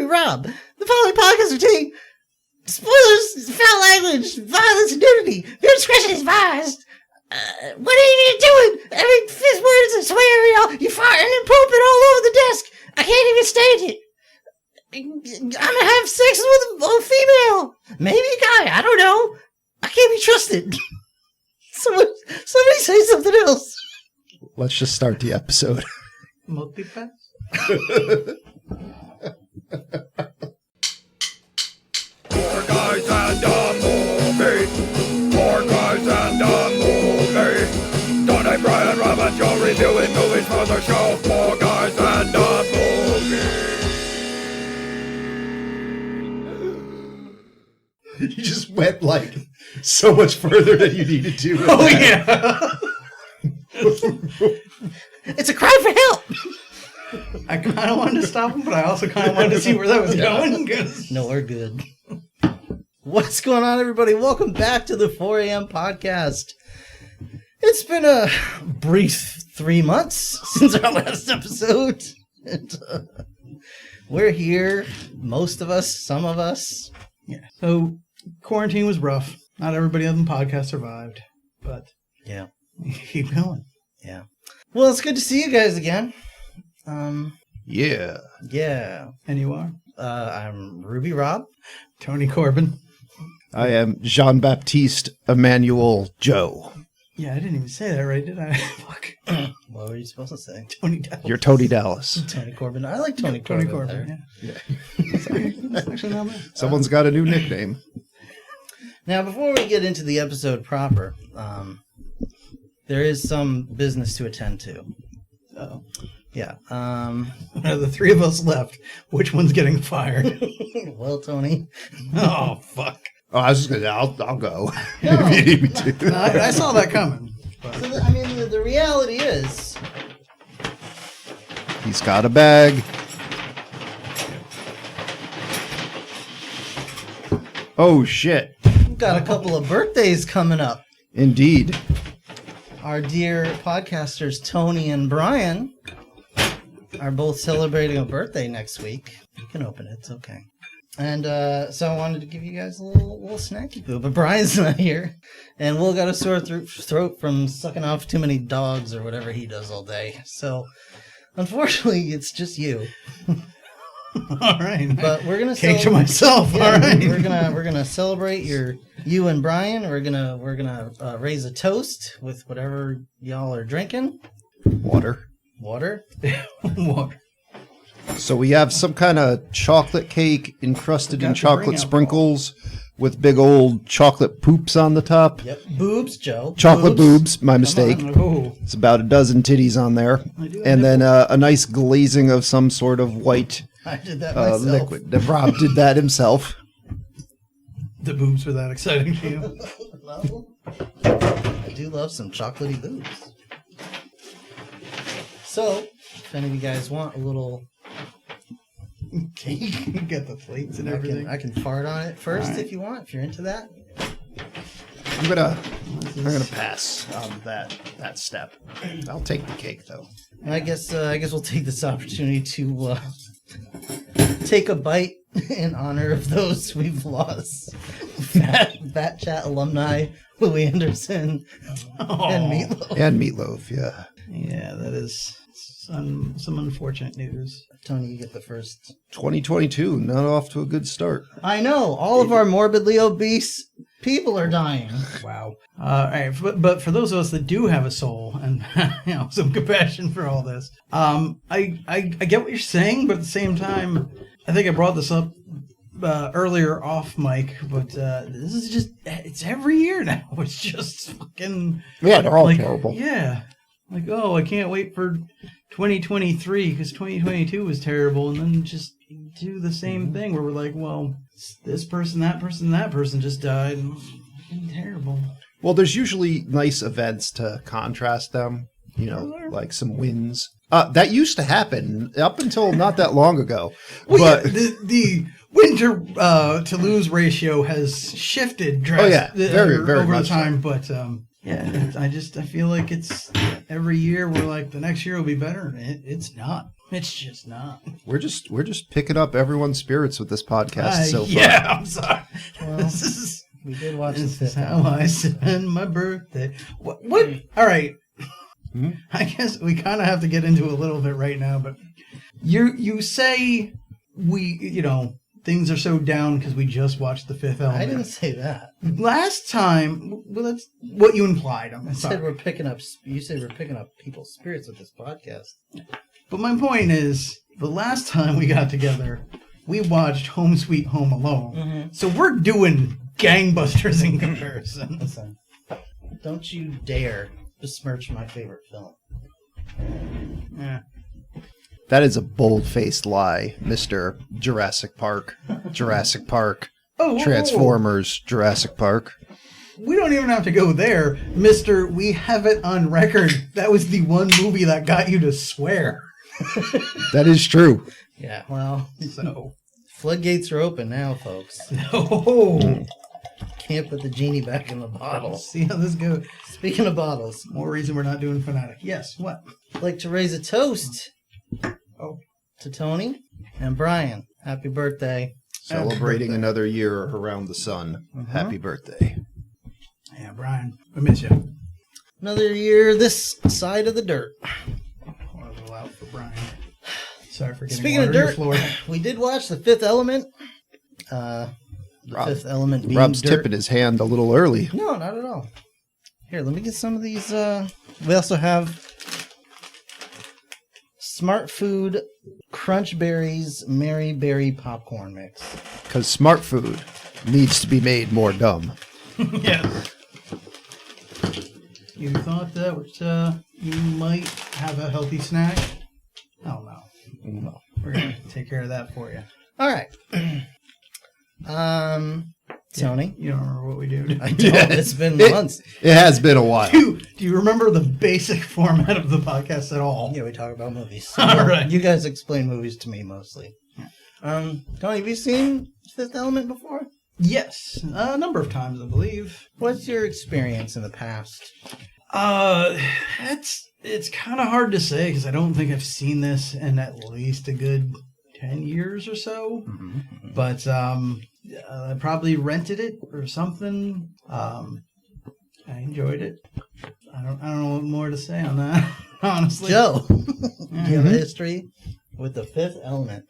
Rob. The following podcast containing spoilers, foul language, violence, and nudity. Your discretion is advised. What are you doing? Every fifth word is a swear, y'all. You farting and pooping all over the desk. I can't even stand it. I'm gonna have sex with a female. Maybe a guy. I don't know. I can't be trusted. Somebody say something else. Let's just start the episode. Multipass? Four guys and a movie. Four guys and a movie. Donnie, Brian, Rob, and Joe reviewing movies for the show. Four guys and a movie. You just went like so much further than you needed to. Oh, yeah. It's a cry for help. I kind of wanted to stop him, but I also kind of wanted to see where that was going. No, we're good. What's going on, everybody? Welcome back to the 4 a.m. podcast. It's been a brief 3 months since our last episode. And, we're here, most of us, some of us. Yeah. So quarantine was rough. Not everybody on the podcast survived, but yeah, keep going. Yeah. Well, it's good to see you guys again. Yeah. Yeah. And you are? I'm Ruby Rob. Tony Corbin. I am Jean-Baptiste Emmanuel Joe. Yeah, I didn't even say that right, did I? Fuck. What were you supposed to say? Tony Dallas. You're Tony Dallas. Tony Corbin. I like Tony Tony Corbin. Corbin, yeah. Sorry, that's actually not bad. Someone's got a new nickname. Now, before we get into the episode proper, there is some business to attend to. Oh. Yeah. Out of the three of us left, which one's getting fired? Well, Tony. Oh, fuck. Oh, I was just gonna. I'll go. No. If you need me to. No, I saw that coming. But. So, the reality is... He's got a bag. Oh, shit. We've got a couple of birthdays coming up. Indeed. Our dear podcasters, Tony and Brian, are both celebrating a birthday next week. You can open it. It's okay. And so I wanted to give you guys a little snacky poo, but Brian's not here, and Will got a sore throat from sucking off too many dogs or whatever he does all day. So, unfortunately, it's just you. All right, but we're gonna cake to myself. Yeah, all right, we're gonna celebrate you and Brian. We're gonna raise a toast with whatever y'all are drinking. Water. Water. So we have some kind of chocolate cake encrusted in chocolate sprinkles with big old chocolate poops on the top. Yep. Boobs, Joe. Chocolate boobs, my mistake. Oh. It's about a dozen titties on there. And then a nice glazing of some sort of white I did that myself. liquid. Rob did that himself. The boobs were that exciting to you? Well, I do love some chocolatey boobs. So, if any of you guys want a little cake, You get the plates and everything. I can fart on it first Right. if you want, if you're into that. I'm gonna pass on that step. I'll take the cake though. And I guess we'll take this opportunity to take a bite in honor of those we've lost. Fat Chat alumni Louis Anderson and Meatloaf. And meatloaf, yeah. Yeah, that is some unfortunate news. Tony, you get the first. 2022, not off to a good start. I know. All of our morbidly obese people are dying. Wow. All right, but for those of us that do have a soul and some compassion for all this, I get what you're saying, but at the same time, I think I brought this up earlier off mic, but this is just, it's every year now. It's just fucking... Yeah, they're all terrible. Yeah. Like, oh, I can't wait for 2023 because 2022 was terrible, and then just do the same thing where we're like, well, this person, that person just died, and it's terrible. Well, there's usually nice events to contrast them, like some wins. That used to happen up until not that long ago. Well, but yeah, the win to lose ratio has shifted drastically very over much time, but I feel like it's every year we're like the next year will be better. It's not. It's just not. We're just picking up everyone's spirits with this podcast so far. Yeah, I'm sorry. Well, This is we did watch the this is fifth how I spend my birthday. What? All right. Hmm? I guess we kind of have to get into a little bit right now, but you say things are so down because we just watched The Fifth Element. I didn't say that. Last time, well, that's what you implied. I'm I said sorry. we're picking up. You said we're picking up people's spirits with this podcast. But my point is, the last time we got together, we watched Home Sweet Home Alone. Mm-hmm. So we're doing gangbusters in comparison. Listen, don't you dare besmirch my favorite film. Yeah. That is a bold-faced lie, Mr. Jurassic Park. Jurassic Park. Oh, Transformers. Jurassic Park. We don't even have to go there, Mr. We have it on record. That was the one movie that got you to swear. That is true. Yeah, well, So, floodgates are open now, folks. oh, Can't put the genie back in the bottle. see how this goes. Speaking of bottles, More reason we're not doing Fanatic. Yes, what? I'd like to raise a toast Oh, to Tony and Brian. Happy birthday. Celebrating birthday. another year around the sun. Happy birthday. yeah, Brian, I miss you. Another year this side of the dirt. Pour a little out for Brian. Sorry for getting Speaking water of on your dirt, floor. we did watch The Fifth Element. The Fifth Element being Rob's dirt. tipping his hand a little early. No, not at all. Here, let me get some of these. We also have Smart Food Crunch Berries Mary Berry Popcorn Mix. Because smart food needs to be made more dumb. Yes. You thought that you might have a healthy snack? Oh, no. Well, we're going to take care of that for you. All right. Tony, You don't remember what we do? I don't. It's been months. It has been a while. Do you remember the basic format of the podcast at all? Yeah, we talk about movies. All right. You guys explain movies to me mostly. Tony, have you seen Fifth Element before? Yes, a number of times, I believe. What's your experience in the past? It's kind of hard to say because I don't think I've seen this in at least a good 10 years or so. Mm-hmm. But I probably rented it or something. I enjoyed it. I don't know what more to say on that, honestly. Joe, do you have a history with The Fifth Element?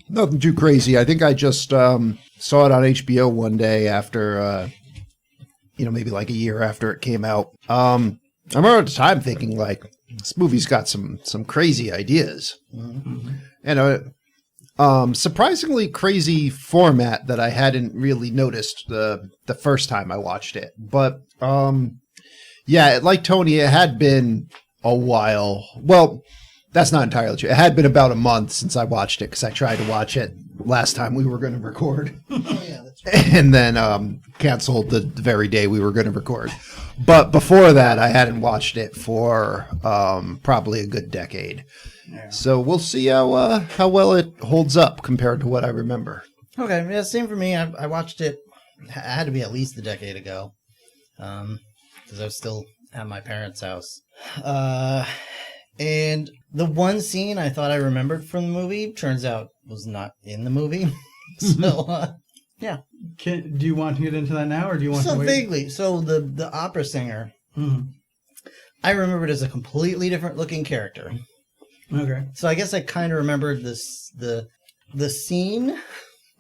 Nothing too crazy. I think I just saw it on HBO one day after, maybe like a year after it came out. I remember at the time thinking, like, this movie's got some crazy ideas. Mm-hmm. And surprisingly crazy format that I hadn't really noticed the first time I watched it. But, like Tony, it had been a while. Well, that's not entirely true. It had been about a month since I watched it because I tried to watch it last time we were going to record. Oh, yeah, that's right. And then canceled the very day we were going to record. But before that, I hadn't watched it for probably a good decade. Yeah. So we'll see how well it holds up compared to what I remember. Okay, yeah, same for me. I watched it. It had to be at least a decade ago, because I was still at my parents' house. And the one scene I thought I remembered from the movie turns out was not in the movie. So, yeah. Do you want to get into that now, or do you want So to wait? vaguely. So the opera singer, Mhm. I remembered as a completely different looking character. Okay. So I guess I kind of remembered the scene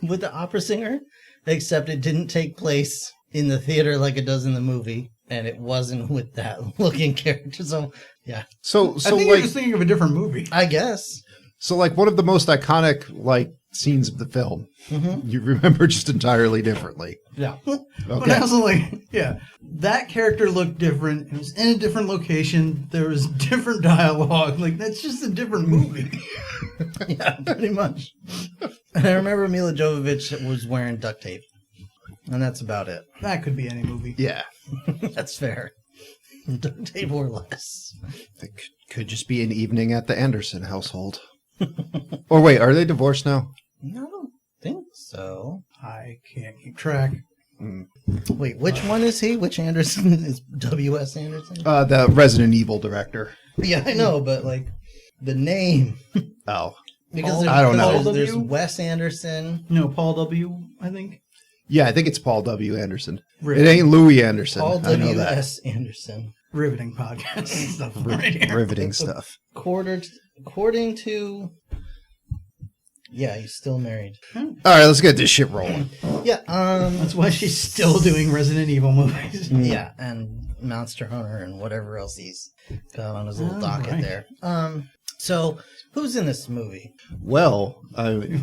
with the opera singer, except it didn't take place in the theater like it does in the movie, and it wasn't with that looking character. So yeah, So I think you're just thinking of a different movie. I guess. So one of the most iconic scenes of the film, you remember just entirely differently. Yeah. Okay. But I was like, yeah, that character looked different. It was in a different location. There was different dialogue. Like, that's just a different movie. Yeah, pretty much. And I remember Mila Jovovich was wearing duct tape, and that's about it. That could be any movie. Yeah. That's fair. Duct tape or less. It could just be an evening at the Anderson household. Or wait, are they divorced now? No, I don't think so. I can't keep track. Wait, which one is he? Which Anderson is W.S. Anderson? The Resident Evil director. Yeah, I know, but the name. Oh. Because I don't know. There's Wes Anderson. No, Paul W., I think. Yeah, I think it's Paul W. Anderson. Riveting. It ain't Louis Anderson. Paul I know W. that. S. Anderson. Riveting podcast stuff right here. Riveting stuff. According to... Yeah, he's still married. All right, let's get this shit rolling. Yeah, That's why she's still doing Resident Evil movies. yeah, and Monster Hunter and whatever else he's got on his little docket right. there. So who's in this movie? Well,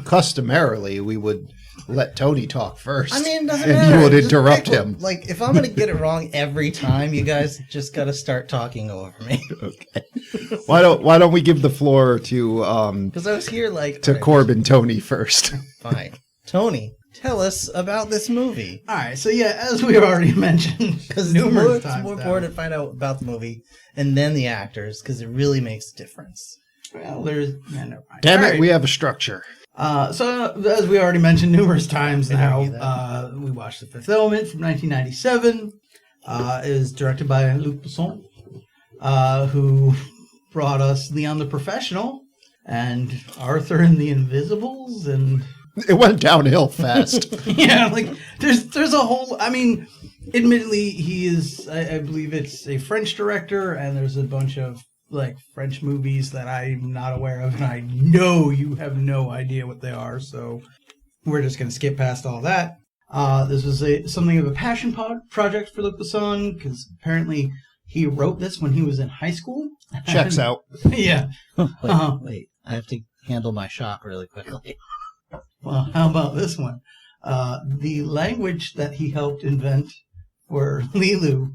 customarily, we would let Tony talk first. I mean, it doesn't and matter. you would Just interrupt pick him. Like, if I'm going to get it wrong every time, you guys just got to start talking over me. Okay. Why don't we give the floor to Because I was here like... to Corbin Tony first? Fine. Tony, tell us about this movie. All right, so yeah, as we already mentioned, Because numerous it's times more now. important to find out about the movie and then the actors, because it really makes a difference. Well, there's... Yeah, never mind. Damn All it, right. we have a structure. So, as we already mentioned numerous times I now, hear we watched The Fifth Element from 1997. It is directed by Luc Besson, who brought us Leon the Professional and Arthur and the Invisibles, and It went downhill fast. yeah, like there's a whole. I mean, admittedly, he is. I believe it's a French director, and there's a bunch of like French movies that I'm not aware of, and I know you have no idea what they are. So we're just gonna skip past all that. This was something of a passion project for Luc Besson because apparently he wrote this when he was in high school. Checks out. Yeah. Wait, I have to handle my shock really quickly. Well, how about this one? The language that he helped invent for Lilu,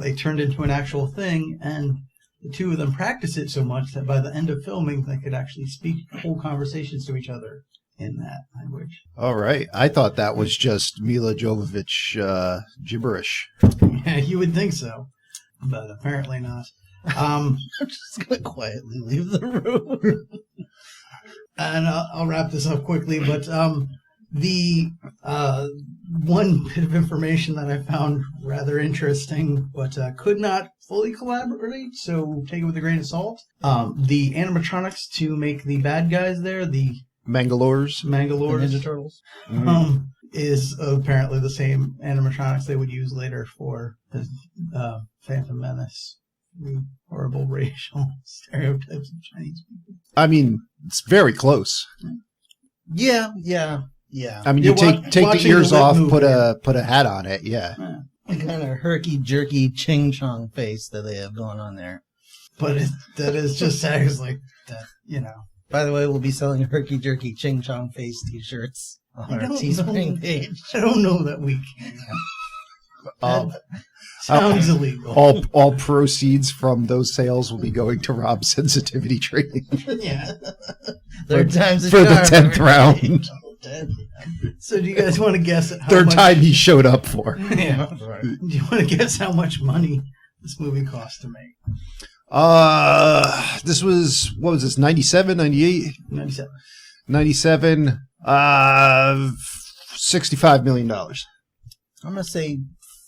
they turned into an actual thing, and the two of them practiced it so much that by the end of filming, they could actually speak whole conversations to each other in that language. All right. I thought that was just Mila Jovovich gibberish. Yeah, you would think so, but apparently not. I'm just going to quietly leave the room. And I'll wrap this up quickly, but the one bit of information that I found rather interesting, but could not fully collaborate, so take it with a grain of salt. The animatronics to make the bad guys there, the Mangalores. Mangalores, Ninja Turtles. is apparently the same animatronics they would use later for the Phantom Menace. The horrible racial stereotypes of Chinese people. I mean, it's very close. Yeah. I mean, You're you take the watching ears the lip off, movement. put a hat on it. Yeah. The kind of herky-jerky ching-chong face that they have going on there. But that is just sounds like that, you know. By the way, we'll be selling herky-jerky ching-chong face t-shirts on our Teespring page. I don't know that we can. That sounds illegal. All proceeds from those sales will be going to Rob's sensitivity training Yeah. Third time's a for the charm, 10th everybody. round. So do you guys want to guess at how Third much... time he showed up for. Yeah. Do you want to guess how much money this movie cost to make? This was, what was this, 97, 98? 97. 97, $65 million. I'm going to say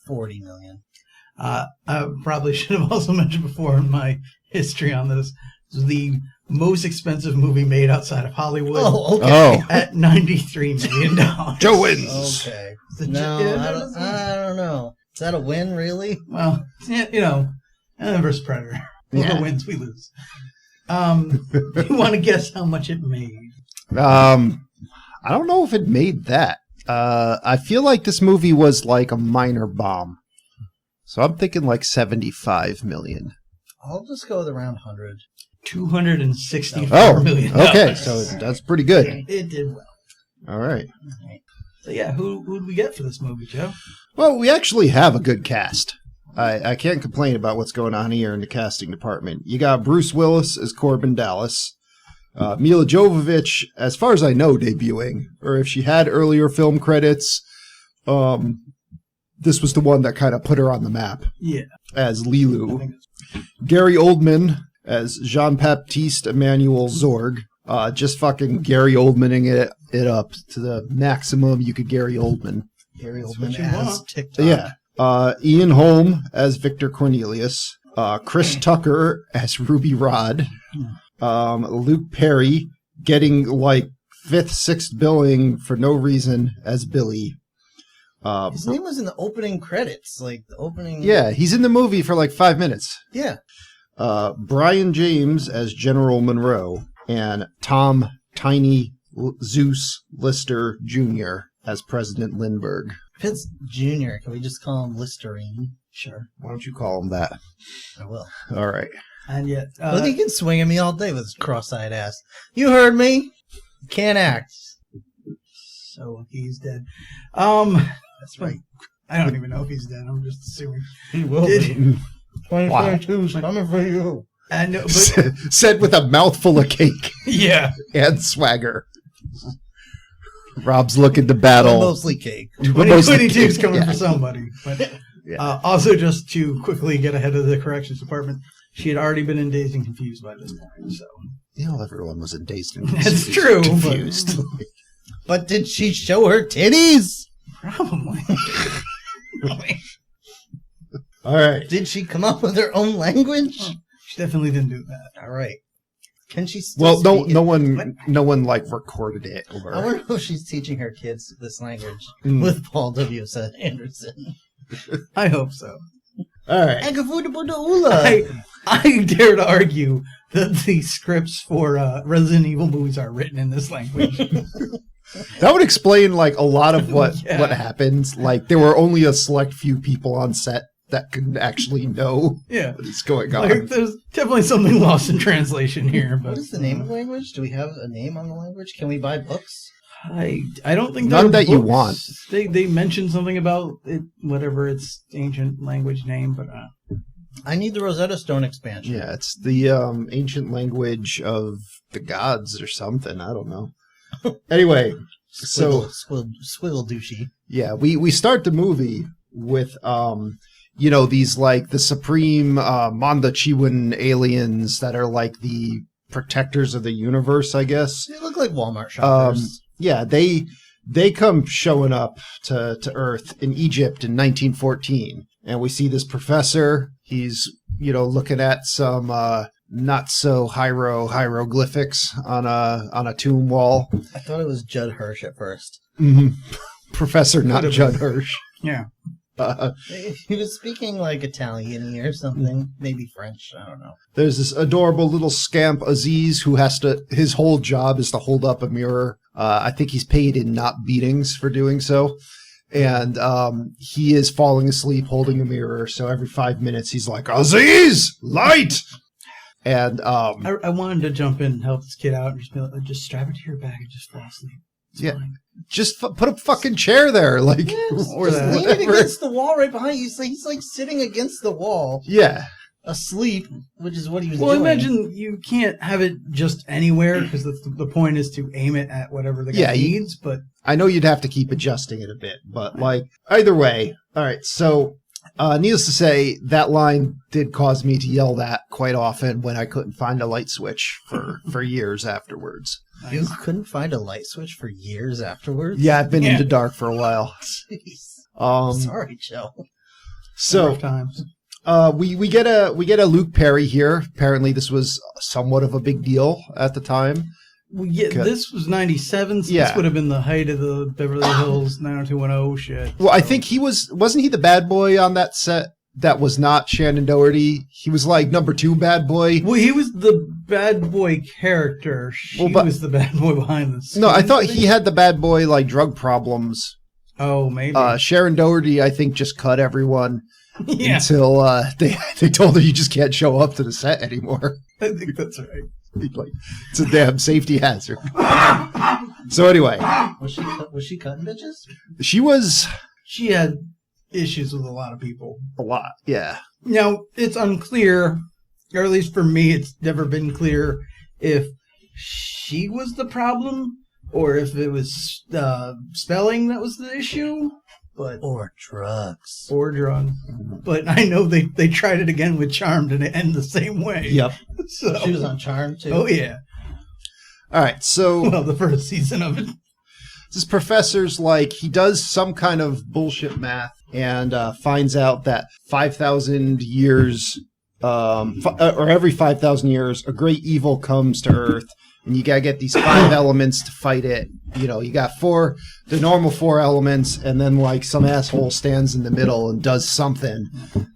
40 million. I probably should have also mentioned before in my history on this, this is the most expensive movie made outside of Hollywood Oh, okay. Oh, at $93 million. Joe wins. Okay. The- No, yeah, I don't know. Is that a win, really? Well, yeah, you know, versus Predator. Whoever Yeah. wins, we lose. You want to guess how much it made? I don't know if it made that. I feel like this movie was like a minor bomb. So I'm thinking like 75 million. I'll just go with around 100. $264 million. Okay, so that's pretty good. It did well. All right. So yeah, who'd we get for this movie, Joe? Well, we actually have a good cast. I can't complain about what's going on here in the casting department. You got Bruce Willis as Corbin Dallas. Mila Jovovich, as far as I know, debuting. Or if she had earlier film credits, this was the one that kind of put her on the map. Yeah. As I Lilu. think Gary Oldman as Jean-Baptiste Emmanuel Zorg. Just fucking Gary Oldmaning it up to the maximum you could Gary Oldman. Gary what Oldman you as want. TikTok. Yeah. Ian Holm as Victor Cornelius. Chris Tucker as Ruby Rod. Luke Perry getting like 5th, 6th billing for no reason as Billy. His name was in the opening credits, like the opening. Yeah, he's in the movie for like 5 minutes. Yeah. Brian James as General Monroe, and Tom Tiny Zeus Lister Jr. as President Lindbergh. If it's Junior, can we just call him Listerine? Sure. Why don't you call him that? I will. All right. And yet, But he can swing at me all day with his cross-eyed ass. You heard me. Can't act. so he's dead. That's right. I don't even know if he's dead. I'm just assuming. He will Did- be. 2022's coming for you. I know, but Said with a mouthful of cake yeah. and swagger. Rob's looking to battle. Mostly cake. 2022 is coming Yeah. for somebody. But Yeah. also, just to quickly get ahead of the corrections department, she had already been in Dazed and Confused by this point. So You know, everyone was in dazed and That's true, but- confused. But did she show her titties? probably. All right. Did she come up with her own language? She definitely didn't do that. All right. Can she still Well, speak no one like recorded it. I Or, wonder if she's teaching her kids this language Mm. with Paul W. Anderson. I hope so. all right. I dare to argue that the scripts for Resident Evil movies are written in this language. That would explain like a lot of what Yeah. happens. Like there were only a select few people on set that could actually know Yeah. what is going on. Like, there's definitely something lost in translation here, but What is the name of the language? Do we have a name on the language? Can we buy books? I don't think None there are that you books. want. They mentioned something about it, whatever its ancient language name, but I need the Rosetta Stone expansion. Yeah, it's the ancient language of the gods or something. I don't know. Anyway, so Swiggle douchey. yeah, we start the movie with these like the supreme Manda Chiwin aliens that are like the protectors of the universe, I guess. They look like Walmart shoppers. Yeah, they come showing up to Earth in Egypt in 1914, and we see this professor. He's looking at some not so hieroglyphics on a tomb wall. I thought it was Judd Hirsch at first. Mm-hmm. Professor, not Could've Judd been. Hirsch. yeah. He was speaking like Italian or something, maybe French. I don't know. There's this adorable little scamp Aziz who his whole job is to hold up a mirror. I think he's paid in not beatings for doing so. And he is falling asleep holding a mirror. So every 5 minutes he's like, Aziz, light! And I wanted to jump in and help this kid out and just be like, just strap it to your back and just fall asleep. It's Yeah. fine. just put a fucking chair there. Like, Or Just that. lean it against the wall right behind you. He's like sitting against the wall, yeah. asleep, which is what he was Well, I doing. imagine you can't have it just anywhere because the point is to aim it at whatever the guy Yeah, needs. But I know you'd have to keep adjusting it a bit, but like either way. All right. So, needless to say, that line did cause me to yell that quite often when I couldn't find a light switch for years afterwards. You couldn't find a light switch for years afterwards? Yeah, I've been Yeah. into dark for a while. Jeez. Sorry, Joe. So, rough times. we get a Luke Perry here. Apparently, this was somewhat of a big deal at the time. Well, yeah, Okay. this was 97, so Yeah. this would have been the height of the Beverly Hills 90210 shit. Well, I So- think wasn't he the bad boy on that set? That was not Shannon Doherty. He was like number 2 bad boy. Well, he was the bad boy character. She Well, but- was the bad boy behind the scenes. No, I thought he had the bad boy like drug problems. Oh, maybe. Sharon Doherty, I think, just cut everyone yeah, until they told her you just can't show up to the set anymore. I think that's right. Like, it's a damn safety hazard. So anyway, Was she cutting bitches? she was She had issues with a lot of people. a lot. Yeah. Now, it's unclear, or at least for me, it's never been clear if she was the problem or if it was spelling that was the issue, but Or drugs. or drugs. But I know they tried it again with Charmed and it ended the same way. Yep. So, She was on Charm, too. oh yeah. All right. So Well, the first season of it. this professor's like, he does some kind of bullshit math and finds out that 5,000 years or every 5,000 years, a great evil comes to Earth, and you gotta get these 5 elements to fight it. You know, you got the normal 4 elements, and then like some asshole stands in the middle and does something,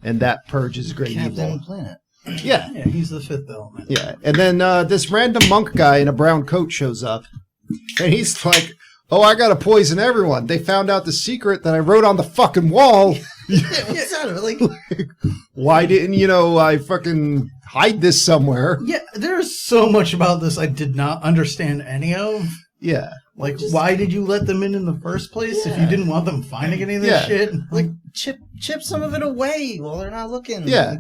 and that purges great Captain evil. Planet. Yeah. Yeah, he's the 5th element. Yeah, and then this random monk guy in a brown coat shows up, and he's like, "Oh, I gotta poison everyone. They found out the secret that I wrote on the fucking wall. What's that? Like, Why didn't I fucking hide this somewhere?" Yeah, there's so much about this I did not understand any of. Yeah, Like, why did you let them in the first place if you didn't want them finding any of this Yeah. shit? like chip some of it away while they're not looking. yeah.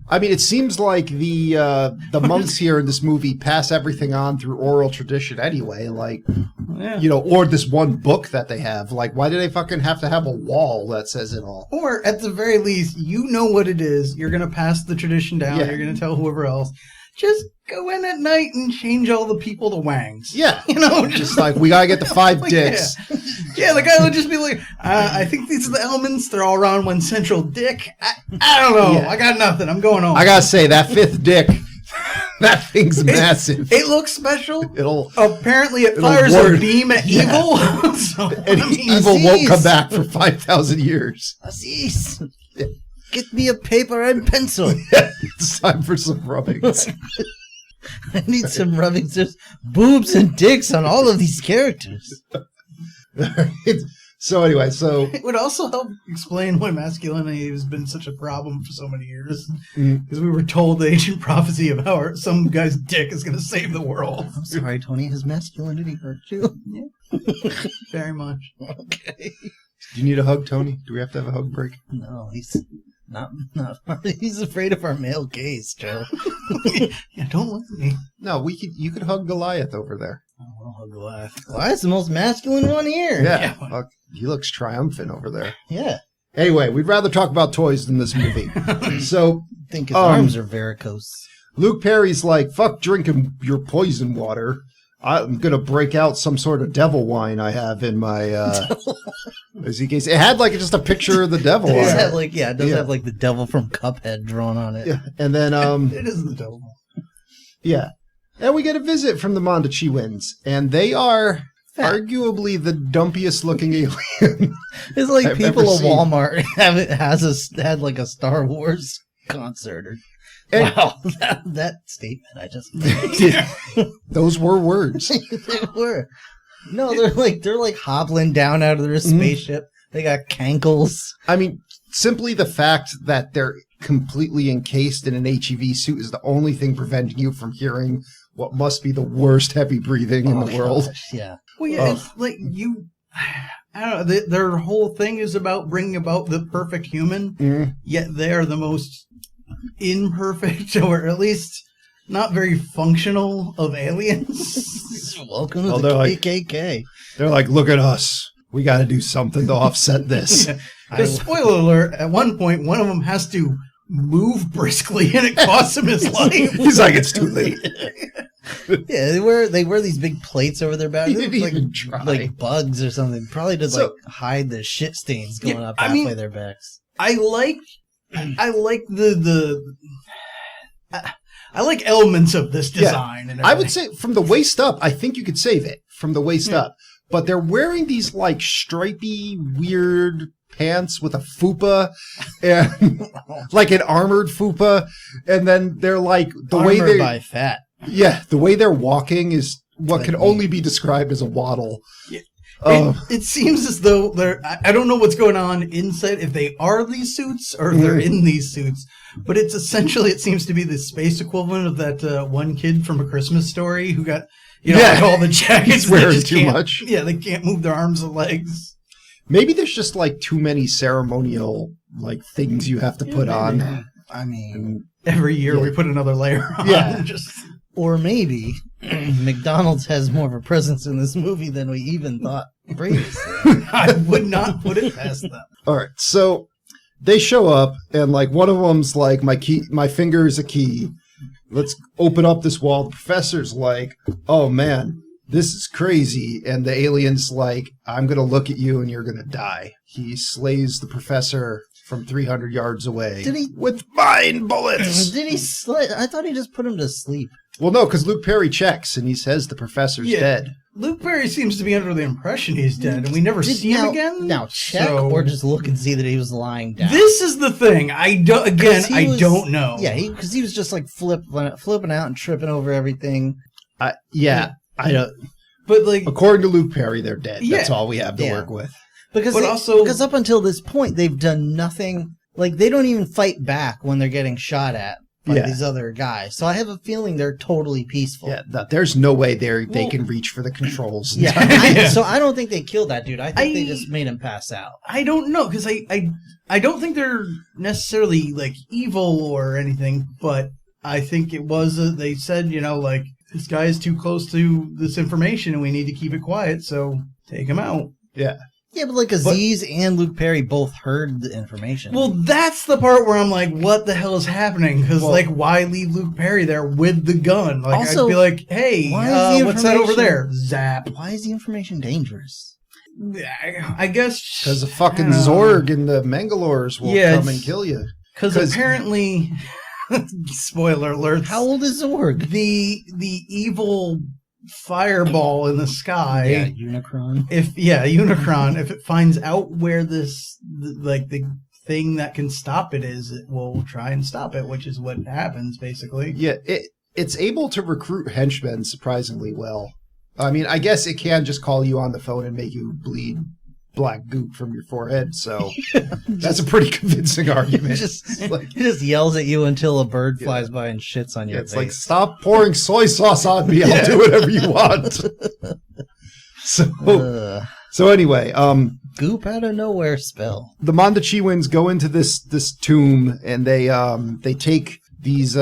I mean, it seems like the monks here in this movie pass everything on through oral tradition anyway. Like, Yeah. or this one book that they have. Like, why do they fucking have to have a wall that says it all? Or at the very least, you know what it is. You're going to pass the tradition down. Yeah. You're going to tell whoever else. Just go in at night and change all the people to wangs. Yeah, You know, just like we gotta get the 5 Like, dicks. Yeah, the guy would just be like, I think these are the elements. They're all around one central dick. I don't know. Yeah. I got nothing. I'm going home. I gotta say, that 5th dick, that thing's massive. It looks special. It'll Apparently, it it'll fires ward- a beam at evil. So, and I mean, evil won't Aziz. come back for 5,000 years. Aziz, get me a paper and pencil. It's time for some rubbings. I need some rubbings. There's boobs and dicks on all of these characters. So anyway, it would also help explain why masculinity has been such a problem for so many years. Because we were told the ancient prophecy of how some guy's dick is going to save the world. I'm sorry, Tony. Has masculinity hurt you? Very much. Okay. do you need a hug, Tony? Do we have to have a hug break? No, he's not. He's afraid of our male gaze, Joe. Yeah, don't look at me. No, you could hug Goliath over there. I'll hug Goliath. Why is the most masculine one here? Yeah, Yeah. Look, he looks triumphant over there. Yeah. Anyway, we'd rather talk about toys than this movie. So I think his arms are varicose. Luke Perry's like, "Fuck drinking your poison water. I'm gonna break out some sort of devil wine I have in my as he case." It had like just a picture of the devil. It does on have it. it does have like the devil from Cuphead drawn on it. Yeah, and then It is the devil. yeah, and we get a visit from the Mondachewins, and they are arguably the dumpiest looking alien. It's like I've people ever at seen. Walmart had like a Star Wars concert. And- Wow, that statement I just made. Those were words. They were. No, they're like hobbling down out of their spaceship. They got cankles. I mean, simply the fact that they're completely encased in an HEV suit is the only thing preventing you from hearing what must be the worst heavy breathing in the world. Gosh, yeah. Well, yeah, it's like I don't know. Their whole thing is about bringing about the perfect human, yet they are the most imperfect, or at least not very functional of aliens. Welcome to Oh, the they're like- KKK. They're like, "Look at us. We got to do something to offset this." Because, spoiler alert, at one point, one of them has to move briskly, and it costs him his life. He's like, "It's too late." Yeah, they wear these big plates over their back. He They didn't look even try. like bugs or something. Probably to So- like hide the shit stains going Yeah, up I halfway mean- their backs. I like I like elements of this design. And I would everything. say from the waist up, I think you could save it from the waist up. But they're wearing these like stripy, weird pants with a fupa and like an armored fupa. And then they're like the way Armored they by fat. the way they're walking is what Like can me. only be described as a waddle. Yeah. Uh, It seems as though I don't know what's going on inside, if they are these suits or if they're in these suits, but it's essentially, it seems to be the space equivalent of that one kid from A Christmas Story who got, like all the jackets. He's wearing they just too can't- much. Yeah, they can't move their arms and legs. Maybe there's just like too many ceremonial like things you have to put on. I mean, Every year we put another layer on. Yeah. Just, or maybe McDonald's has more of a presence in this movie than we even thought previously. I would not put it past them. All right, so they show up, and like one of them's like, my finger is a key. Let's open up this wall. The professor's like, "Oh man, this is crazy," and the alien's like, "I'm gonna look at you, and you're gonna die." He slays the professor from 300 yards away. Did he- With mine bullets! Did he I thought he just put him to sleep. Well, no, because Luke Perry checks and he says the professor's dead. Luke Perry seems to be under the impression he's dead, and we never see him again. Now check So- or just look and see that he was lying down. This is the thing. I don't. Again, I don't know. Yeah, because he was just like flipping out and tripping over everything. I don't. But like, According to Luke Perry, they're dead. Yeah. That's all we have to Yeah. work with. Because up until this point, they've done nothing. Like, they don't even fight back when they're getting shot at by these other guys. So I have a feeling they're totally peaceful. Yeah, there's no way they can reach for the controls. Yeah, so I don't think they killed that dude. I think they just made him pass out. I don't know, because I don't think they're necessarily like evil or anything, but I think it was they said, like, this guy is too close to this information and we need to keep it quiet, so take him out. Yeah. Yeah, but like Aziz and Luke Perry both heard the information. Well, that's the part where I'm like, what the hell is happening? Because, why leave Luke Perry there with the gun? Like, Also, I'd be like, hey, what's that over there? Zap. Why is the information dangerous? I guess... Because the fucking Zorg and the Mangalores will come and kill you. Because apparently... spoiler alert. How old is Zorg? The evil fireball in the sky. Yeah, Unicron. Unicron. If it finds out where the thing that can stop it is, it will try and stop it, which is what happens basically. Yeah, it's able to recruit henchmen surprisingly well. I mean, I guess it can just call you on the phone and make you bleed black goop from your forehead, so that's a pretty convincing argument. He just yells at you until a bird flies by and shits on your face. It's like, stop pouring soy sauce on me, I'll do whatever you want. So anyway, goop out of nowhere spell. The Mondachewans go into this tomb and they take these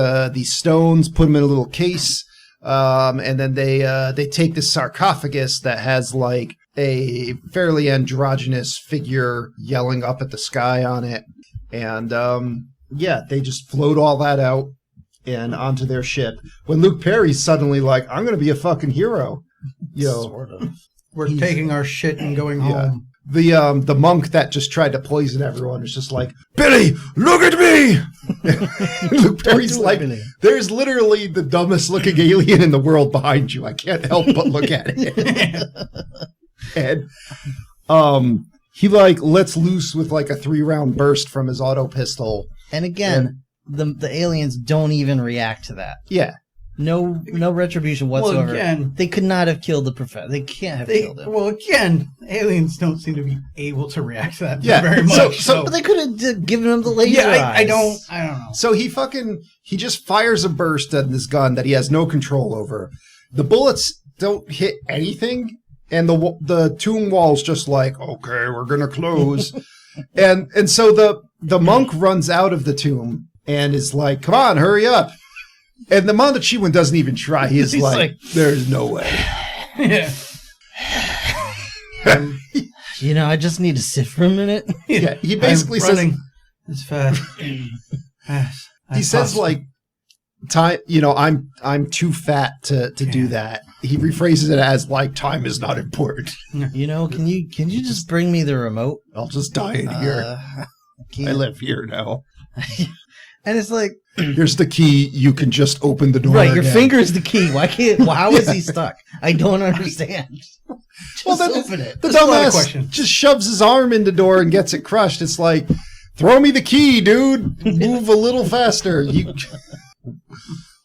stones, put them in a little case, and then they take this sarcophagus that has like a fairly androgynous figure yelling up at the sky on it. And, they just float all that out and onto their ship. When Luke Perry's suddenly like, I'm going to be a fucking hero. Sort of. We're taking our shit and going home. The monk that just tried to poison everyone is just like, Billy, look at me! Luke Perry's like, there's literally the dumbest looking alien in the world behind you. I can't help but look at it. And he like lets loose with like a 3-round burst from his auto pistol. And again, the aliens don't even react to that. Yeah. No retribution whatsoever. Well, again, they could not have killed the professor. They can't have killed him. Well, again, aliens don't seem to be able to react to that very much. But they could have given him the laser eyes. I don't know. So he just fires a burst at this gun that he has no control over. The bullets don't hit anything, and the tomb wall's just like, okay, we're gonna close. and so the monk runs out of the tomb and is like, come on, hurry up. And the Mondachiwan doesn't even try. He's like, there's no way. Yeah. I just need to sit for a minute. Yeah, he basically says, as fast. He says like, time. I'm too fat to do that. He rephrases it as like, time is not important. Can you just bring me the remote? I'll just die in here. I live here now. And it's like, here's the key. You can just open the door. Right, your finger is the key. How is he stuck? I don't understand. Just open it. The dumbass just shoves his arm in the door and gets it crushed. It's like, throw me the key, dude. Move a little faster. You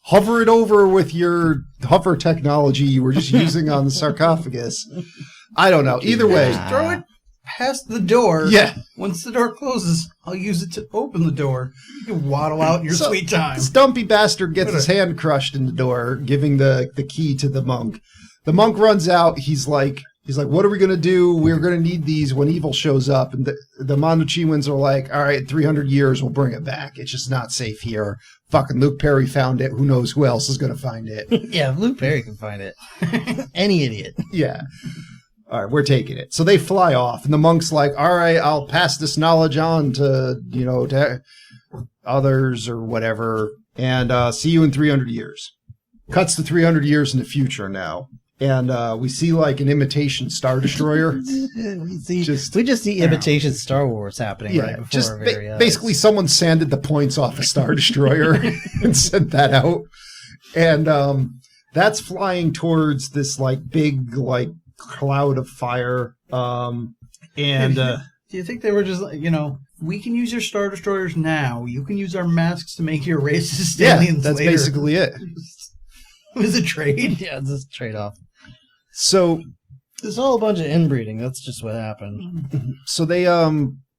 hover it over with your hover technology you were just using on the sarcophagus. I don't know. Either way. Throw it past the door. Yeah. Once the door closes, I'll use it to open the door. You can waddle out in your sweet time. This dumpy bastard gets his hand crushed in the door, giving the key to the monk. The monk runs out. He's like, what are we going to do? We're going to need these when evil shows up. And the Mondachewans are like, all right, 300 years, we'll bring it back. It's just not safe here. Fucking Luke Perry found it. Who knows who else is going to find it? Yeah, Luke Perry can find it. Any idiot. Yeah. All right, we're taking it. So they fly off, and the monk's like, all right, I'll pass this knowledge on to, to others or whatever, and see you in 300 years. Cuts to 300 years in the future now. and we see like an imitation Star Destroyer. we just see imitation Star Wars happening right before just our very eyes. basically someone sanded the points off a Star Destroyer and sent that out, and that's flying towards this like big like cloud of fire. And do you think they were just like, we can use your Star Destroyers now. You can use our masks to make your racist aliens that's later. basically it. It was a trade. Yeah, it's a trade-off. So It's all a bunch of inbreeding. That's just what happened. So they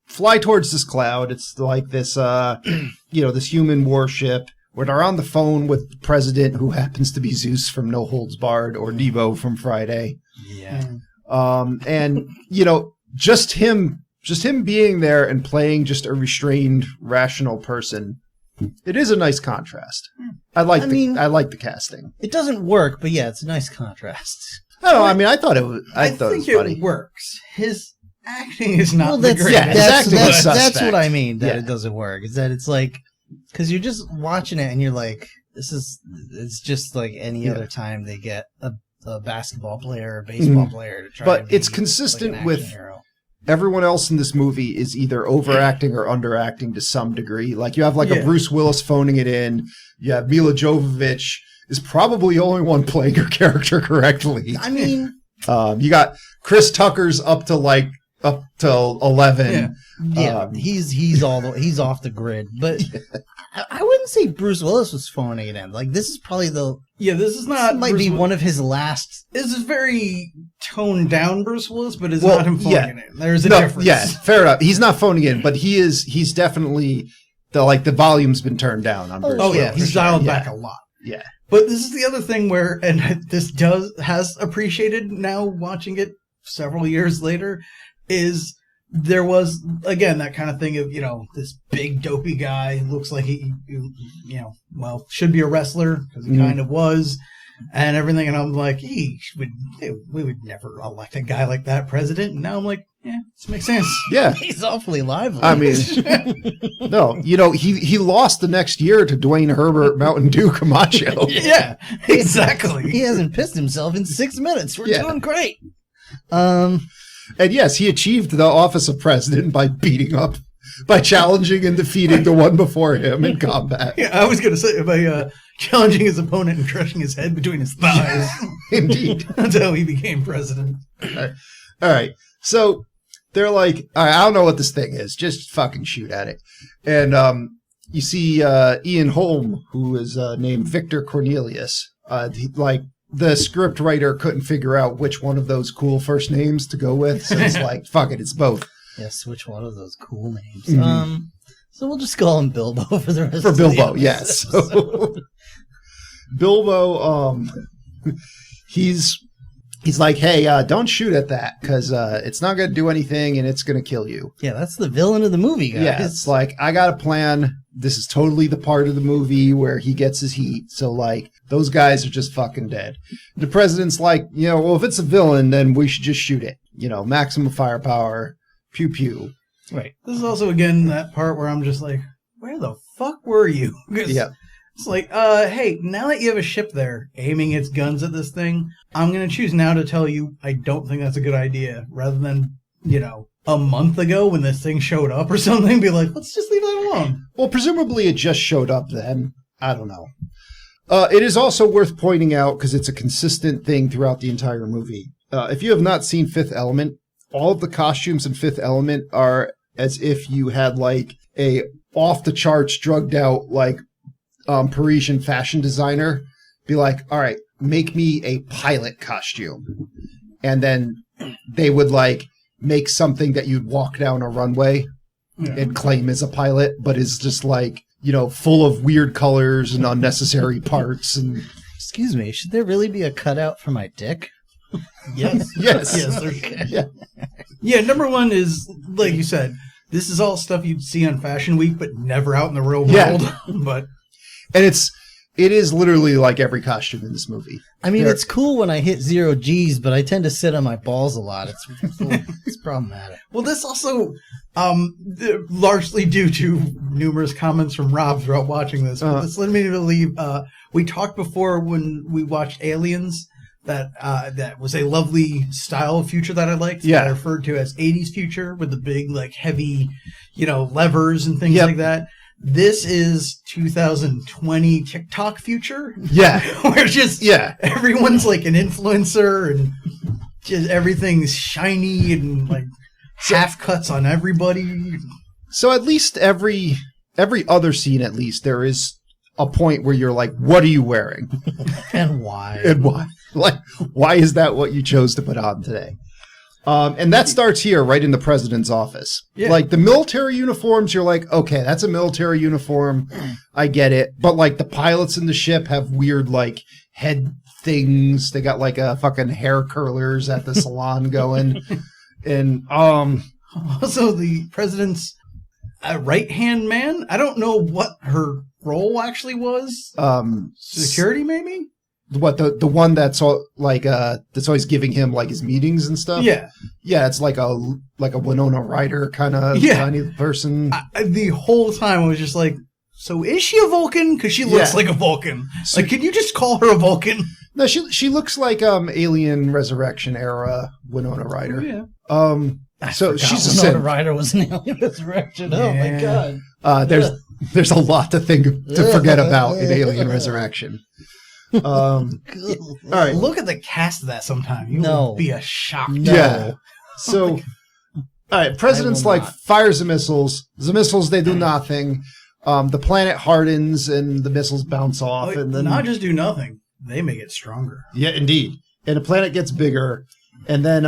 fly towards this cloud. It's like this this human warship where they're on the phone with the president, who happens to be Zeus from No Holds Barred or Devo from Friday. Yeah. And just him being there and playing just a restrained, rational person. It is a nice contrast. I like the casting. It doesn't work, but yeah, it's a nice contrast. I thought it was. I thought think it was funny. it works. His acting is not Well, the greatest. yeah, his acting was that's suspect. what I mean. That Yeah. it doesn't work. Is that it's like because you're just watching it and you're like, it's just like any other time they get a basketball player or baseball player to try. But and be it's consistent like an with action hero. everyone else in this movie is either overacting or underacting to some degree. Like you have a Bruce Willis phoning it in. You have Mila Jovovich is probably the only one playing her character correctly. I mean, You got Chris Tucker's up to 11. yeah, he's off the grid. But I wouldn't say Bruce Willis was phoning it in. Like this is probably this is not. might Bruce be Willis. one of his last. This is very toned down Bruce Willis, but it's not him phoning it in. There's a No, difference. yeah, fair enough. He's not phoning in, but he's definitely the volume's been turned down on Bruce Oh Willis. yeah, he's dialed back a lot. Yeah. But this is the other thing where, and this has appreciated now watching it several years later, is there was, again, that kind of thing of, this big dopey guy looks like he should be a wrestler, because he kind of was, and everything, and I'm like, we would never elect a guy like that president, and now I'm like, yeah, this makes sense. Yeah. He's awfully lively. I mean, no, he lost the next year to Dwayne Herbert Mountain Dew Camacho. Yeah, exactly. He hasn't pissed himself in 6 minutes. We're doing great. And yes, he achieved the office of president by challenging and defeating the one before him in combat. Yeah, I was going to say, by challenging his opponent and crushing his head between his thighs. Indeed. That's how he became president. All right. So they're like, all right, I don't know what this thing is. Just fucking shoot at it. And you see Ian Holm, who is named Victor Cornelius. The script writer couldn't figure out which one of those cool first names to go with. So it's like, fuck it, it's both. Yes, which one of those cool names? So we'll just call him Bilbo for the rest For of Bilbo, the yes. So, Bilbo, he's like, hey, don't shoot at that because it's not going to do anything and it's going to kill you. Yeah, that's the villain of the movie, guys. Yeah, it's like, I got a plan. This is totally the part of the movie where he gets his heat. So, those guys are just fucking dead. The president's like, well, if it's a villain, then we should just shoot it. Maximum firepower, pew pew. Right. This is also, again, that part where I'm just like, where the fuck were you? Yeah. It's like, hey, now that you have a ship there aiming its guns at this thing, I'm going to choose now to tell you I don't think that's a good idea, rather than, a month ago when this thing showed up or something, be like, let's just leave that alone. Well, presumably it just showed up then. I don't know. It is also worth pointing out, because it's a consistent thing throughout the entire movie. If you have not seen Fifth Element, all of the costumes in Fifth Element are as if you had a off-the-charts, drugged-out, Parisian fashion designer be like, all right, make me a pilot costume. And then they would make something that you'd walk down a runway and claim as a pilot, but is just full of weird colors and unnecessary parts. And Excuse me, should there really be a cutout for my dick? Yes. yes. Yes, there should. Yeah. Yeah, number one is, like you said, this is all stuff you'd see on Fashion Week, but never out in the real world. But And it is literally like every costume in this movie. I mean, it's cool when I hit 0 G's, but I tend to sit on my balls a lot. It's problematic. Well, this also, largely due to numerous comments from Rob throughout watching this, but this led me to believe, we talked before when we watched Aliens that was a lovely style of future that I liked. Yeah. That I referred to as 80s future with the big, like, heavy, levers and things like that. This is 2020 TikTok future. Yeah. Where just everyone's like an influencer and just everything's shiny and like half cuts on everybody. So at least every other scene, at least, there is a point where you're like, what are you wearing? And why? And why? Like, why is that what you chose to put on today? And that starts here, right in the president's office. Yeah. Like, the military uniforms, you're like, okay, that's a military uniform. I get it. But, like, the pilots in the ship have weird, like, head things. They got, like, a fucking hair curlers at the salon going. And, Also, the president's right-hand man, I don't know what her role actually was. Security, maybe? What, the one that's all, like that's always giving him like his meetings and stuff? Yeah, it's like a Winona Ryder kind of tiny person. The whole time I was just like, so is she a Vulcan? Because she looks like a Vulcan. Like, can you just call her a Vulcan? No, she looks like Alien Resurrection era Winona Ryder. Oh, yeah. So she's a Winona synth. Ryder was an Alien Resurrection. Oh my god. There's a lot to forget about in Alien Resurrection. All right. Look at the cast of that sometime. You will be a shock. No. Yeah. So, all right. President's like fires the missiles. The missiles, they do nothing. The planet hardens and the missiles bounce off. And then not just do nothing. They make it stronger. Yeah, indeed. And the planet gets bigger. And then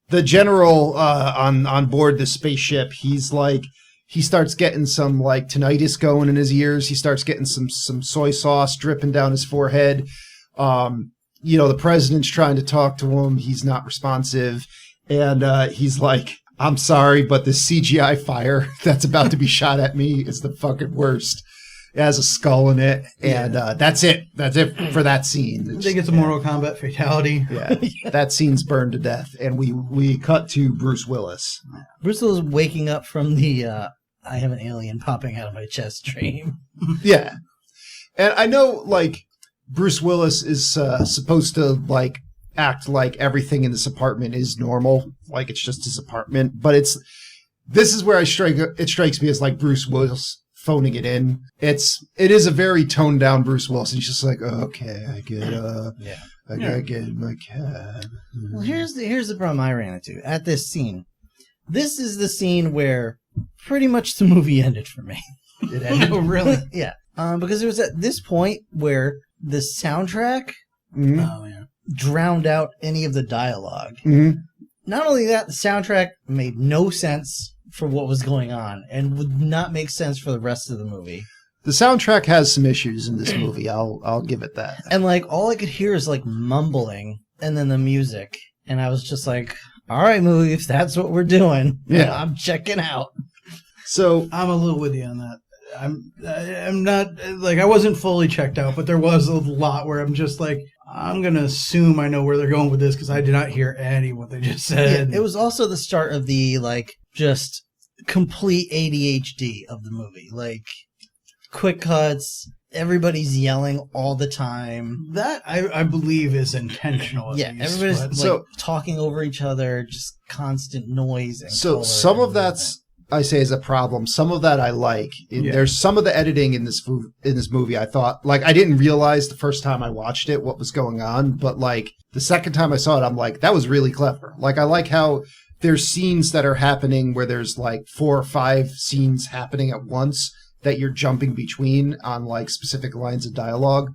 the general on board the spaceship, he starts getting some like tinnitus going in his ears. He starts getting some soy sauce dripping down his forehead. The president's trying to talk to him. He's not responsive. And he's like, I'm sorry, but this CGI fire that's about to be shot at me is the fucking worst. It has a skull in it. And that's it. That's it for that scene. They get the Mortal Kombat fatality. Yeah. That scene's burned to death. And we cut to Bruce Willis. Bruce Willis waking up from the I have an alien popping out of my chest dream. Yeah. And I know, like, Bruce Willis is supposed to, like, act like everything in this apartment is normal. Like, it's just his apartment. But this is where it strikes me as, like, Bruce Willis phoning it in. It is a very toned down Bruce Willis. And he's just like, okay, I get I gotta get in my cab. Well, here's the problem I ran into at this scene. This is the scene where pretty much the movie ended for me. It ended? Oh, really? Yeah. Because it was at this point where the soundtrack drowned out any of the dialogue. Mm-hmm. Not only that, the soundtrack made no sense for what was going on and would not make sense for the rest of the movie. The soundtrack has some issues in this movie. I'll give it that. And like all I could hear is like mumbling and then the music. And I was just like, all right, movie, if that's what we're doing, I'm checking out. So I'm a little with you on that. I'm not like I wasn't fully checked out, but there was a lot where I'm just like, I'm gonna assume I know where they're going with this because I did not hear any of what they just said. Yeah, it was also the start of the like just complete ADHD of the movie, like quick cuts. Everybody's yelling all the time. That I believe is intentional. Yeah, everybody's talking over each other, just constant noise. And so some of that's I say is a problem. Some of that I like. There's some of the editing in this movie I thought, like, I didn't realize the first time I watched it what was going on, but like the second time I saw it, I'm like, that was really clever. Like, I like how there's scenes that are happening where there's like 4 or 5 scenes happening at once that you're jumping between on like specific lines of dialogue.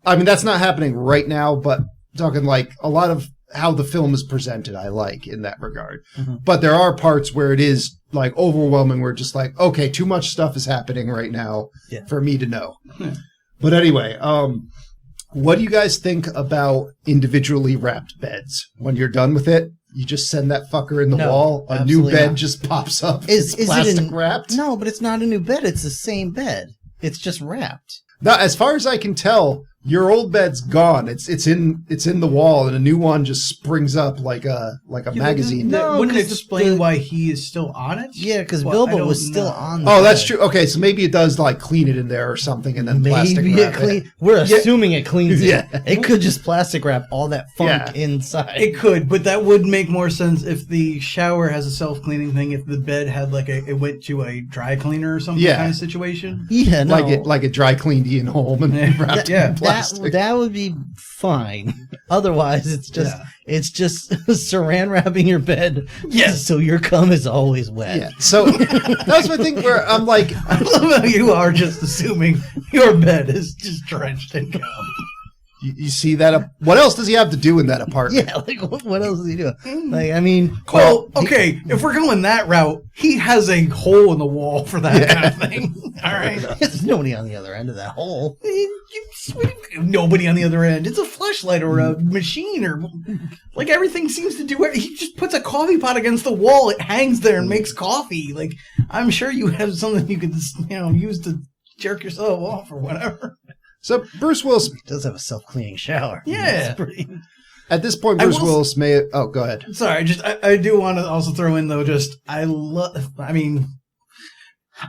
I mean, that's not happening right now, but talking like a lot of how the film is presented, I like in that regard. Mm-hmm. But there are parts where it is like overwhelming. We're just like, okay, too much stuff is happening right now for me to know. But anyway, what do you guys think about individually wrapped beds? When you're done with it, you just send that fucker in the wall. A new bed just pops up. It's plastic wrapped. No, but it's not a new bed. It's the same bed. It's just wrapped. Now, as far as I can tell, your old bed's gone. It's in the wall, and a new one just springs up like a magazine. That wouldn't 'cause explain why he is still on it. Yeah, because Well, I Bilbo don't was still know. on the Oh, that's bed. true. Okay, so maybe it does like clean it in there or something, and then plastic Maybe wrap it clean. We're assuming it cleans it. Yeah. It could just plastic wrap all that funk Yeah. inside. It could, but that would make more sense if the shower has a self-cleaning thing. If the bed had it went to a dry cleaner or something Yeah. kind of situation. Yeah, no. like it dry cleaned Ian Holm and wrapped Yeah. in plastic. That would be fine. Otherwise, it's just saran wrapping your bed. Yes. So your cum is always wet. Yeah. So that was my thing where I'm like, I love how you are just assuming your bed is just drenched in cum. you see that? What else does he have to do in that apartment? Yeah, like what else is he doing? Like, I mean, Well, okay, if we're going that route, he has a hole in the wall for that kind of thing. All right. there's nobody on the other end of that hole. Nobody on the other end. It's a fleshlight or a machine or like everything seems to do it. He just puts a coffee pot against the wall. It hangs there and makes coffee. Like I'm sure you have something you could use to jerk yourself off or whatever. So Bruce Willis, He does have a self-cleaning shower. Yeah. That's pretty... at this point, I Bruce will- Willis may. Oh, go ahead. Sorry, I do want to also throw in though. I mean,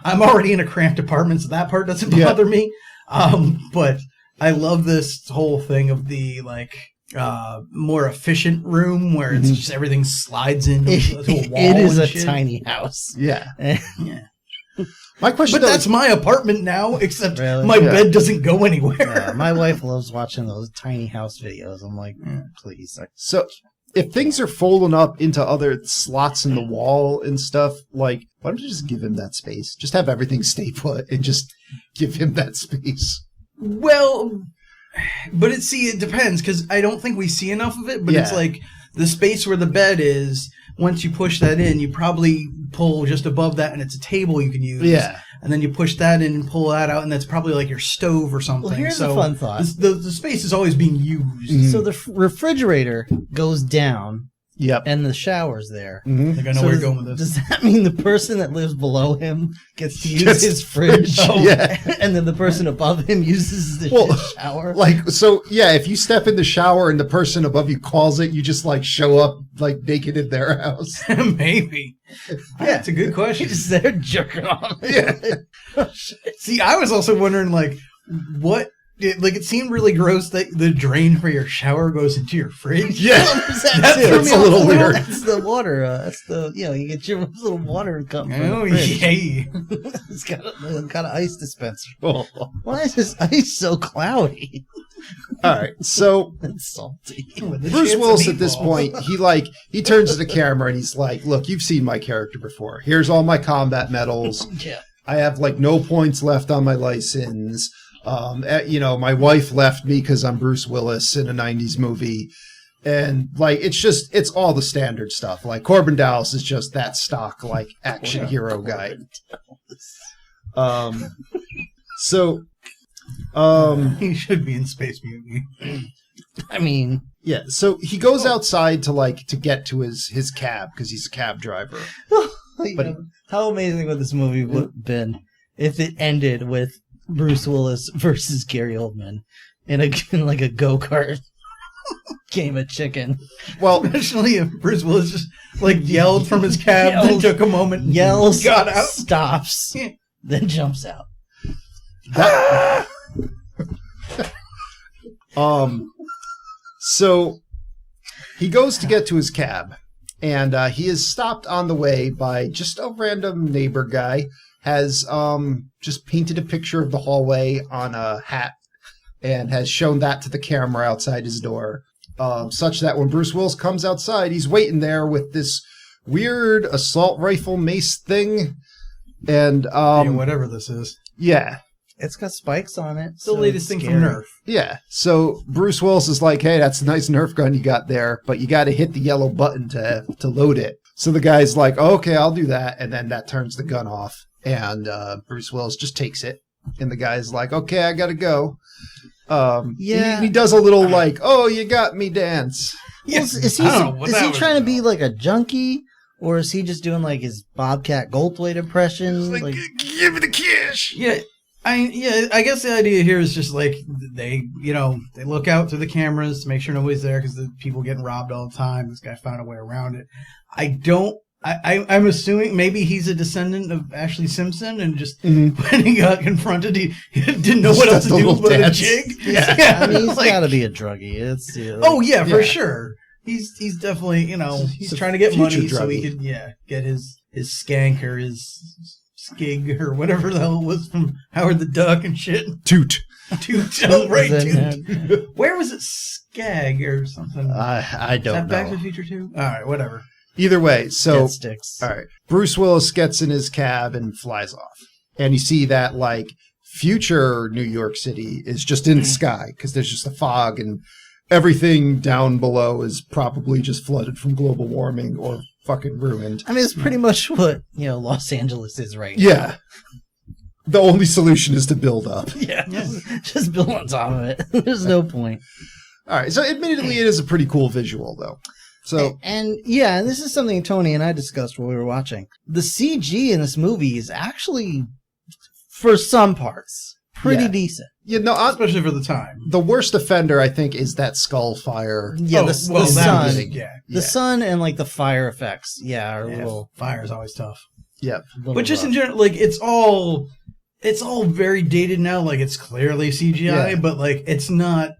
I'm already in a cramped apartment, so that part doesn't bother me. But I love this whole thing of the more efficient room where it's just everything slides into a wall. It is and a shit. tiny house. Yeah. Yeah. My question, But though, that's my apartment now, except Really? my Yeah. bed doesn't go anywhere. Yeah, my wife loves watching those tiny house videos. I'm like, please. so if things are folding up into other slots in the wall and stuff, like, why don't you just give him that space? Just have everything stay put and just give him that space. Well, but it depends, because I don't think we see enough of it, but it's Yeah. like the space where the bed is, once you push that in, you probably pull just above that and it's a table you can use. Yeah. And then you push that in and pull that out, and that's probably like your stove or something. Well, here's so a fun thought. The space is always being used. So the refrigerator goes down Yep. and the shower's there. I think I know So where does, you're going with this. does that mean the person that lives below him gets to use Gets his fridge? Yeah. And then the person above him uses the Well, shower? Like, so, yeah, if you step in the shower and the person above you calls it, you just, like, show up, like, naked in their house. Maybe. Yeah, it's a good question. He's just there jerking off. Yeah. See, I was also wondering, what... it seemed really gross that the drain for your shower goes into your fridge. Yeah. That's a little weird. That's the water. That's the, you get your little water cup from Oh, the fridge. yay. It's got an ice dispenser. Oh. Why is this ice so cloudy? All right. So, It's salty. Bruce Willis at this point, he turns to the camera and he's like, look, you've seen my character before. Here's all my combat medals. Yeah. I have no points left on my license. My wife left me because I'm Bruce Willis in a 90s movie. And it's all the standard stuff. Like Corbin Dallas is just that stock, action hero guy. He should be in Space Mutiny. I mean, Yeah, so he goes outside to get to his cab because he's a cab driver. But how amazing would this movie would have been if it ended with Bruce Willis versus Gary Oldman in a go-kart game of chicken. Well, Especially if Bruce Willis just yelled from his cab, then took a moment, Yells, got out. stops, Yeah. then jumps out. that, so he goes to get to his cab, and he is stopped on the way by just a random neighbor guy. Has just painted a picture of the hallway on a hat and has shown that to the camera outside his door, such that when Bruce Willis comes outside, he's waiting there with this weird assault rifle mace thing. And Whatever this is. yeah. It's got spikes on it. It's the latest thing from Nerf. Yeah, so Bruce Willis is like, hey, that's a nice Nerf gun you got there, but you got to hit the yellow button to load it. So the guy's like, oh, okay, I'll do that, and then that turns the gun off, and Bruce Willis just takes it, and the guy's like, okay, I got to go. Yeah. He does a little oh, you got me dance. Well, is he I don't know what that was trying to be about. like a junkie? Or is he just doing his Bobcat Goldthwait impression? Give me the cash. Yeah, I guess the idea here is just like they look out through the cameras to make sure nobody's there because the people getting robbed all the time. This guy found a way around it. I'm assuming maybe he's a descendant of Ashley Simpson and just when he got confronted, he didn't know what else to do but a jig. Yeah, I mean, he's got to be a druggie. For sure. He's definitely he's trying to get money so he could get his skank or his skig or whatever the hell it was from Howard the Duck and shit. Toot. Oh, right, Toot. Where was it? Skag or something? I don't know. Is that Back to the Future 2? All right, whatever. Either way, so Dead sticks. All right, Bruce Willis gets in his cab and flies off, and you see that like future New York City is just in the sky because there's just a fog and everything down below is probably just flooded from global warming or fucking ruined. I mean, it's pretty much what Los Angeles is right now. Yeah. The only solution is to build up. Yeah. Just build on top of it. There's no point. All right. So admittedly, it is a pretty cool visual, though. So and this is something Tony and I discussed while we were watching. The CG in this movie is actually, for some parts, pretty decent. Especially for the time. The worst offender, I think, is that skull fire. Yeah, the sun. The sun and like the fire effects. Yeah, are a little. Fire is always tough. Yeah, but just in general, like it's all very dated now. Like it's clearly CGI, but like it's not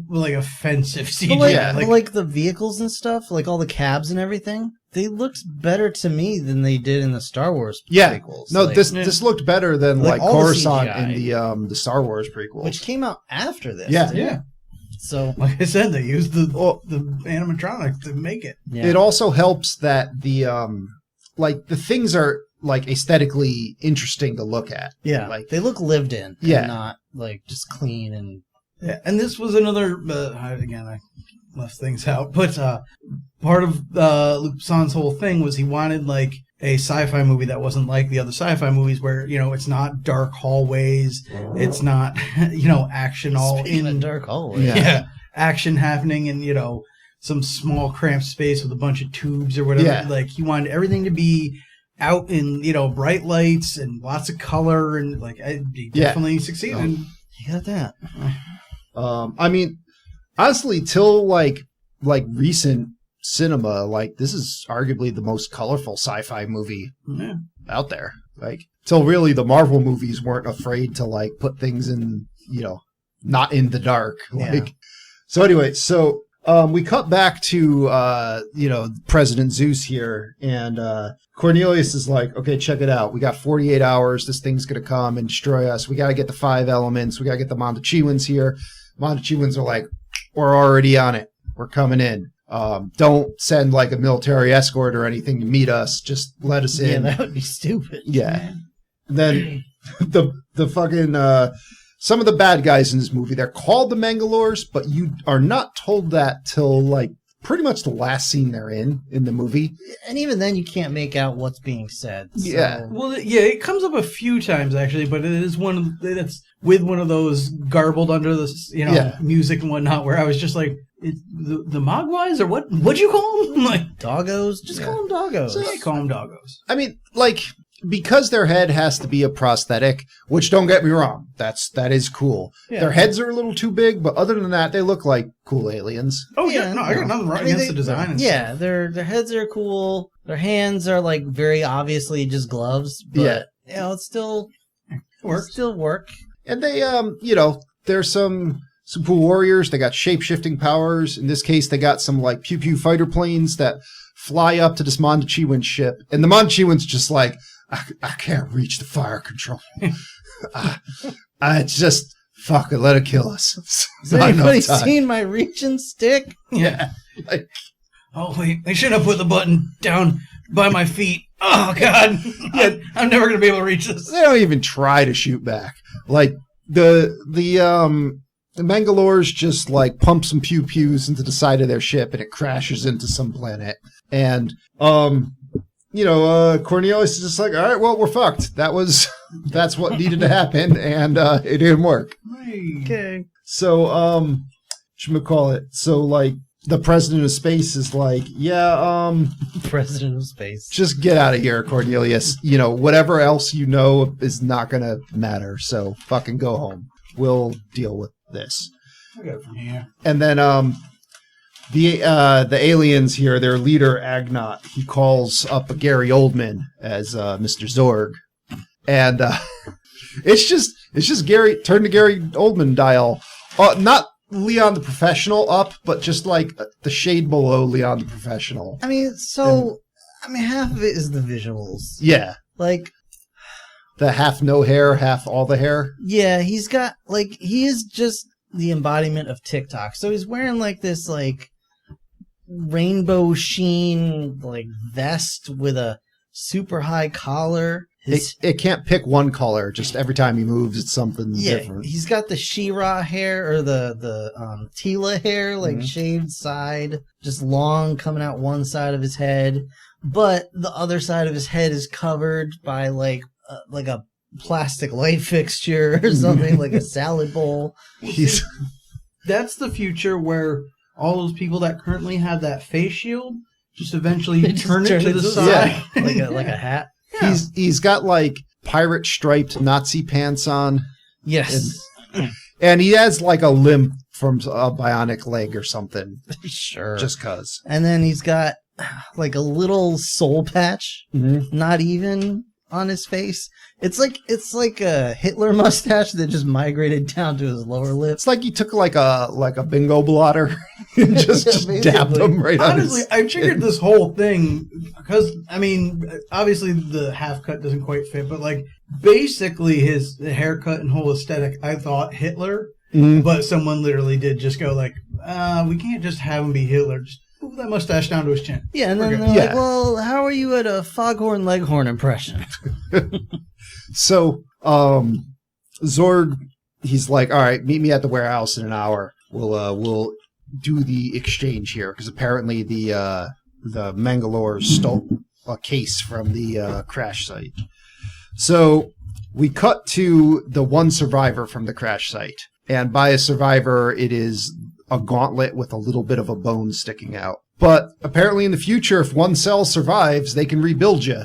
like offensive CGI. But like the vehicles and stuff, like all the cabs and everything, they looked better to me than they did in the Star Wars prequels. No, this looked better than like Coruscant in the Star Wars prequels, which came out after this. Yeah. So, like I said, they used the animatronics to make it. Yeah. It also helps that the things are like aesthetically interesting to look at. Yeah, like they look lived in. Yeah, and not like just clean and. Yeah, and this was another. Again, I left things out, but part of Luc Besson's whole thing was he wanted like a sci-fi movie that wasn't like the other sci-fi movies, where it's not dark hallways, it's not action all Speaking in of dark hallways. Yeah, action happening in some small cramped space with a bunch of tubes or whatever. Yeah. Like he wanted everything to be out in bright lights and lots of color, and like he definitely succeeded. You got that. I mean, honestly, till like recent cinema, like this is arguably the most colorful sci-fi movie out there. Like till really the Marvel movies weren't afraid to like put things in, not in the dark. Like, so anyway, we cut back to President Zeus here, and Cornelius is like, okay, check it out. We got 48 hours. This thing's gonna come and destroy us. We got to get the 5 elements. We got to get the Montechiwins here. Montechiwins are like, we're already on it. We're coming in. Don't send like a military escort or anything to meet us. Just let us in. Yeah, that would be stupid. Yeah. And then the fucking some of the bad guys in this movie, they're called the Mangalores, but you are not told that till like pretty much the last scene they're in the movie. And even then, you can't make out what's being said. So. Yeah. Well, it comes up a few times actually, but it is that's with one of those garbled under the music and whatnot, where I was just like, the Mogwais or what? What'd you call them? Like doggos? Just call them doggos. So I call them doggos. I mean, like, because their head has to be a prosthetic, which don't get me wrong, that is cool. Yeah. Their heads are a little too big, but other than that, they look like cool aliens. Oh yeah, no, I got nothing right against the design. And stuff. Their heads are cool. Their hands are like very obviously just gloves, but it still works. Still work. And they, there's some cool warriors. They got shape-shifting powers. In this case, they got some like pew-pew fighter planes that fly up to this Montechiwin ship, and the Montechiwin's just like, I can't reach the fire control. I just fucking let it kill us. Has anybody seen my reaching stick? Yeah. Like, oh wait, they should have put the button down by my feet. Oh god, I'm never gonna be able to reach this. They don't even try to shoot back. Like the Mangalores just like pump some pew pews into the side of their ship, and it crashes into some planet. And Cornelius is just like, all right, well, we're fucked. That's what needed to happen, and it didn't work. Okay. So, whatchamacallit? So, like, the president of space is like, yeah, President of space. just get out of here, Cornelius. You know, whatever else you know is not going to matter. So fucking go home. We'll deal with this. I got it from here. And then the aliens here, their leader, Agnot, he calls up Gary Oldman as Mr. Zorg. And it's just Gary, turn to Gary Oldman dial. Not Leon the Professional up, but just like the shade below Leon the Professional. I mean, half of it is the visuals. Yeah. Like, the half no hair, half all the hair. yeah, he's got, like, he is just the embodiment of TikTok. So he's wearing, like, this, like, rainbow sheen, like, vest with a super high collar. It can't pick one color. Just every time he moves, it's something different. He's got the She-Ra hair or the Tila hair, like shaved side, just long coming out one side of his head, but the other side of his head is covered by like a plastic light fixture or something, like a salad bowl. That's the future where all those people that currently have that face shield just eventually turn it to the side, like a hat. Yeah. He's got like pirate striped Nazi pants on. Yes. And he has like a limp from a bionic leg or something. Sure. Just cause. And then he's got like a little soul patch, not even on his face. It's like a Hitler mustache that just migrated down to his lower lip. It's like he took like a bingo blotter and just dabbed him right on Honestly, his... I figured this whole thing because, I mean, obviously the half cut doesn't quite fit, but like basically his haircut and whole aesthetic, I thought Hitler, but someone literally did just go like, we can't just have him be Hitler. Just move that mustache down to his chin. Yeah, and then they're like, well, how are you at a Foghorn Leghorn impression? So, Zorg, he's like, all right, meet me at the warehouse in an hour. We'll do the exchange here, because apparently the Mangalores stole a case from the crash site. So we cut to the one survivor from the crash site, and by a survivor, it is a gauntlet with a little bit of a bone sticking out. But apparently in the future, if one cell survives, they can rebuild you.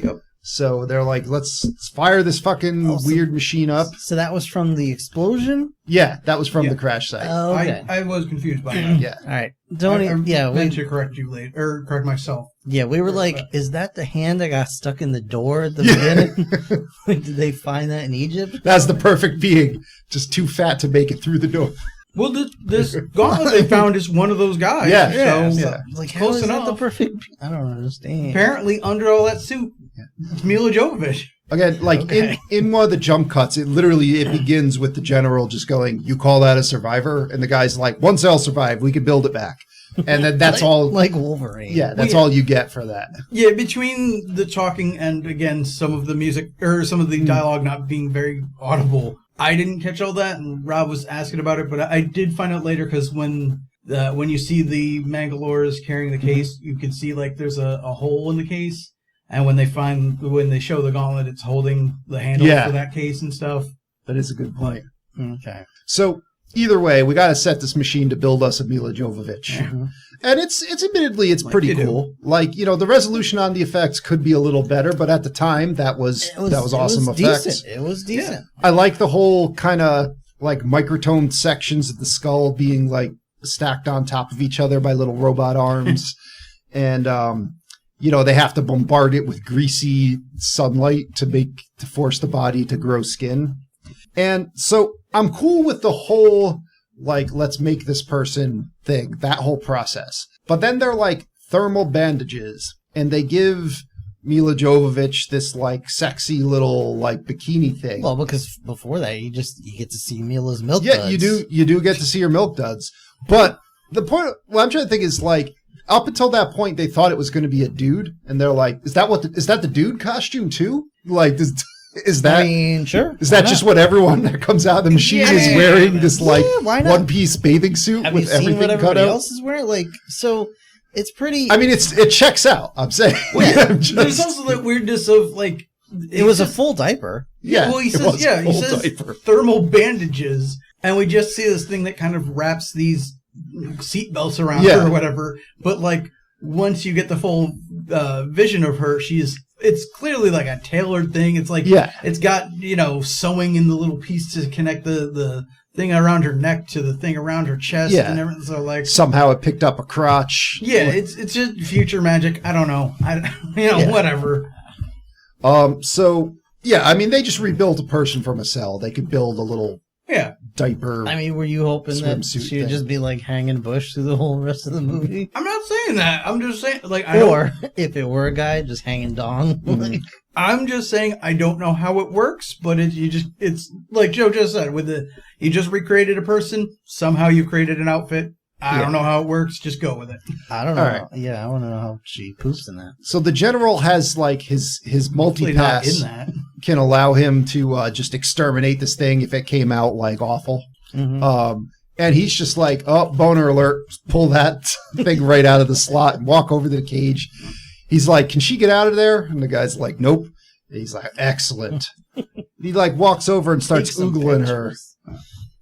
Yep. So they're like, let's fire this fucking weird machine up. So that was from the explosion? Yeah, that was from the crash site. Oh, okay. I was confused by that. Yeah. All right. I meant to correct you later, or correct myself. Yeah, we were like, is that the hand that got stuck in the door at the beginning? Like, did they find that in Egypt? That's the perfect being. Just too fat to make it through the door. Well, this gauntlet they found is one of those guys. Yeah. So, Yeah. Like, how close is enough. that the perfect... I don't understand. Apparently, under all that suit, it's Mila Jovovich. Again, like in one of the jump cuts, it begins with the general just going, "You call that a survivor?" And the guy's like, "One cell survived. We could build it back." And then that's all. Like Wolverine. Yeah, that's all you get for that. Yeah, between the talking and again some of the music or some of the dialogue not being very audible, I didn't catch all that, and Rob was asking about it, but I did find out later because when you see the Mangalores carrying the case, you can see like there's a hole in the case, and when they show the gauntlet, it's holding the handle for that case and stuff. That is a good point. Okay. So either way, we got to set this machine to build us a Mila Jovovich. And it's admittedly, it's pretty cool. Like, you know, the resolution on the effects could be a little better, but at the time, that was awesome effects. Decent. It was decent. I like the whole kind of like microtoned sections of the skull being like stacked on top of each other by little robot arms. And, you know, they have to bombard it with greasy sunlight to force the body to grow skin. And so I'm cool with the whole, like, let's make this person thing, that whole process. But then they're like thermal bandages, and they give Mila Jovovich this, like, sexy little, like, bikini thing. Well, because before that, you get to see Mila's milk Yeah, duds. you do get to see her milk duds. But the point, what I'm trying to think is, like, up until that point, they thought it was going to be a dude, and they're like, is that the dude costume too? Like, is that? I mean, sure. Is that just what everyone that comes out of the machine is wearing? This like why not? one-piece bathing suit Have with you seen everything what cut everybody out? else is wearing? Like, so it's pretty. I mean, it checks out. I'm saying. There's also the weirdness of like it was a full diaper. Yeah. Well, he it was says full diaper. thermal bandages, and we just see this thing that kind of wraps these seatbelts around her or whatever. But like once you get the full vision of her, it's clearly like a tailored thing. It's like it's got sewing in the little piece to connect the thing around her neck to the thing around her chest and everything. So like somehow it picked up a crotch. Yeah, it's just future magic. I don't know. Whatever. So yeah, I mean they just rebuilt a person from a cell. They could build a little diaper. I mean, were you hoping that she would just be like hanging bush through the whole rest of the movie? I'm not saying that. I'm just saying like if it were a guy just hanging dong. Like, I'm just saying I don't know how it works, but it's like Joe just said you just recreated a person, somehow you created an outfit. I don't know how it works, just go with it. I don't know. Right. Yeah, I want to know how she poops in that. So the general has like his multi-pass can allow him to just exterminate this thing if it came out like awful. Mm-hmm. And he's just like, oh, boner alert, pull that thing right out of the slot and walk over to the cage. He's like, can she get out of there? And the guy's like, nope. And he's like, excellent. He like walks over and starts oogling her.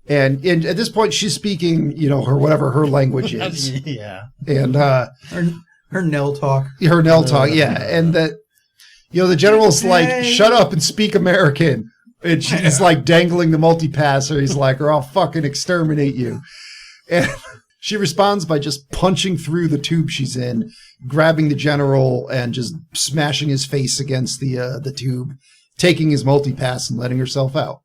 And at this point, she's speaking, whatever her language is. Yeah. And her Nell talk. Her Nell talk, yeah. And that, the general's like, shut up and speak American. And she's like dangling the multi-passer. He's like, or I'll fucking exterminate you. And she responds by just punching through the tube she's in, grabbing the general and just smashing his face against the tube, taking his multi-pass and letting herself out.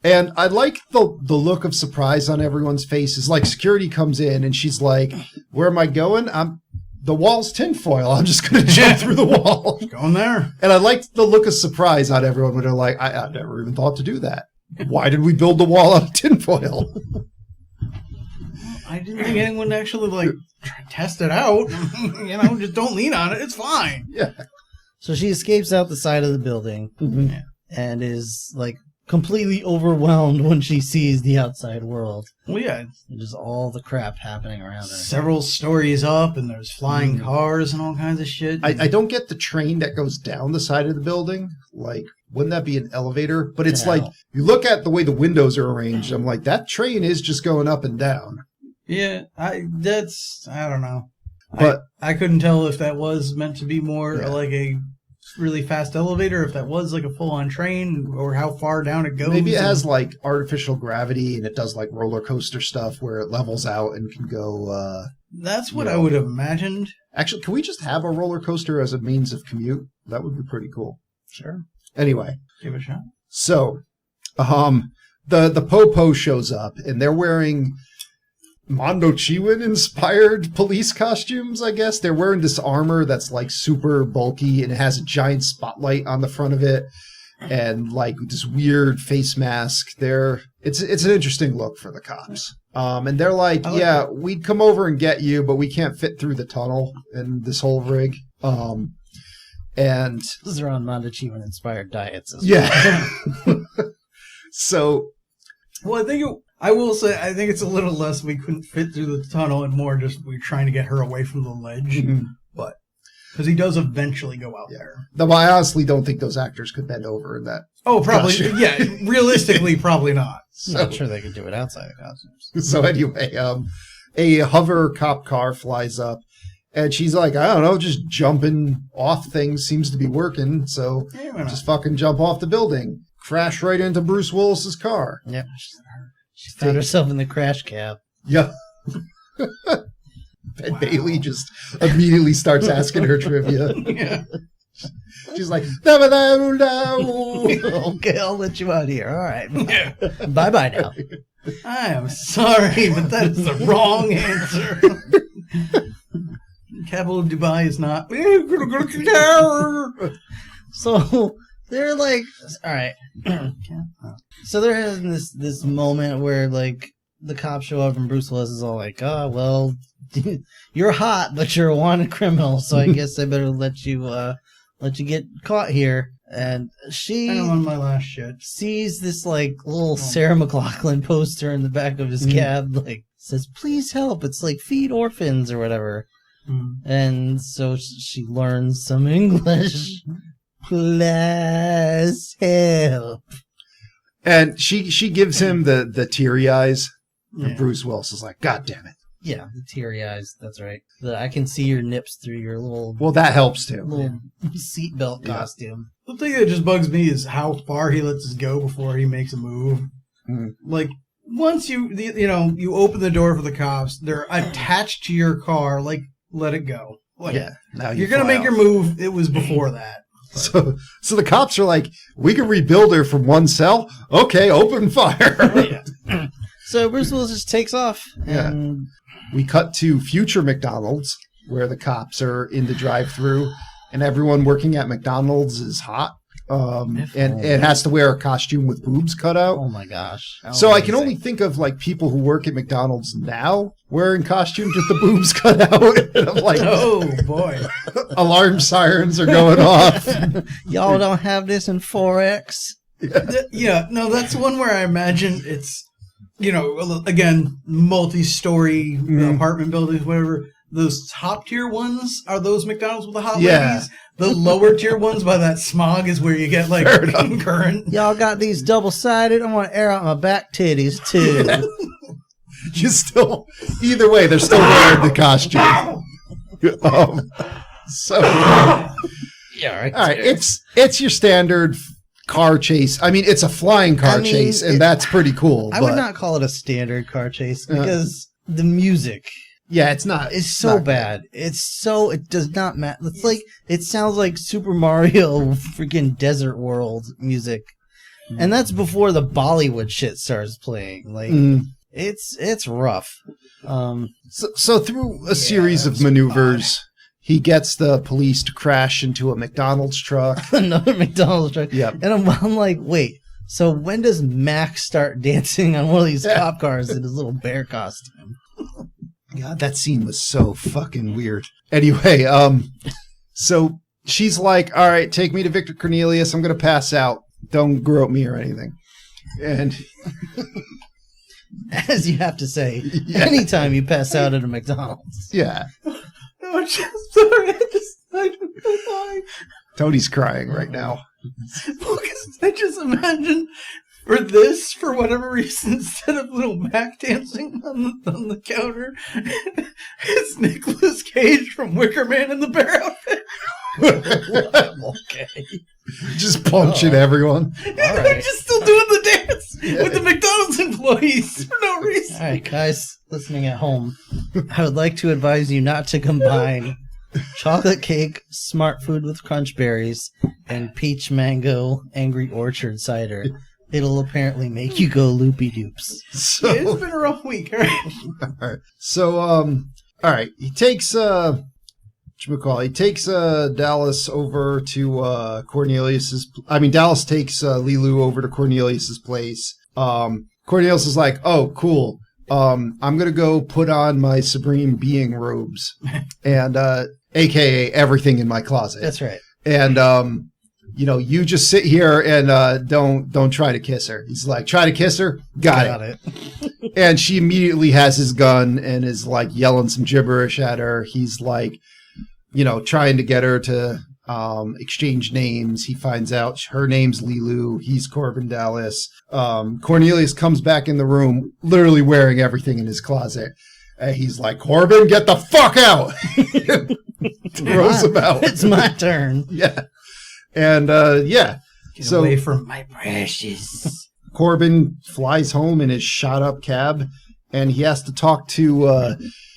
And I like the look of surprise on everyone's faces. Like security comes in and she's like, where am I going? The wall's tinfoil. I'm just going to jump through the wall. Going there. And I liked the look of surprise on everyone when they're like, I never even thought to do that. Why did we build the wall out of tinfoil? I didn't think anyone actually try to test it out. Just don't lean on it. It's fine. Yeah. So she escapes out the side of the building and is like completely overwhelmed when she sees the outside world. Well, yeah. And just all the crap happening around her. Several stories up, and there's flying cars and all kinds of shit. I don't get the train that goes down the side of the building. Like, wouldn't that be an elevator? But it's like, you look at the way the windows are arranged, I'm like, that train is just going up and down. Yeah, I don't know. But I couldn't tell if that was meant to be more like a really fast elevator, if that was like a full-on train, or how far down it goes. Maybe it has like artificial gravity and it does like roller coaster stuff where it levels out and can go that's what I would have imagined. Actually, can we just have a roller coaster as a means of commute? That would be pretty cool. Sure. Anyway, give it a shot. So the Popo shows up and they're wearing Mondo Chiwin inspired police costumes, I guess. They're wearing this armor that's like super bulky and it has a giant spotlight on the front of it and like this weird face mask. It's an interesting look for the cops. And they're like, we'd come over and get you, but we can't fit through the tunnel in this whole rig. And those are on Mondo Chiwin inspired diets as well. So, well, I will say, I think it's a little less we couldn't fit through the tunnel and more just we're trying to get her away from the ledge. But, because he does eventually go out there. Though I honestly don't think those actors could bend over in that. Oh, probably. Costume. Yeah, realistically, probably not. So, not sure they could do it outside of costumes. So anyway, a hover cop car flies up. And she's like, I don't know, just jumping off things seems to be working. So just fucking jump off the building. Crash right into Bruce Willis's car. Yep. She found herself in the crash cab. Yeah. And Bailey just immediately starts asking her trivia. Yeah. She's like, okay, I'll let you out here. All right. Yeah. Bye-bye now. I am sorry, but that is the wrong answer. Capital of Dubai is not. So they're like, all right. So they're having this moment where like the cops show up and Bruce Willis is all like, oh well, you're hot, but you're a wanted criminal, so I guess I better let you get caught here. And she on my last shit sees this like little Sarah McLachlan poster in the back of his cab, like says, "Please help." It's like feed orphans or whatever. And so she learns some English. Please help. And she gives him the teary eyes. And Bruce Willis is like, God damn it. Yeah, the teary eyes. That's right. I can see your nips through your little Well, that helps too. little seatbelt costume. The thing that just bugs me is how far he lets us go before he makes a move. Like, once you open the door for the cops, they're attached to your car, like, let it go. Like, Now you're going to make your move. It was before that. So the cops are like, we can rebuild her from one cell? Okay, open fire. So Bruce Willis just takes off. And We cut to future McDonald's, where the cops are in the drive-thru, and everyone working at McDonald's is hot. And has to wear a costume with boobs cut out. Oh my gosh. So I can only think of like people who work at McDonald's now wearing costumes with the boobs cut out. And I'm like, Oh, boy. alarm sirens are going off. Y'all don't have this in 4X? Yeah, no, that's one where I imagine it's, again, multi-story apartment buildings, whatever. Those top-tier ones are those McDonald's with the hot ladies. The lower-tier ones by that smog is where you get, like, current. Y'all got these double-sided? I want to air out my back titties, too. You still, either way, they're still wearing the costume. So, Yeah, right. all right, it's your standard car chase. I mean, it's a flying car chase, and that's pretty cool. I would not call it a standard car chase because the music. Yeah, it's not. It's so bad. It does not matter. It's like, it sounds like Super Mario freaking Desert World music. And that's before the Bollywood shit starts playing. Like, it's rough. So through a series of maneuvers, he gets the police to crash into a McDonald's truck. Another McDonald's truck. Yep. And I'm like, wait, so when does Mac start dancing on one of these cop cars in his little bear costume? God, that scene was so fucking weird. Anyway, so she's like, all right, take me to Victor Cornelius. I'm going to pass out. Don't grope me or anything. And as you have to say, anytime you pass out at a McDonald's. Yeah. I'm just sorry. I don't know why. Tony's crying right now. Because I just imagine for whatever reason, instead of little Mac dancing on the counter, it's Nicolas Cage from Wicker Man in the bear outfit. Okay. Just punching everyone. They're just still doing the dance with the McDonald's employees for no reason. All right, guys listening at home, I would like to advise you not to combine chocolate cake, smart food with crunch berries, and peach mango angry orchard cider. It'll apparently make you go loopy doops. So, It's been a rough week, all right? all right. So, all right. He takes he takes Dallas over to Cornelius's. I mean, Dallas takes Lilu over to Cornelius's place. Cornelius is like, "Oh, cool. I'm gonna go put on my Supreme Being robes, and AKA everything in my closet." That's right. And you just sit here and don't try to kiss her. He's like, "Try to kiss her? Got it." And she immediately has his gun and is like yelling some gibberish at her. He's like, trying to get her to exchange names. He finds out her name's Lilu. He's Corbin Dallas. Cornelius comes back in the room, literally wearing everything in his closet. And he's like, "Corbin, get the fuck out!" Throws him out. It's my turn. Yeah. And, Get away from my precious. Corbin flies home in his shot-up cab, and he has to talk to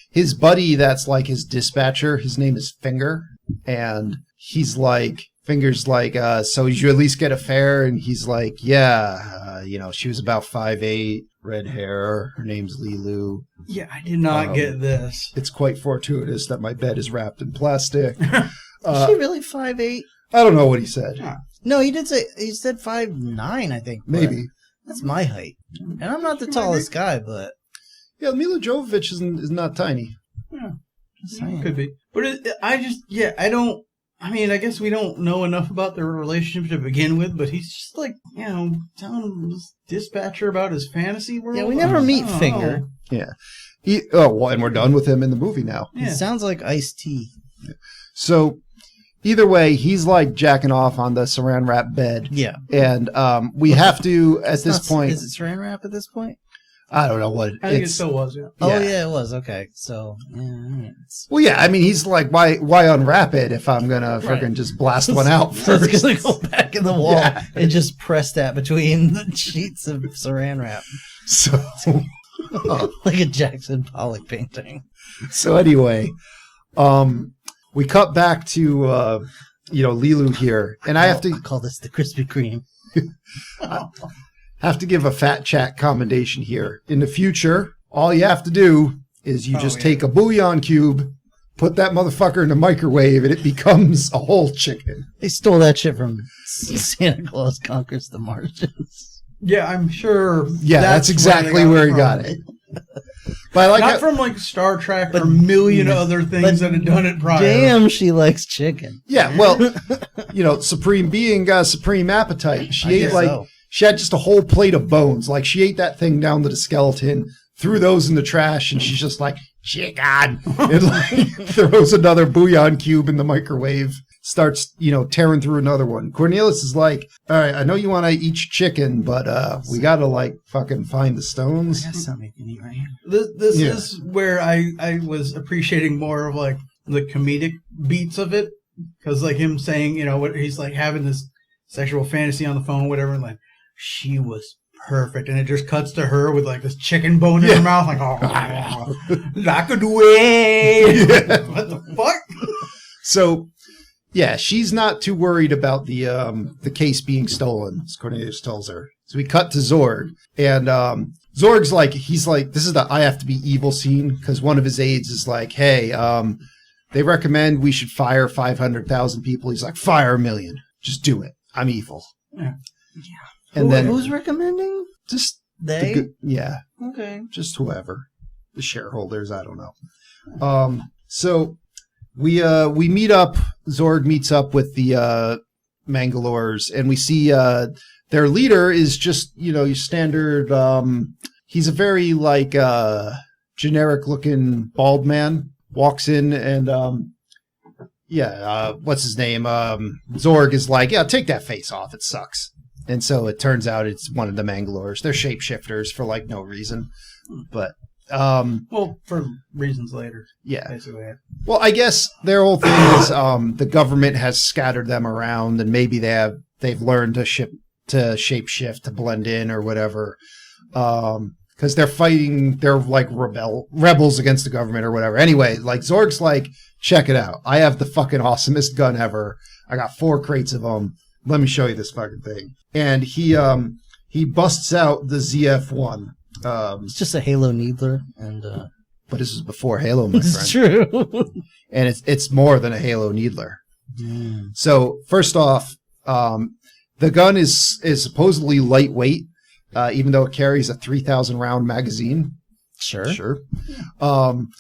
his buddy that's like his dispatcher. His name is Finger, and he's like, Finger's like, so did you at least get a fare? And he's like, yeah, she was about 5'8", red hair. Her name's Lilu. Yeah, I did not get this. It's quite fortuitous that my bed is wrapped in plastic. Is she really 5'8"? I don't know what he said. No, he said 5'9", I think. Maybe. That's my height. And I'm not the tallest guy, but... Yeah, Mila Jovovich is not tiny. Yeah, could be. But I guess we don't know enough about their relationship to begin with, but he's just like, telling this dispatcher about his fantasy world. Yeah, we never meet Finger. Yeah. And we're done with him in the movie now. He sounds like Ice-T. Yeah. So... Either way, he's like jacking off on the saran wrap bed. Yeah. And we have to, at this point... Is it saran wrap at this point? I don't know what I think it still was. Yeah. Oh Yeah. yeah, it was. Okay, so yeah, Well, yeah, I mean, he's like, why unwrap it if I'm gonna freaking just blast one out so first? it's gonna go back in the wall Yeah. and just press that between the sheets of saran wrap, So, like a Jackson Pollock painting. so anyway, we cut back to Lilu here, and I have to call this the Krispy Kreme. have to give a fat chat commendation here. In the future, all you have to do is you just take a bouillon cube, put that motherfucker in the microwave, and it becomes a whole chicken. They stole that shit from Santa Claus Conquers the Martians. Yeah, I'm sure. Yeah, that's exactly where he got it. But I like Not how- from like Star Trek or But- a million other things that had done it prior. Damn, she likes chicken. Yeah, well, Supreme Being got a supreme appetite. She I ate guess like so. she had just a whole plate of bones. Like she ate that thing down to the skeleton, threw those in the trash, and she's just like, chicken. And like throws another bouillon cube in the microwave. Starts, tearing through another one. Cornelius is like, all right, I know you want to eat chicken, but we got to like fucking find the stones. That's something you can eat right here. This Yeah. is where I was appreciating more of like the comedic beats of it, because like him saying, what he's like having this sexual fantasy on the phone, whatever, and like she was perfect, and it just cuts to her with like this chicken bone in her mouth, like knock it away. What the fuck? So, yeah, she's not too worried about the case being stolen, as Cornelius tells her. So we cut to Zorg, and Zorg's like, this is the I have to be evil scene, because one of his aides is like, hey, they recommend we should fire 500,000 people. He's like, fire 1 million. Just do it. I'm evil. Yeah. And then Who's recommending? just They? yeah, Okay. just whoever, the shareholders, I don't know. So we meet up. Zorg meets up with the Mangalores, and we see their leader is just your standard. He's a very like generic looking bald man. Walks in and what's his name? Zorg is like, yeah, take that face off. It sucks. And so it turns out it's one of the Mangalores. They're shapeshifters for like no reason, but Well, for reasons later. yeah. Basically. Well, I guess their whole thing is the government has scattered them around, and maybe they've learned to shapeshift to blend in or whatever. Because they're like rebels against the government or whatever. Anyway, like Zorg's like, check it out. I have the fucking awesomest gun ever. I got 4 crates of them. Let me show you this fucking thing. And he busts out the ZF-1. It's just a Halo Needler, and But this is before Halo, my it's friend. true. And it's more than a Halo Needler. Mm. So first off, the gun is supposedly lightweight, even though it carries a 3,000 round magazine. Sure.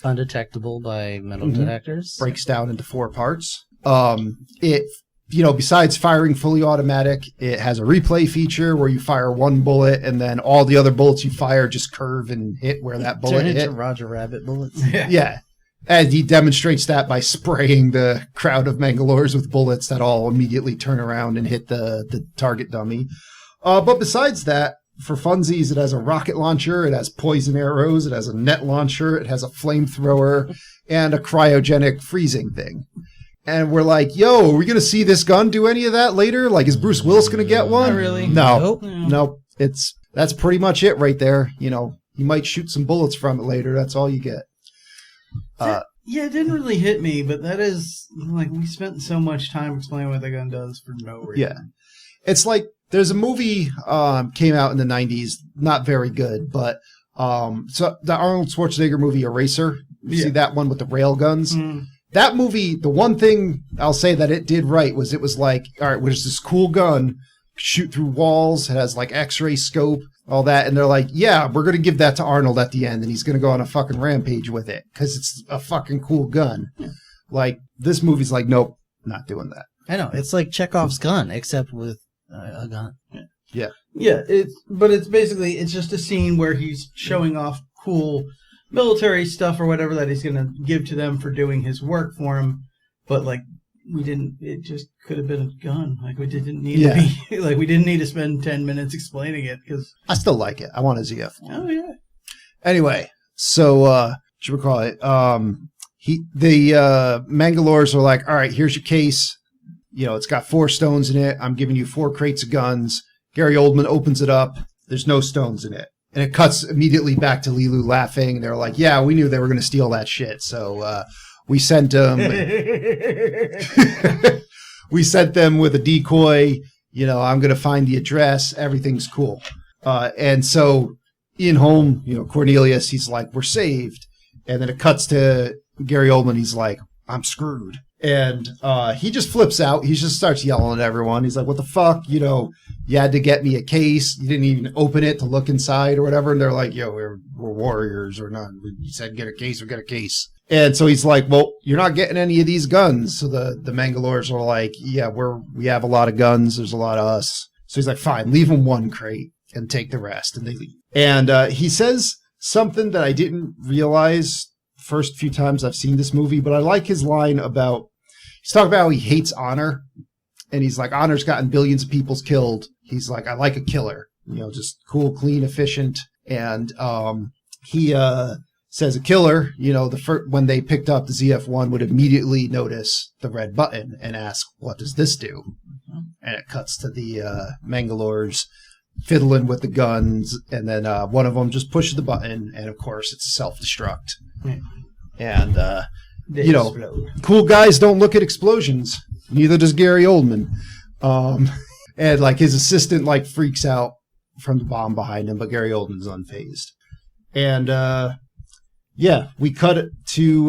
Undetectable by metal detectors. Breaks down into 4 parts. It, besides firing fully automatic, it has a replay feature where you fire 1 bullet and then all the other bullets you fire just curve and hit where that bullet Turn into hit. Roger Rabbit bullets. Yeah. And he demonstrates that by spraying the crowd of Mangalores with bullets that all immediately turn around and hit the target dummy. But besides that, for funsies, it has a rocket launcher, it has poison arrows, it has a net launcher, it has a flamethrower, and a cryogenic freezing thing. And we're like, yo, are we going to see this gun do any of that later? Like, is Bruce Willis going to get one? Not really. No. Nope. Nope. That's pretty much it right there. You might shoot some bullets from it later. That's all you get. Yeah, it didn't really hit me, but that is like we spent so much time explaining what the gun does for no reason. Yeah. It's like there's a movie came out in the 90s, not very good, but so the Arnold Schwarzenegger movie Eraser, you see that one with the rail guns? Mm. That movie, the one thing I'll say that it did right was it was like, all right, there's this cool gun, shoot through walls, it has like x-ray scope, all that, and they're like, yeah, we're going to give that to Arnold at the end, and he's going to go on a fucking rampage with it, because it's a fucking cool gun. Like, this movie's like, nope, not doing that. I know. It's like Chekhov's gun, except with a gun. Yeah. Yeah, it's basically it's just a scene where he's showing off cool military stuff or whatever that he's gonna give to them for doing his work for him, but like it just could have been a gun. Like we didn't need to be like we didn't need to spend 10 minutes explaining it because I still like it. I want a ZF. oh yeah, Anyway, so what you call it? The Mangalores are like, all right, here's your case. It's got 4 stones in it. I'm giving you 4 crates of guns. Gary Oldman opens it up. There's no stones in it. And it cuts immediately back to Lilu laughing. They're like, yeah, we knew they were going to steal that shit. So we sent them. We sent them with a decoy. I'm going to find the address. Everything's cool. And so in home, Cornelius, he's like, we're saved. And then it cuts to Gary Oldman. He's like, I'm screwed. And he just flips out. He just starts yelling at everyone. He's like, what the fuck? You had to get me a case. You didn't even open it to look inside or whatever. And they're like, yo, we're warriors or not. You said get a case, we get a case. And so he's like, well, you're not getting any of these guns. So the Mangalores are like, yeah, we have a lot of guns. There's a lot of us. So he's like, fine, leave them 1 crate and take the rest. And they leave. And he says something that I didn't realize first few times I've seen this movie, but I like his line about, he's talking about how he hates honor. And he's like, honor's gotten billions of people killed. He's like, I like a killer, just cool, clean, efficient. And he says a killer, when they picked up the ZF-1 would immediately notice the red button and ask, what does this do? And it cuts to the Mangalores fiddling with the guns. And then one of them just pushes the button. And of course, it's a self-destruct. And, cool guys don't look at explosions. Neither does Gary Oldman. And like his assistant like freaks out from the bomb behind him, but Gary Oldman's unfazed. And we cut it to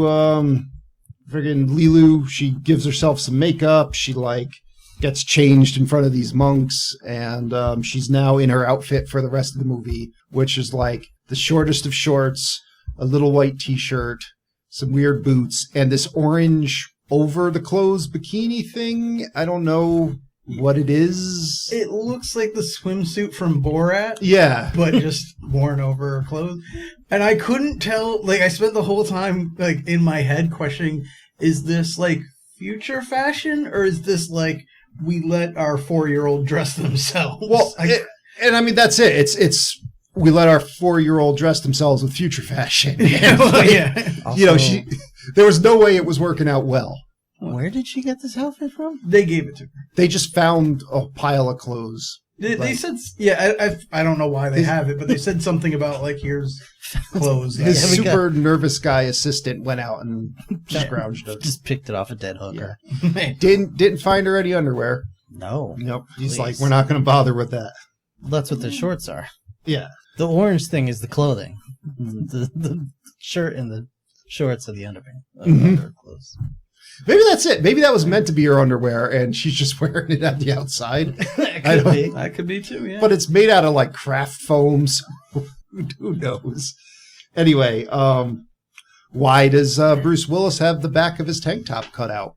friggin' Lilu. She gives herself some makeup. She like gets changed in front of these monks, and she's now in her outfit for the rest of the movie, which is like the shortest of shorts, a little white t-shirt, some weird boots, and this orange over the clothes bikini thing. I don't know what it is. It looks like the swimsuit from Borat. Yeah. But just worn over clothes. And I couldn't tell, like, I spent the whole time, like, in my head questioning, is this, like, future fashion? Or is this, like, we let our 4-year-old dress themselves? Well, that's it. It's we let our 4-year-old dress themselves with future fashion. Yeah. Also, there was no way it was working out well. Where did she get this outfit from? They gave it to her. They just found a pile of clothes. They said, I don't know why they have it, but they said something about, like, here's clothes. His super nervous guy assistant went out and scrounged it. Just picked it off a dead hooker. Yeah. Didn't find her any underwear. No. Nope. He's Please. like, we're not going to bother with that. That's what the shorts are. Yeah. The orange thing is the clothing. The shirt and the shorts are the underwear. Clothes. Maybe that's it. Maybe that was meant to be her underwear, and she's just wearing it at the outside. That could be too, yeah. But it's made out of like craft foams. Who knows? Anyway, why does Bruce Willis have the back of his tank top cut out?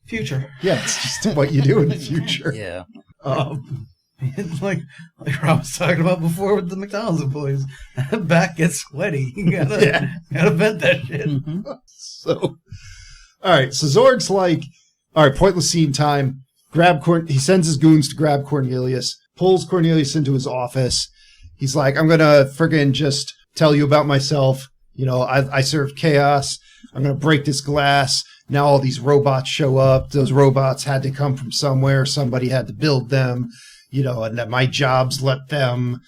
Future. Yeah, it's just what you do in the future. Yeah. It's like Rob was talking about before with the McDonald's employees. Back gets sweaty. You gotta vent that shit. Mm-hmm. So, all right. So Zorg's like, all right, pointless scene time. He sends his goons to grab Cornelius, pulls Cornelius into his office. He's like, I'm going to friggin' just tell you about myself. I serve chaos. I'm going to break this glass. Now all these robots show up. Those robots had to come from somewhere. Somebody had to build them. And that my job's let them,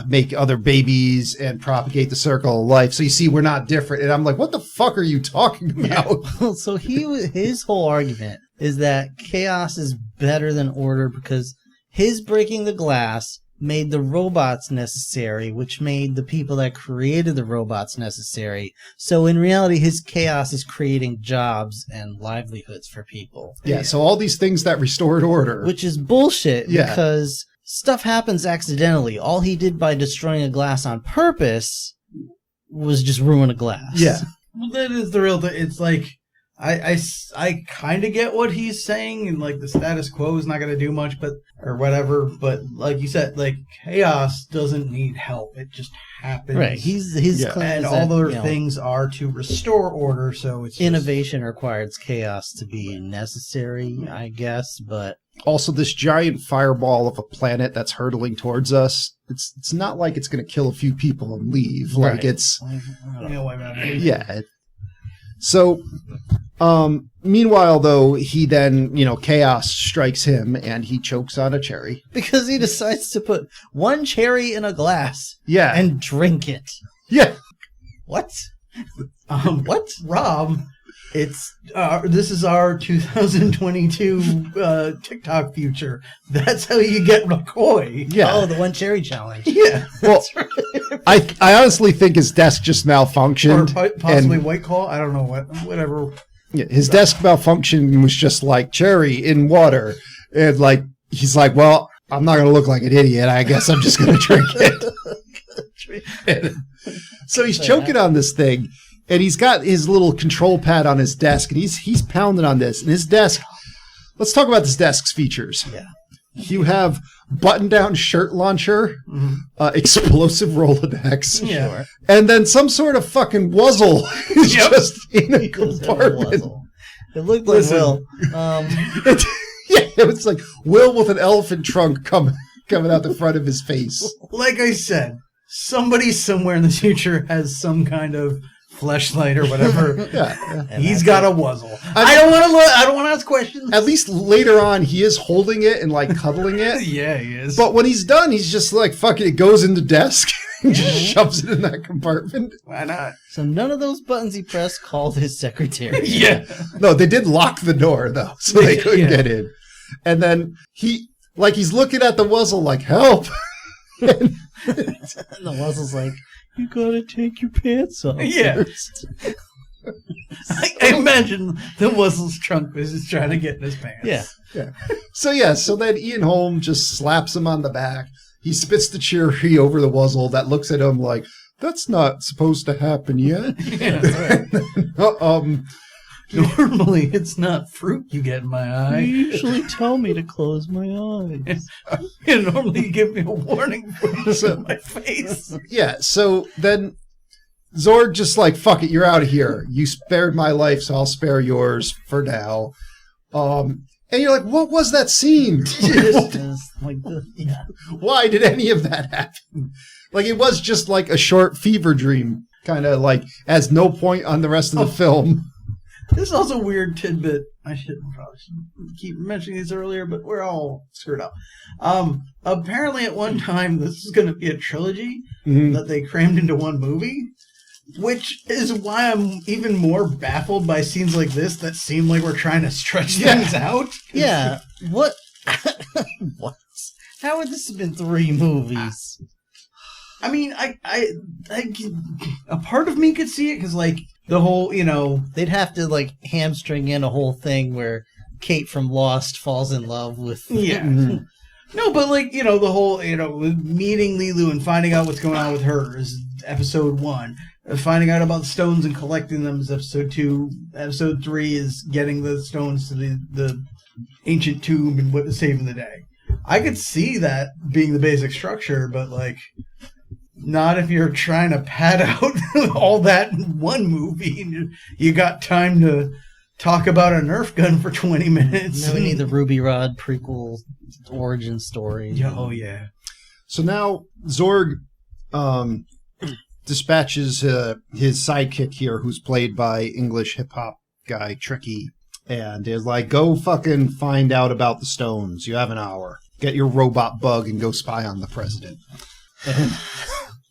make other babies and propagate the circle of life. So you see, we're not different. And I'm like, what the fuck are you talking about? Yeah. So his whole argument is that chaos is better than order because his breaking the glass made the robots necessary, which made the people that created the robots necessary. So in reality, his chaos is creating jobs and livelihoods for people. Yeah, so all these things that restored order. Which is bullshit because stuff happens accidentally. All he did by destroying a glass on purpose was just ruin a glass. Yeah. Well, that is the real thing. It's like, I kind of get what he's saying, and like the status quo is not going to do much, or whatever. But like you said, like chaos doesn't need help; it just happens. Right. His claim and is all that, those things are to restore order. So it's innovation requires chaos to be necessary, I guess. But also, this giant fireball of a planet that's hurtling towards us. It's not like it's going to kill a few people and leave. Right. Like it's yeah. So, meanwhile, though, he then, chaos strikes him and he chokes on a cherry. because he decides to put one cherry in a glass Yeah. and drink it. Yeah. What? What, Rob? It's this is our 2022 TikTok future. That's how you get McCoy. Yeah. Oh, the one cherry challenge. Yeah. Well, I honestly think his desk just malfunctioned. Or possibly and- White Claw. I don't know whatever. Yeah, his desk malfunction was just like cherry in water. And like, he's like, well, I'm not going to look like an idiot. I guess I'm just going to drink it. So he's choking on this thing and he's got his little control pad on his desk and he's pounding on this. And his desk, let's talk about this desk's features. Yeah. You have button-down shirt launcher, explosive Rolodex, Yeah. and then some sort of fucking wuzzle is Yep. just in a Because it compartment. was. It looked like Listen. Will. It was like Will with an elephant trunk coming out the front of his face. Like I said, somebody somewhere in the future has some kind of fleshlight or whatever. Yeah. And He's that's got a wuzzle. I don't want to look. I don't want to ask questions. At least later on, he is holding it and like cuddling it. Yeah, he is. But when he's done, he's just like, fuck it, it goes in the desk and just shoves it in that compartment. Why not? So none of those buttons he pressed called his secretary. Yeah. No, they did lock the door though, so they couldn't Yeah. get in. And then he's looking at the wuzzle like, help. And the wuzzle's like, you gotta take your pants off. Yeah. first." I imagine the wuzzle's trunk was just trying to get in his pants. Yeah. So then Ian Holm just slaps him on the back. He spits the cherry over the wuzzle that looks at him like, that's not supposed to happen yet. Normally, it's not fruit you get in my You eye. usually tell me to close my eyes. Normally, you give me a warning for my face. Yeah, so then Zord just like, fuck it, you're out of here. You spared my life, so I'll spare yours for now. And you're like, what was that scene? Why did any of that happen? Like, it was just like a short fever dream, kind of like, as no point on the rest of the film. This is also a weird tidbit. I probably shouldn't keep mentioning these earlier, but we're all screwed up. Apparently, at one time, this is going to be a trilogy that they crammed into one movie, which is why I'm even more baffled by scenes like this that seem like we're trying to stretch things out. Yeah. What? What? How would this have been 3 movies? I mean, a part of me could see it because, like, the whole, They'd have to like hamstring in a whole thing where Kate from Lost falls in love with. yeah. No, but like, the whole, meeting Lilu and finding out what's going on with her is episode 1. Finding out about the stones and collecting them is episode 2. Episode 3 is getting the stones to the ancient tomb and what is saving the day. I could see that being the basic structure, but like, not if you're trying to pad out all that in one movie. And you got time to talk about a Nerf gun for 20 minutes. Now we need the Ruby Rod prequel origin story. Oh, yeah. So now Zorg dispatches his sidekick here, who's played by English hip-hop guy Tricky, and is like, go fucking find out about the stones. You have an hour. Get your robot bug and go spy on the president.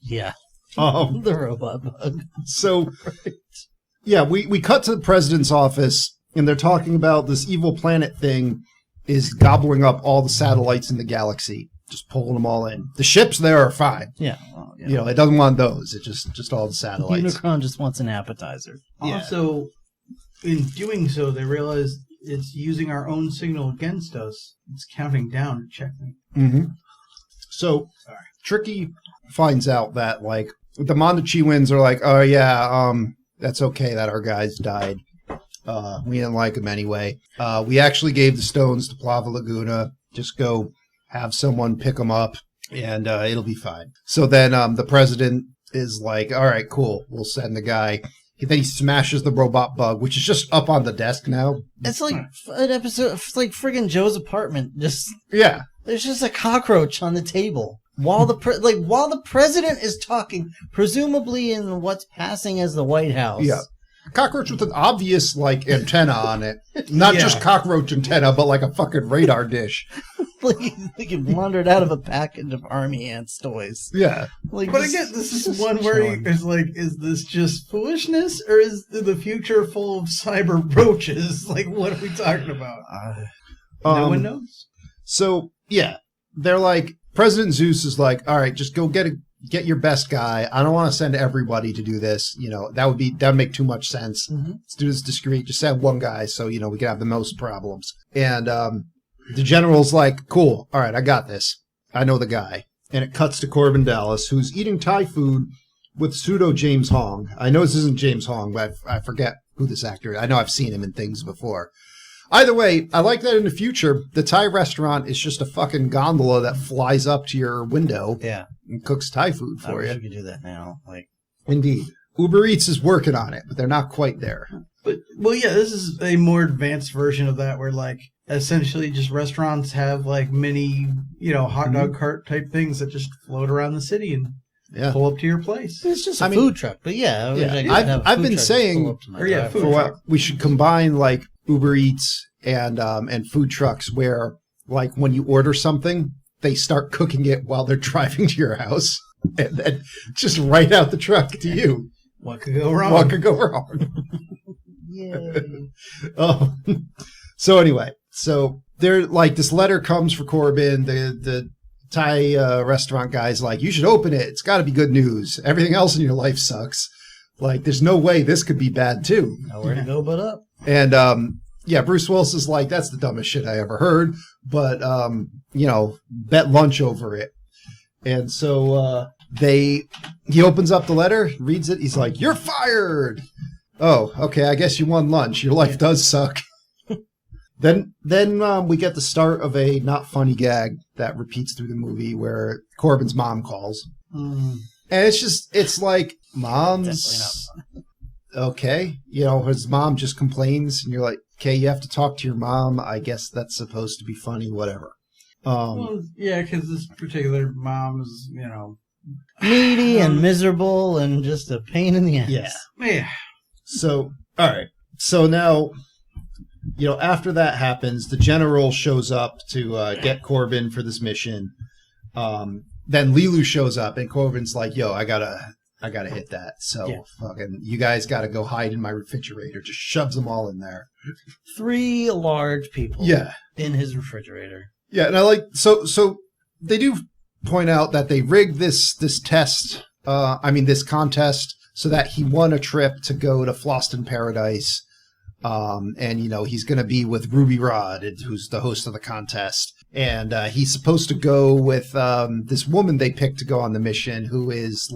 Yeah. The robot bug. So, yeah, we cut to the president's office, and they're talking about this evil planet thing is gobbling up all the satellites in the galaxy, just pulling them all in. The ships there are fine. Yeah. It doesn't want those. It's just all the satellites. Unicron just wants an appetizer. Yeah. Also, in doing so, they realize it's using our own signal against us. It's counting down to checkmate. Mm-hmm. So, Tricky finds out that, like, the Mondachi winds are like, oh, yeah, that's okay that our guys died. We didn't like him anyway. We actually gave the stones to Plava Laguna. Just go have someone pick them up, and it'll be fine. So then the president is like, all right, cool. We'll send the guy. Then he smashes the robot bug, which is just up on the desk now. It's like an episode. It's like friggin' Joe's apartment. Yeah. There's just a cockroach on the table while the president is talking, presumably in what's passing as the White House. Yeah. A cockroach with an obvious antenna on it. Not just cockroach antenna, but like a fucking radar dish. like it wandered out of a package of Army Ants toys. Yeah. But again, this is one where it's like, is this just foolishness, or is the future full of cyber roaches? Like, what are we talking about? No one knows. So, yeah. They're like, President Zeus is like, all right, just go get your best guy. I don't want to send everybody to do this. That would make too much sense. Mm-hmm. Let's do this discreet. Just send one guy so, we can have the most problems. And the general's like, cool. All right, I got this. I know the guy. And it cuts to Corbin Dallas, who's eating Thai food with pseudo James Hong. I know this isn't James Hong, but I forget who this actor is. I know I've seen him in things before. Either way, I like that in the future, the Thai restaurant is just a fucking gondola that flies up to your window and cooks Thai food for you. I wish we could do that now. Indeed. Uber Eats is working on it, but they're not quite there. This is a more advanced version of that where, essentially just restaurants have, mini, hot dog cart type things that just float around the city and pull up to your place. It's just a food truck, but I've been saying for what we should combine, Uber Eats and food trucks where, when you order something, they start cooking it while they're driving to your house and then just right out the truck to you. What could go wrong? What could go wrong? Yay. So anyway, they're this letter comes for Corbin. The Thai restaurant guy's like, you should open it. It's got to be good news. Everything else in your life sucks. There's no way this could be bad too. Nowhere to go but up. And Bruce Willis is like, that's the dumbest shit I ever heard. But bet lunch over it. And so he opens up the letter, reads it. He's like, you're fired. Oh, okay. I guess you won lunch. Your life does suck. Then we get the start of a not funny gag that repeats through the movie where Corbin's mom calls. And it's like, mom's okay. His mom just complains and you're like, okay, you have to talk to your mom. I guess that's supposed to be funny, whatever. Because this particular mom is, needy and miserable and just a pain in the ass. Yeah. So, all right. So now, after that happens, the general shows up to get Corbin for this mission. Then Lilu shows up and Corbin's like, yo, I gotta hit that. So fucking, you guys gotta go hide in my refrigerator. Just shoves them all in there. 3 large people. Yeah. In his refrigerator. Yeah, and I like so they do point out that they rigged this test, this contest, so that he won a trip to go to Floston Paradise, and he's going to be with Ruby Rod, who's the host of the contest, and he's supposed to go with this woman they picked to go on the mission, who is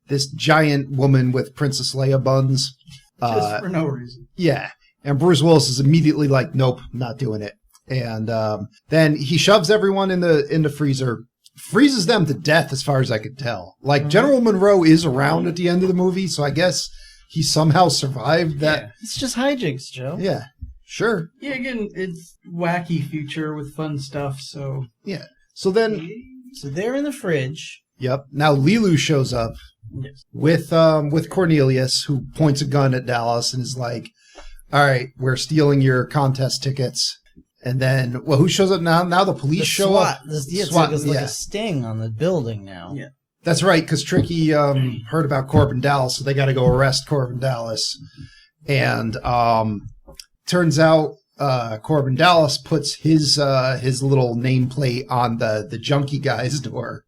this giant woman with Princess Leia buns, just for no reason. Yeah, and Bruce Willis is immediately like, nope, not doing it. And then he shoves everyone in the freezer, freezes them to death as far as I could tell. General Monroe is around at the end of the movie, so I guess he somehow survived that. Yeah. It's just hijinks, Joe. Yeah, sure. Yeah, again, it's wacky future with fun stuff, so... Yeah. So they're in the fridge. Yep. Now Lilu shows up with Cornelius, who points a gun at Dallas and is like, all right, we're stealing your contest tickets. And then, who shows up now? Now the police show up. It's like a sting on the building now. Yeah. That's right, because Tricky heard about Corbin Dallas, so they got to go arrest Corbin Dallas. And turns out Corbin Dallas puts his little nameplate on the junkie guy's door.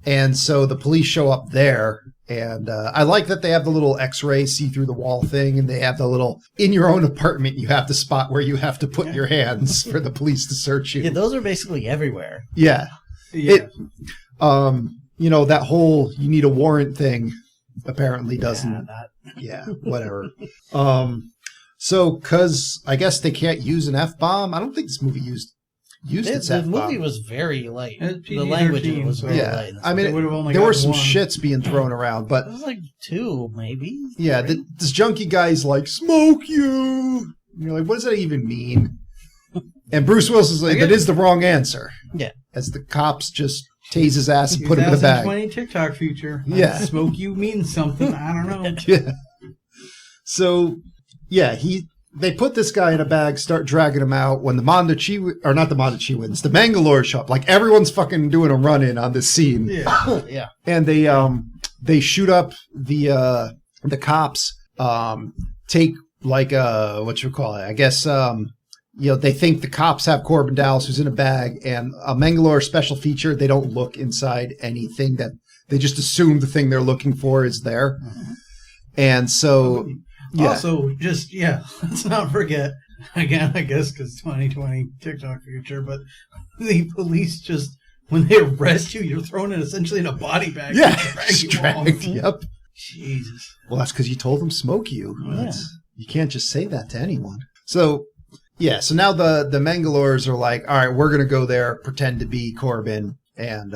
And so the police show up there. And I like that they have the little X-ray see-through-the-wall thing, and they have the little, in your own apartment, you have the spot where you have to put your hands for the police to search you. Yeah, those are basically everywhere. Yeah. That whole you need a warrant thing apparently doesn't. Yeah, whatever. So, because I guess they can't use an F-bomb, I don't think this movie used its The F-bomb. movie was very light. It's The language PG-13, was very Yeah, light. I They mean, would've only there were gotten some one. shits being thrown around, but It was like 2, maybe. yeah, this junkie guy's like, smoke you! And you're like, what does that even mean? And Bruce Willis is like, that is the wrong answer. Yeah. As the cops just tase his ass and put him in the bag. 2020 TikTok feature. Yeah. Smoke you means something. I don't know. Yeah. So, yeah, they put this guy in a bag, start dragging him out when the Mondachewans, the Mangalores show up. Like, everyone's fucking doing a run-in on this scene. Yeah. Yeah. And they shoot up the cops, take like what you call it? I guess they think the cops have Corbin Dallas who's in a bag, and a Mangalore special feature. They don't look inside anything, that they just assume the thing they're looking for is there. Mm-hmm. And so, yeah. Also, let's not forget, again, I guess because 2020 TikTok future, but the police just, when they arrest you, you're thrown essentially in a body bag. Yeah, and drag you dragged. off. Yep. Jesus. Well, that's because you told them smoke you. Yeah. You can't just say that to anyone. So, yeah. So now the Mangalores are like, all right, we're gonna go there, pretend to be Corbin, and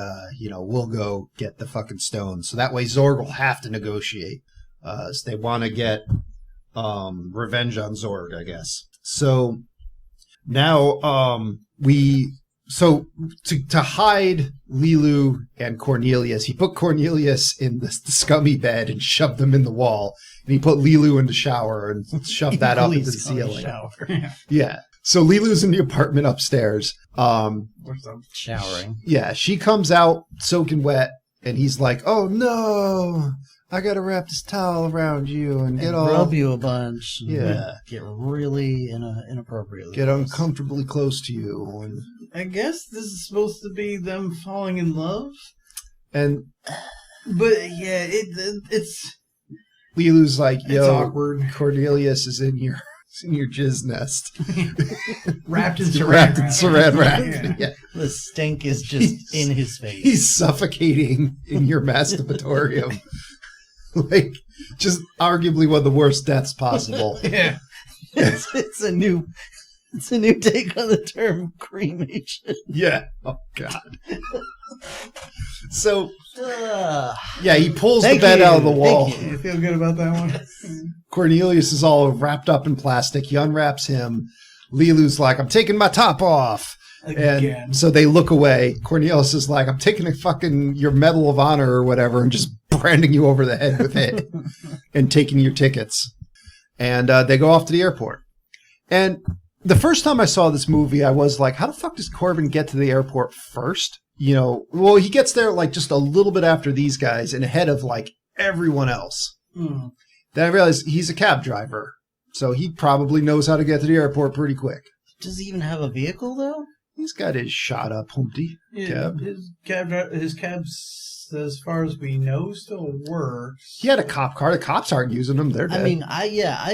we'll go get the fucking stones. So that way Zorg will have to negotiate. So they want to get revenge on Zorg, I guess. So now to hide Lilu and Cornelius, he put Cornelius in the scummy bed and shoved them in the wall. And he put Lilu in the shower and shoved that up into the ceiling. Yeah. So Lilu's in the apartment upstairs. Showering. Yeah, she comes out soaking wet, and he's like, "Oh no, I gotta wrap this towel around you and Rub you a bunch. Yeah. Get really inappropriately. get uncomfortably close to you." And I guess this is supposed to be them falling in love, and but yeah, it's Lilu's like, "Yo, awkward. Cornelius is in your jizz nest, wrapped in wrapped in saran saran wrap. wrap." Yeah. The stink is just in his face. He's suffocating in your masturbatorium. Like, just arguably one of the worst deaths possible. Yeah. It's a new take on the term cremation. Yeah. Oh, God. So, Ugh. yeah, he pulls the Thank bed you. out of the wall. Thank You feel good about that one? Cornelius is all wrapped up in plastic. He unwraps him. Lilu's like, "I'm taking my top off." Again. And so they look away. Cornelius is like, "I'm taking your Medal of Honor or whatever and just branding you over the head with it and taking your tickets." And they go off to the airport. And the first time I saw this movie, I was like, how the fuck does Corbin get to the airport first? Well, he gets there like just a little bit after these guys and ahead of like everyone else. Hmm. Then I realized he's a cab driver. So he probably knows how to get to the airport pretty quick. Does he even have a vehicle though? He's got his shot up Humpty cab. His cab, as far as we know, still works. He had a cop car. The cops aren't using them. They're dead. I mean, I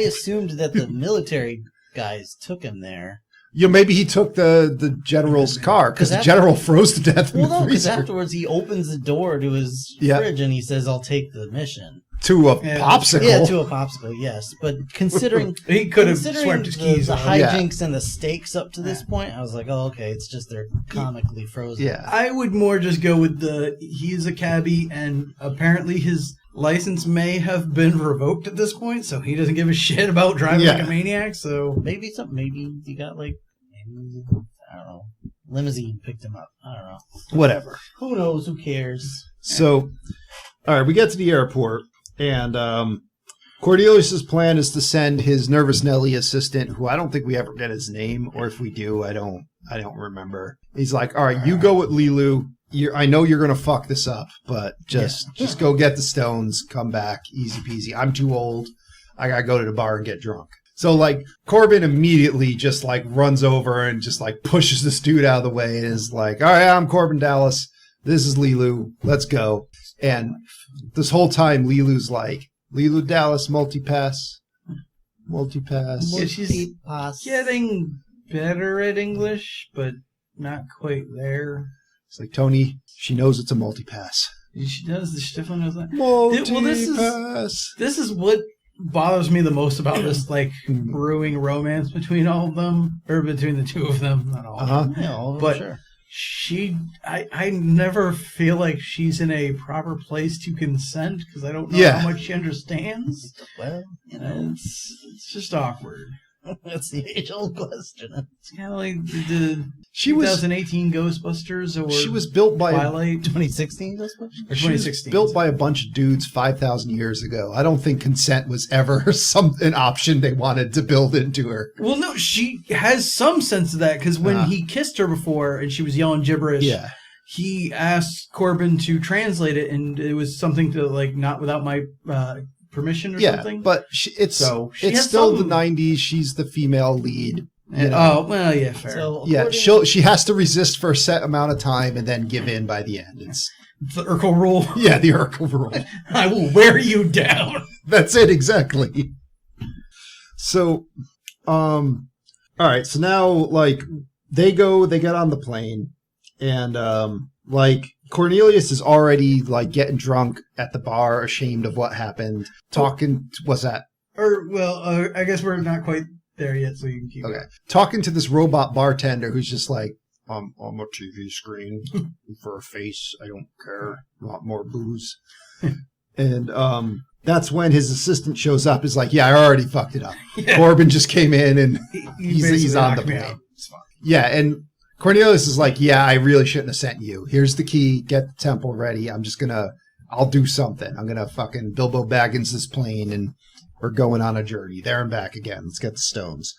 assumed that the military guys took him there. Maybe he took the general's car because the general froze to death in Well, the no, because freezer. afterwards he opens the door to his fridge and he says, "I'll take the mission." To a Yeah. popsicle. Yeah, to a popsicle, yes. But considering He could have considering swept his keys the off. hijinks and the stakes up to this point, I was like, "Oh, okay, it's just they're comically frozen." Yeah. I would more just go with he's a cabbie, and apparently his license may have been revoked at this point, so he doesn't give a shit about driving like a maniac. So maybe you got maybe I don't know, limousine picked him up. I don't know. Whatever. Who knows? Who cares? So, all right, we get to the airport, and Cornelius's plan is to send his Nervous Nelly assistant, who I don't think we ever get his name, or if we do, I don't remember. He's like, "All right, you go with Lilu. I know you're gonna fuck this up, but just go get the stones, come back, easy peasy. I'm too old. I gotta go to the bar and get drunk." So like Corbin immediately just like runs over and just like pushes this dude out of the way and is like, "All right, I'm Corbin Dallas. This is Lilu. Let's go." And this whole time Lilu's like, "Lilu Dallas, multi-pass. yeah, she's getting better at English, but not quite there. It's like, Tony, she knows it's a multi-pass. She does. She definitely knows that. Multi-pass. Well, this is what bothers me the most about this like brewing romance between all of them, or between the two of them, not all. Of them. Yeah, all of them, But sure. I never feel like she's in a proper place to consent because I don't know Yeah. how much she understands. Well, It's just awkward. that's the age-old question. It's kind of like the She was 2018 Ghostbusters or she was built by Twilight 2016, this one? or she was 2016. built by a bunch of dudes 5,000 years ago. I don't think consent was ever an option they wanted to build into her. Well, no, she has some sense of that because when he kissed her before and she was yelling gibberish, Yeah. he asked Corbin to translate it, and it was something to like not without my permission or Yeah, something. but So, she it's has still some- the 90s. She's the female lead. And- oh well, yeah, fair. So, Yeah, according- she has to resist for a set amount of time and then give in by the end. It's the Urkel rule. yeah, the Urkel rule. I will wear you down. That's it exactly. So, all right. So now, like, they get on the plane, and like Cornelius is already like getting drunk at the bar, ashamed of what happened. Talking, what's that? Or well, I guess we're not quite there yet, so you can keep. Okay, talking to this robot bartender who's just like, I'm a TV screen for a face. I don't care. Want more booze. And that's when his assistant shows up. Is like, yeah, I already fucked it up. Yeah. Corbin just came in and he's basically on the knocked me plane. out. It's fine. Yeah, and Cornelius is like, yeah, I really shouldn't have sent you. Here's the key. Get the temple ready. I'll do something. I'm gonna fucking Bilbo Baggins this plane, and we're going on a journey there and back again. Let's get the stones.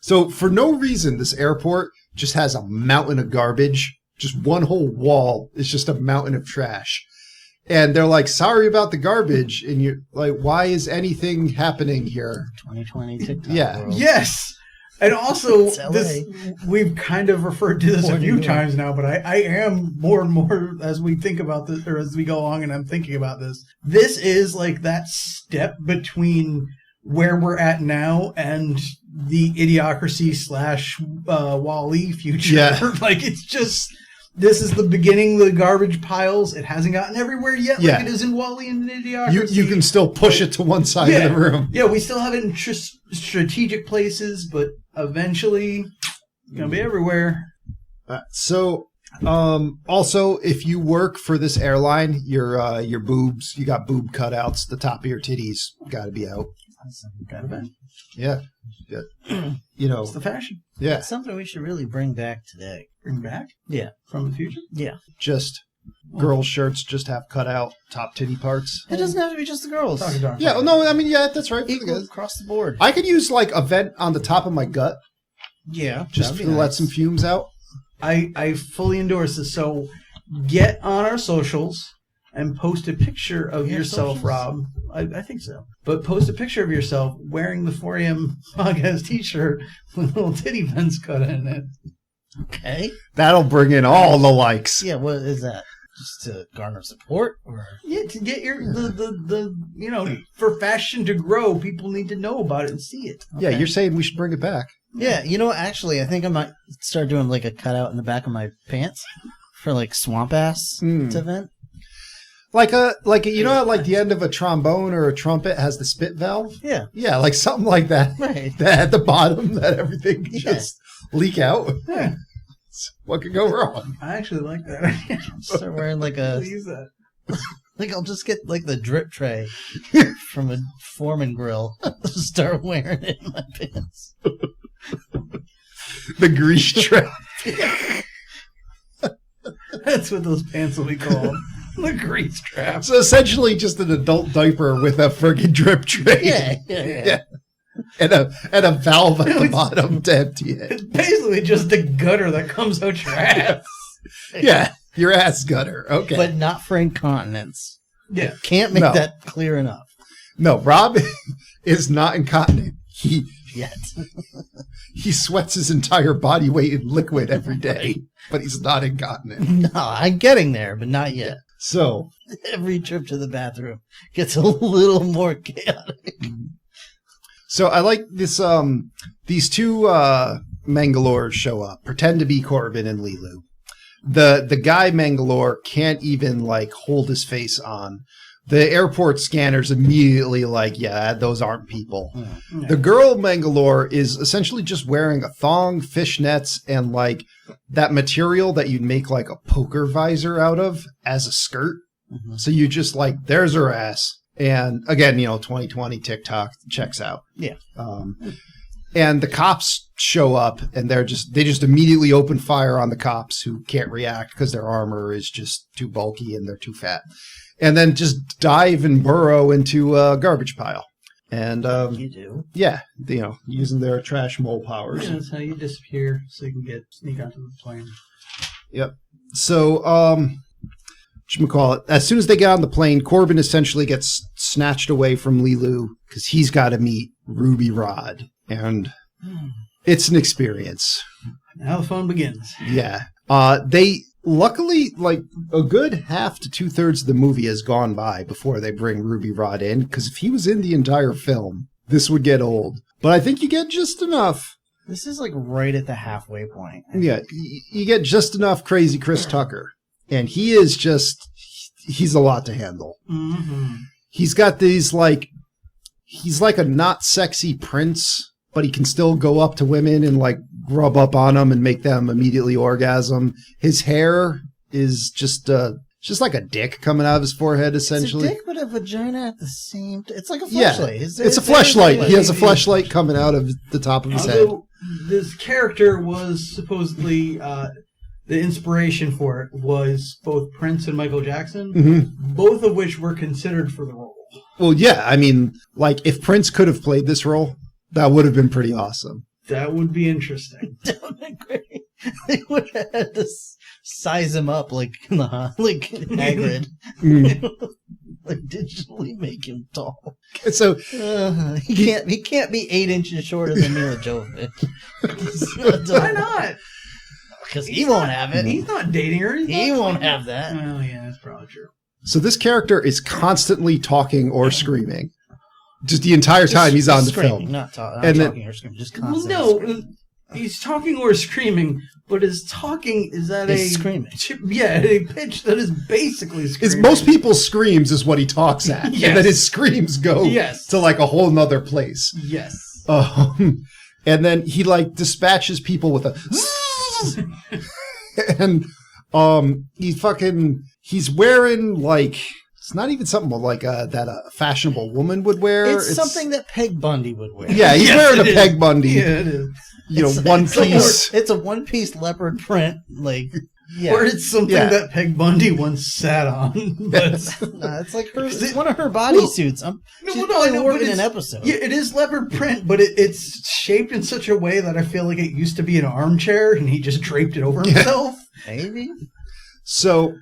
So for no reason, this airport just has a mountain of garbage. Just one whole wall is just a mountain of trash. And they're like, sorry about the garbage. And you're like, why is anything happening here? 2020 TikTok Yeah. world. Yes. And also, It's LA. this we've kind of referred to this a More few New York. times now, but I am more and more as we think about this, or as we go along and I'm thinking about this. This is like that step between where we're at now and the Idiocracy / Wall-E future. Yeah. Like, it's just, this is the beginning of the garbage piles. It hasn't gotten everywhere yet Yeah. like it is in Wall-E and Idiocracy. You can still push it to one side of the room. Yeah, we still have it in strategic places, but eventually it's going to be everywhere. So, also, if you work for this airline, your boobs, you got boob cutouts, the top of your titties got to be out. Yeah. You know, It's the fashion. yeah, That's something we should really bring back today. Bring back Yeah. from the future. Yeah. just girls' shirts just have cut out top titty parts. It doesn't have to be just the girls. Talk dark. Yeah, no, I mean, yeah, that's right. Equal across the board. I could use like a vent on the top of my gut Yeah. just that'd to be let nice. some fumes out. I fully endorse this. So get on our socials and post a picture of We have yourself, socials? Rob. I think so. But post a picture of yourself wearing the 4am podcast t-shirt with little titty vents cut in it. Okay. That'll bring in all the likes. Yeah, what is that? Just to garner support? Or Yeah, to get your the you know, for fashion to grow, people need to know about it and see it. Yeah, Okay. you're saying we should bring it back. Yeah, you know what? Actually, I think I might start doing like a cutout in the back of my pants for like swamp ass event. Like you know, how, like the end of a trombone or a trumpet has the spit valve. Yeah. Yeah, like something like that. Right. That at the bottom, that everything can Yeah. just leak out. Yeah, What could go wrong? I actually like that. Start wearing like I'll a use that. like I'll just get like the drip tray from a Foreman grill. Start wearing it in my pants. The grease trap. That's what those pants will be called. The grease trap. So essentially, just an adult diaper with a friggin' drip tray. Yeah. And a valve at the bottom to empty it. It's basically just the gutter that comes out your ass. Yeah, your ass gutter. Okay. But not for incontinence. Yeah. Can't make No. that clear enough No, Rob is not incontinent. yet. He sweats his entire body weight in liquid every day, but he's not incontinent. No, I'm getting there, but not yet. So, Every trip to the bathroom gets a little more chaotic. so I like this. These two Mangalores show up, pretend to be Corbin and Lilu. The guy Mangalore can't even like hold his face on, the airport scanner's immediately like, yeah, those aren't people. Yeah. The girl Mangalore is essentially just wearing a thong, fishnets, and like that material that you'd make like a poker visor out of as a skirt. Mhm. So you just like, there's her ass. And again, 2020 TikTok checks out. Yeah. And the cops show up and they just immediately open fire on the cops who can't react because their armor is just too bulky and they're too fat. And then just dive and burrow into a garbage pile. And, You do. yeah, using their trash mole powers. Yeah, that's how you disappear, so you can sneak onto the plane. Yep. So, whatchamacallit, as soon as they get on the plane, Corbin essentially gets snatched away from Lilu because he's got to meet Ruby Rod. And it's an experience. Now the fun begins. Yeah. They luckily, like, a good half to 2/3 of the movie has gone by before they bring Ruby Rod in, because if he was in the entire film, this would get old. But I think you get just enough. This is like right at the halfway point. Yeah, you get just enough crazy Chris Tucker. And he's a lot to handle. Mm-hmm. He's got these, like, he's like a not sexy prince, but he can still go up to women and like rub up on them and make them immediately orgasm. His hair is just like a dick coming out of his forehead, essentially. It's a dick, but a vagina at the same time. It's like a Yeah, fleshlight. it's a fleshlight. He has a fleshlight coming out of the top of his head. Although this character was supposedly the inspiration for it was both Prince and Michael Jackson, both of which were considered for the role. Well, yeah, I mean, like, if Prince could have played this role, that would have been pretty awesome. That would be interesting. That would have been great. They would have had to size him up like Hagrid. Like digitally make him tall. So He can't be 8 inches shorter than Mila Jovovich. Why not? Because he won't have it. He's not dating her. He won't have that. Well, yeah, that's probably true. So this character is constantly talking or screaming. Just the entire time he's on the screaming, film. Not talking or screaming, just Well, constantly no, screaming. he's talking or screaming, but his talking is at He's screaming. a pitch that is basically screaming. Most people's screams is what he talks at. Yes. And then his screams go Yes. to like a whole nother place. Yes. And then he like dispatches people with a and he's wearing like, it's not even something like that a fashionable woman would wear. It's something that Peg Bundy would wear. Yeah, he's Yes, wearing a it is. Peg Bundy, Yeah, it is. one piece. It's a one-piece leopard print, like, yeah. Or it's something that Peg Bundy once sat on. But No, it's like it's one of her bodysuits. She's probably wore it in an episode. Yeah, it is leopard print, but it's shaped in such a way that I feel like it used to be an armchair, and he just draped it over himself. Maybe. So,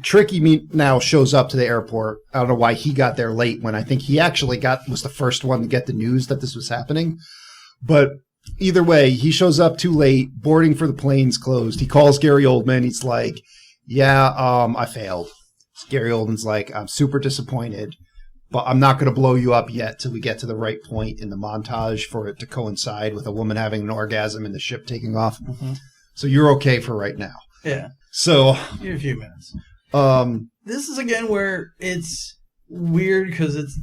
Tricky now shows up to the airport. I don't know why he got there late when I think he actually was the first one to get the news that this was happening. But either way, he shows up too late. Boarding for the plane's closed. He calls Gary Oldman. He's like, yeah, I failed. Gary Oldman's like, I'm super disappointed, but I'm not going to blow you up yet till we get to the right point in the montage for it to coincide with a woman having an orgasm and the ship taking off. Mm-hmm. So you're okay for right now. Yeah. So, Give it a few minutes. um, This is again where it's weird because it's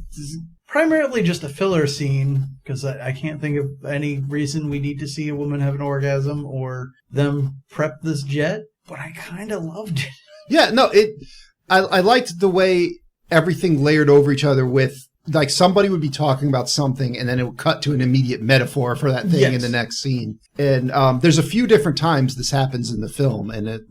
primarily just a filler scene because I can't think of any reason we need to see a woman have an orgasm or them prep this jet, but I kind of loved it. yeah, no, I liked the way everything layered over each other with, like, somebody would be talking about something and then it would cut to an immediate metaphor for that thing in the next scene. And there's a few different times this happens in the film, and it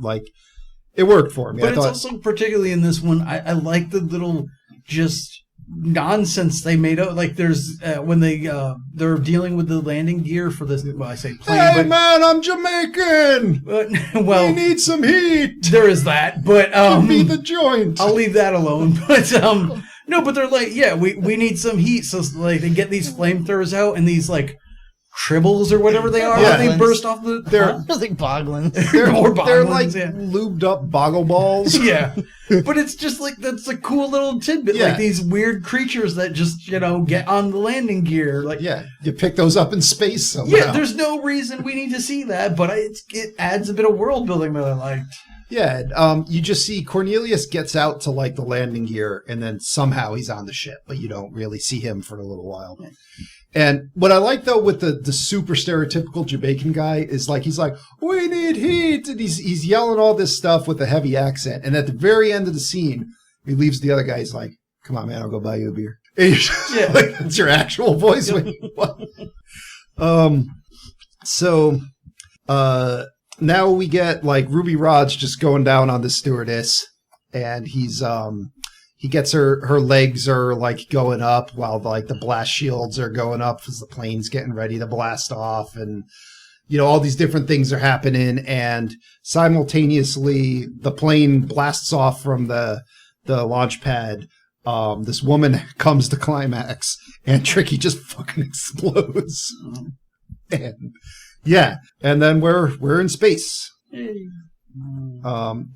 worked for me. But it's also particularly in this one, I like the little just nonsense they made up. Like there's when they're dealing with the landing gear for this. Well, I say plane, hey but man, I'm Jamaican. Well, we need some heat. there is that. But Give me the joint. I'll leave that alone. But no, but they're like, yeah, we need some heat. So like they get these flamethrowers out and these like tribbles or whatever they are. Yeah. And they burst off the. They're I think Boglins. They're more they're boglins, like yeah. lubed up boggle balls. Yeah, but it's just like that's a cool little tidbit. Yeah. Like these weird creatures that just get on the landing gear. Like Yeah, you pick those up in space somehow. yeah, there's no reason we need to see that, but it adds a bit of world building that I liked. Yeah, you just see Cornelius gets out to like the landing gear, and then somehow he's on the ship, but you don't really see him for a little while. And what I like though with the super stereotypical Jamaican guy is like he's like, "We need heat," and he's yelling all this stuff with a heavy accent. And at the very end of the scene, he leaves the other guy. He's like, "Come on, man, I'll go buy you a beer." And you're just like, it's your actual voice. So now we get like Ruby Rod's just going down on the stewardess, and he gets her legs are like going up while like the blast shields are going up as the plane's getting ready to blast off, and all these different things are happening, and simultaneously the plane blasts off from the launch pad. This woman comes to climax, and Tricky just fucking explodes. And and then we're in space. In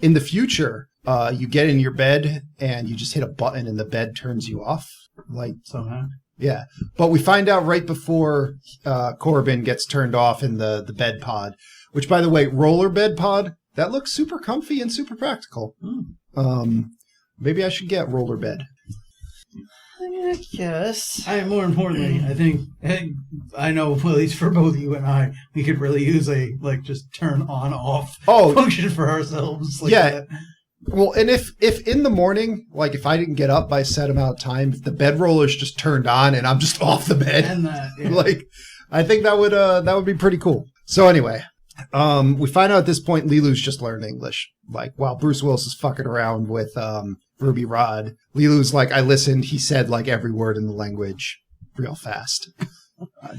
the future, you get in your bed and you just hit a button and the bed turns you off. Like Somehow. Yeah. But we find out right before Corbin gets turned off in the bed pod, which, by the way, roller bed pod, that looks super comfy and super practical. Maybe I should get roller bed. I guess. More importantly, I know, at least for both you and I, we could really use a just turn on off function for ourselves. That. Well, and if in the morning, like if I didn't get up by a set amount of time, if the bed roller's just turned on and I'm just off the bed, and I think that would be pretty cool. So anyway, we find out at this point Lilu's just learned English. Like while Bruce Willis is fucking around with Ruby Rod, Lilu's like, I listened. He said like every word in the language real fast.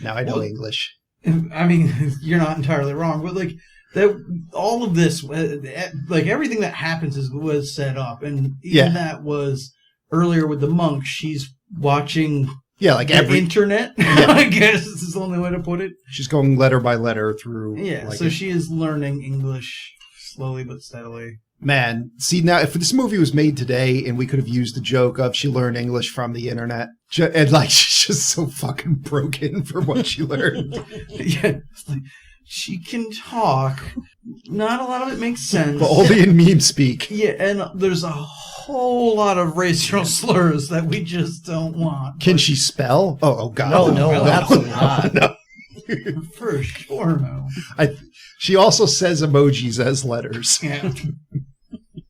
Now I know English. I mean, you're not entirely wrong, but all of this, everything that happens was set up, and even that was earlier with the monk. She's watching, the internet. I guess is the only way to put it. She's going letter by letter through. Yeah, so she is learning English slowly but steadily. Man, see now, if this movie was made today and we could have used the joke of she learned English from the internet, and she's just so fucking broken for what she learned. Yeah. She can talk. Not a lot of it makes sense. But only in meme speak. Yeah, and there's a whole lot of racial slurs that we just don't want. Can she spell? Oh God. No, absolutely not. No. For sure, no. She also says emojis as letters. Yeah.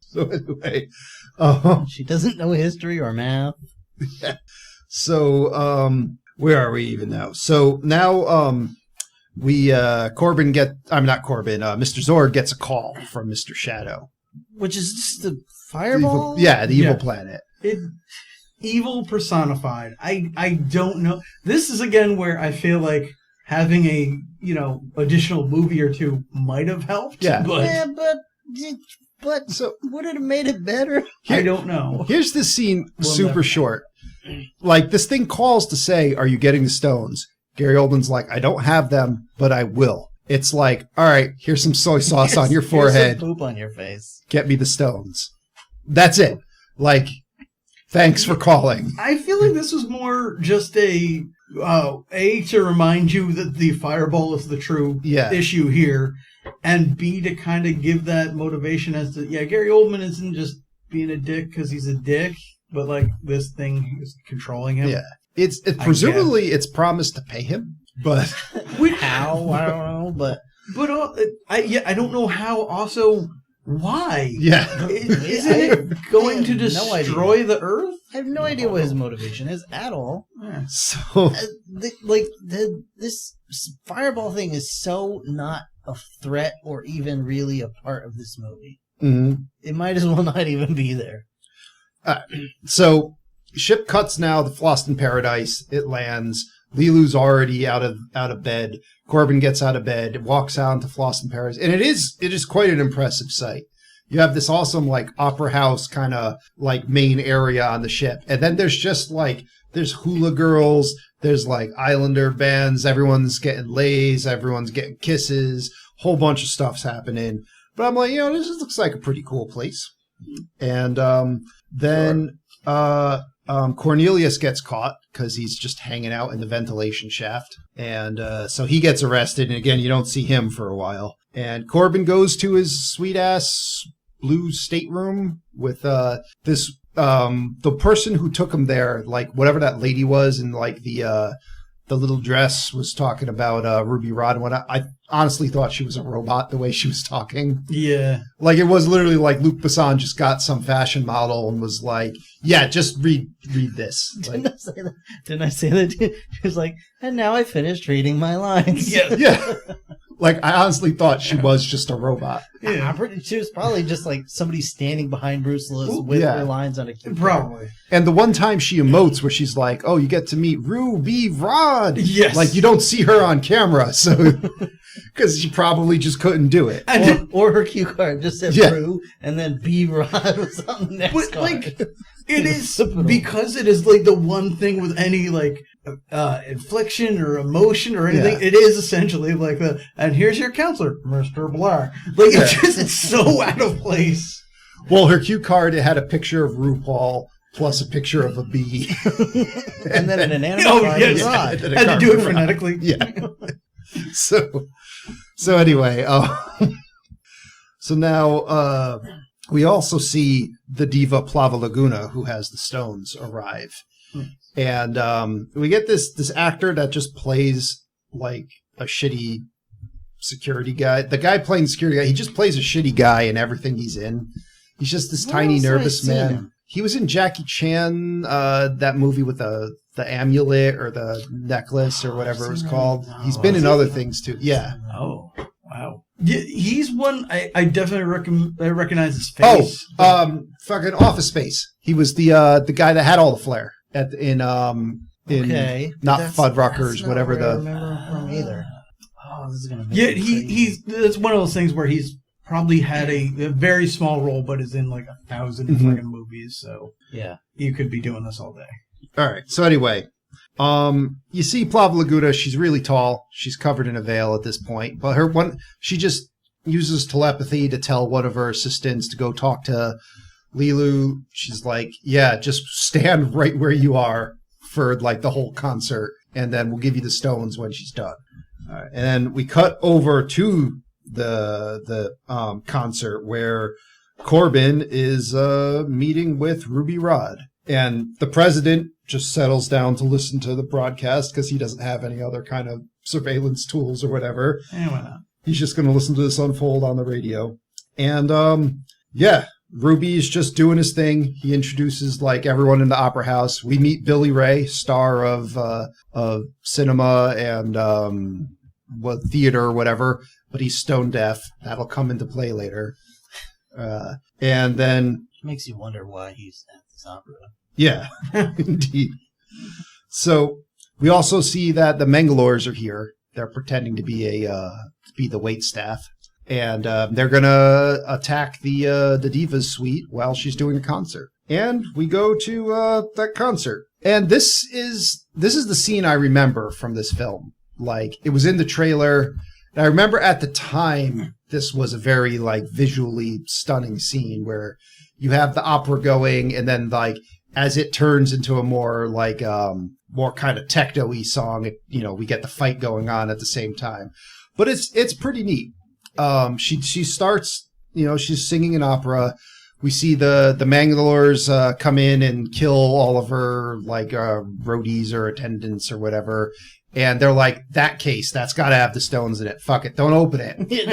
So anyway. She doesn't know history or math. Yeah. So, where are we even now? So now, Mr. Zorg gets a call from Mr. Shadow. Which is just the fireball? The evil planet. Evil personified. I don't know. This is again where I feel like having a, additional movie or two might have helped. Yeah. But so would it have made it better? I don't know. Here's this scene, super short. Like, this thing calls to say, are you getting the stones? Gary Oldman's like, I don't have them, but I will. It's like, all right, here's some soy sauce on your forehead. Here's some poop on your face. Get me the stones. That's it. Like, thanks for calling. I feel like this was more just to remind you that the fireball is the true issue here, and B, to kind of give that motivation as to, Gary Oldman isn't just being a dick because he's a dick, but this thing is controlling him. Yeah. It's presumably it's promised to pay him, but how? I don't know, but I don't know how. Also, wwhy? Yeah, isn't it going to destroy the Earth? I have no idea what his motivation is at all. Yeah. So, this fireball thing is so not a threat or even really a part of this movie. Mm-hmm. It might as well not even be there. So. Ship cuts now to Floston Paradise. It lands. Lilu's already out of bed. Corbin gets out of bed, walks out into Floston Paradise, and it is quite an impressive sight. You have this awesome opera house kind of main area on the ship, and then there's just there's hula girls, there's Islander bands, everyone's getting lays, everyone's getting kisses, whole bunch of stuff's happening. But I'm this looks like a pretty cool place. And then. Sure. Cornelius gets caught because he's just hanging out in the ventilation shaft. And so he gets arrested. And again, you don't see him for a while. And Corbin goes to his sweet-ass blue stateroom with this the person who took him there, like whatever that lady was, and like the little dress was talking about Ruby Rod and whatnot. I honestly thought she was a robot the way she was talking. Yeah. Like it was literally like Luc Besson just got some fashion model and was like, yeah, just read this. Like, Didn't I say that? She was like, and now I finished reading my lines. Yeah. yeah. Like I honestly thought she was just a robot. Yeah. I'm pretty, she was probably just like somebody standing behind Bruce Willis with yeah. her lines on a keyboard. Probably. And the one time she emotes where she's like, oh, you get to meet Ruby Rod. Yes. Like you don't see her on camera. So, because she probably just couldn't do it. Or her cue card just said Yeah. Rue, and then B Rod was on the next But, card. like, it is because it is like the one thing with any like infliction or emotion or anything. Yeah. It is essentially like the and here's your counselor, Mr. Blair. Like it's just so out of place. Well, her cue card, it had a picture of RuPaul plus a picture of a bee. and then an inanimate Oh card yes, Rod. had to do it phonetically. Yeah. So anyway, so now we also see the diva Plava Laguna, who has the stones, arrive. And we get this actor that just plays like a shitty security guy. The guy playing security guy, he just plays a shitty guy in everything he's in. He's just this tiny, else have I nervous seen man. him? He was in Jackie Chan, that movie with the amulet or the necklace or whatever it was called. He's been in other things too. Yeah. Oh wow. Yeah, he's one I definitely recognize his face. Fucking Office Space. He was the guy that had all the flair in Okay. not That's Fuddruckers, not whatever where I the. remember him from either. Oh, this is gonna make Yeah, me crazy. he's it's one of those things where he's probably had a very small role, but is in like 1,000 fucking movies. So yeah. you could be doing this all day. All right. So anyway, you see Plava Laguna. She's really tall. She's covered in a veil at this point, but she just uses telepathy to tell one of her assistants to go talk to Lilu. She's like, yeah, just stand right where you are for like the whole concert, and then we'll give you the stones when she's done. All right. And then we cut over to the concert where Corbin is meeting with Ruby Rod, and the president just settles down to listen to the broadcast because he doesn't have any other kind of surveillance tools or whatever. And why not? He's just going to listen to this unfold on the radio. And yeah, Ruby's just doing his thing. He introduces like everyone in the opera house. We meet Billy Ray, star of cinema and theater or whatever, but he's stone deaf. That'll come into play later. And then It makes you wonder why he's at this opera. yeah, indeed. So we also see that the Mangalores are here. They're pretending to be the wait staff, and they're gonna attack the Diva's suite while she's doing a concert. And we go to that concert, and this is the scene I remember from this film. Like it was in the trailer. And I remember at the time this was a very like visually stunning scene where you have the opera going, and then like as it turns into a more like more kind of techno-y song, we get the fight going on at the same time. But it's pretty neat. She starts, she's singing an opera. We see the Mangalores come in and kill all of her like roadies or attendants or whatever. And they're like, that case, that's got to have the stones in it. Fuck it, don't open it. Yeah,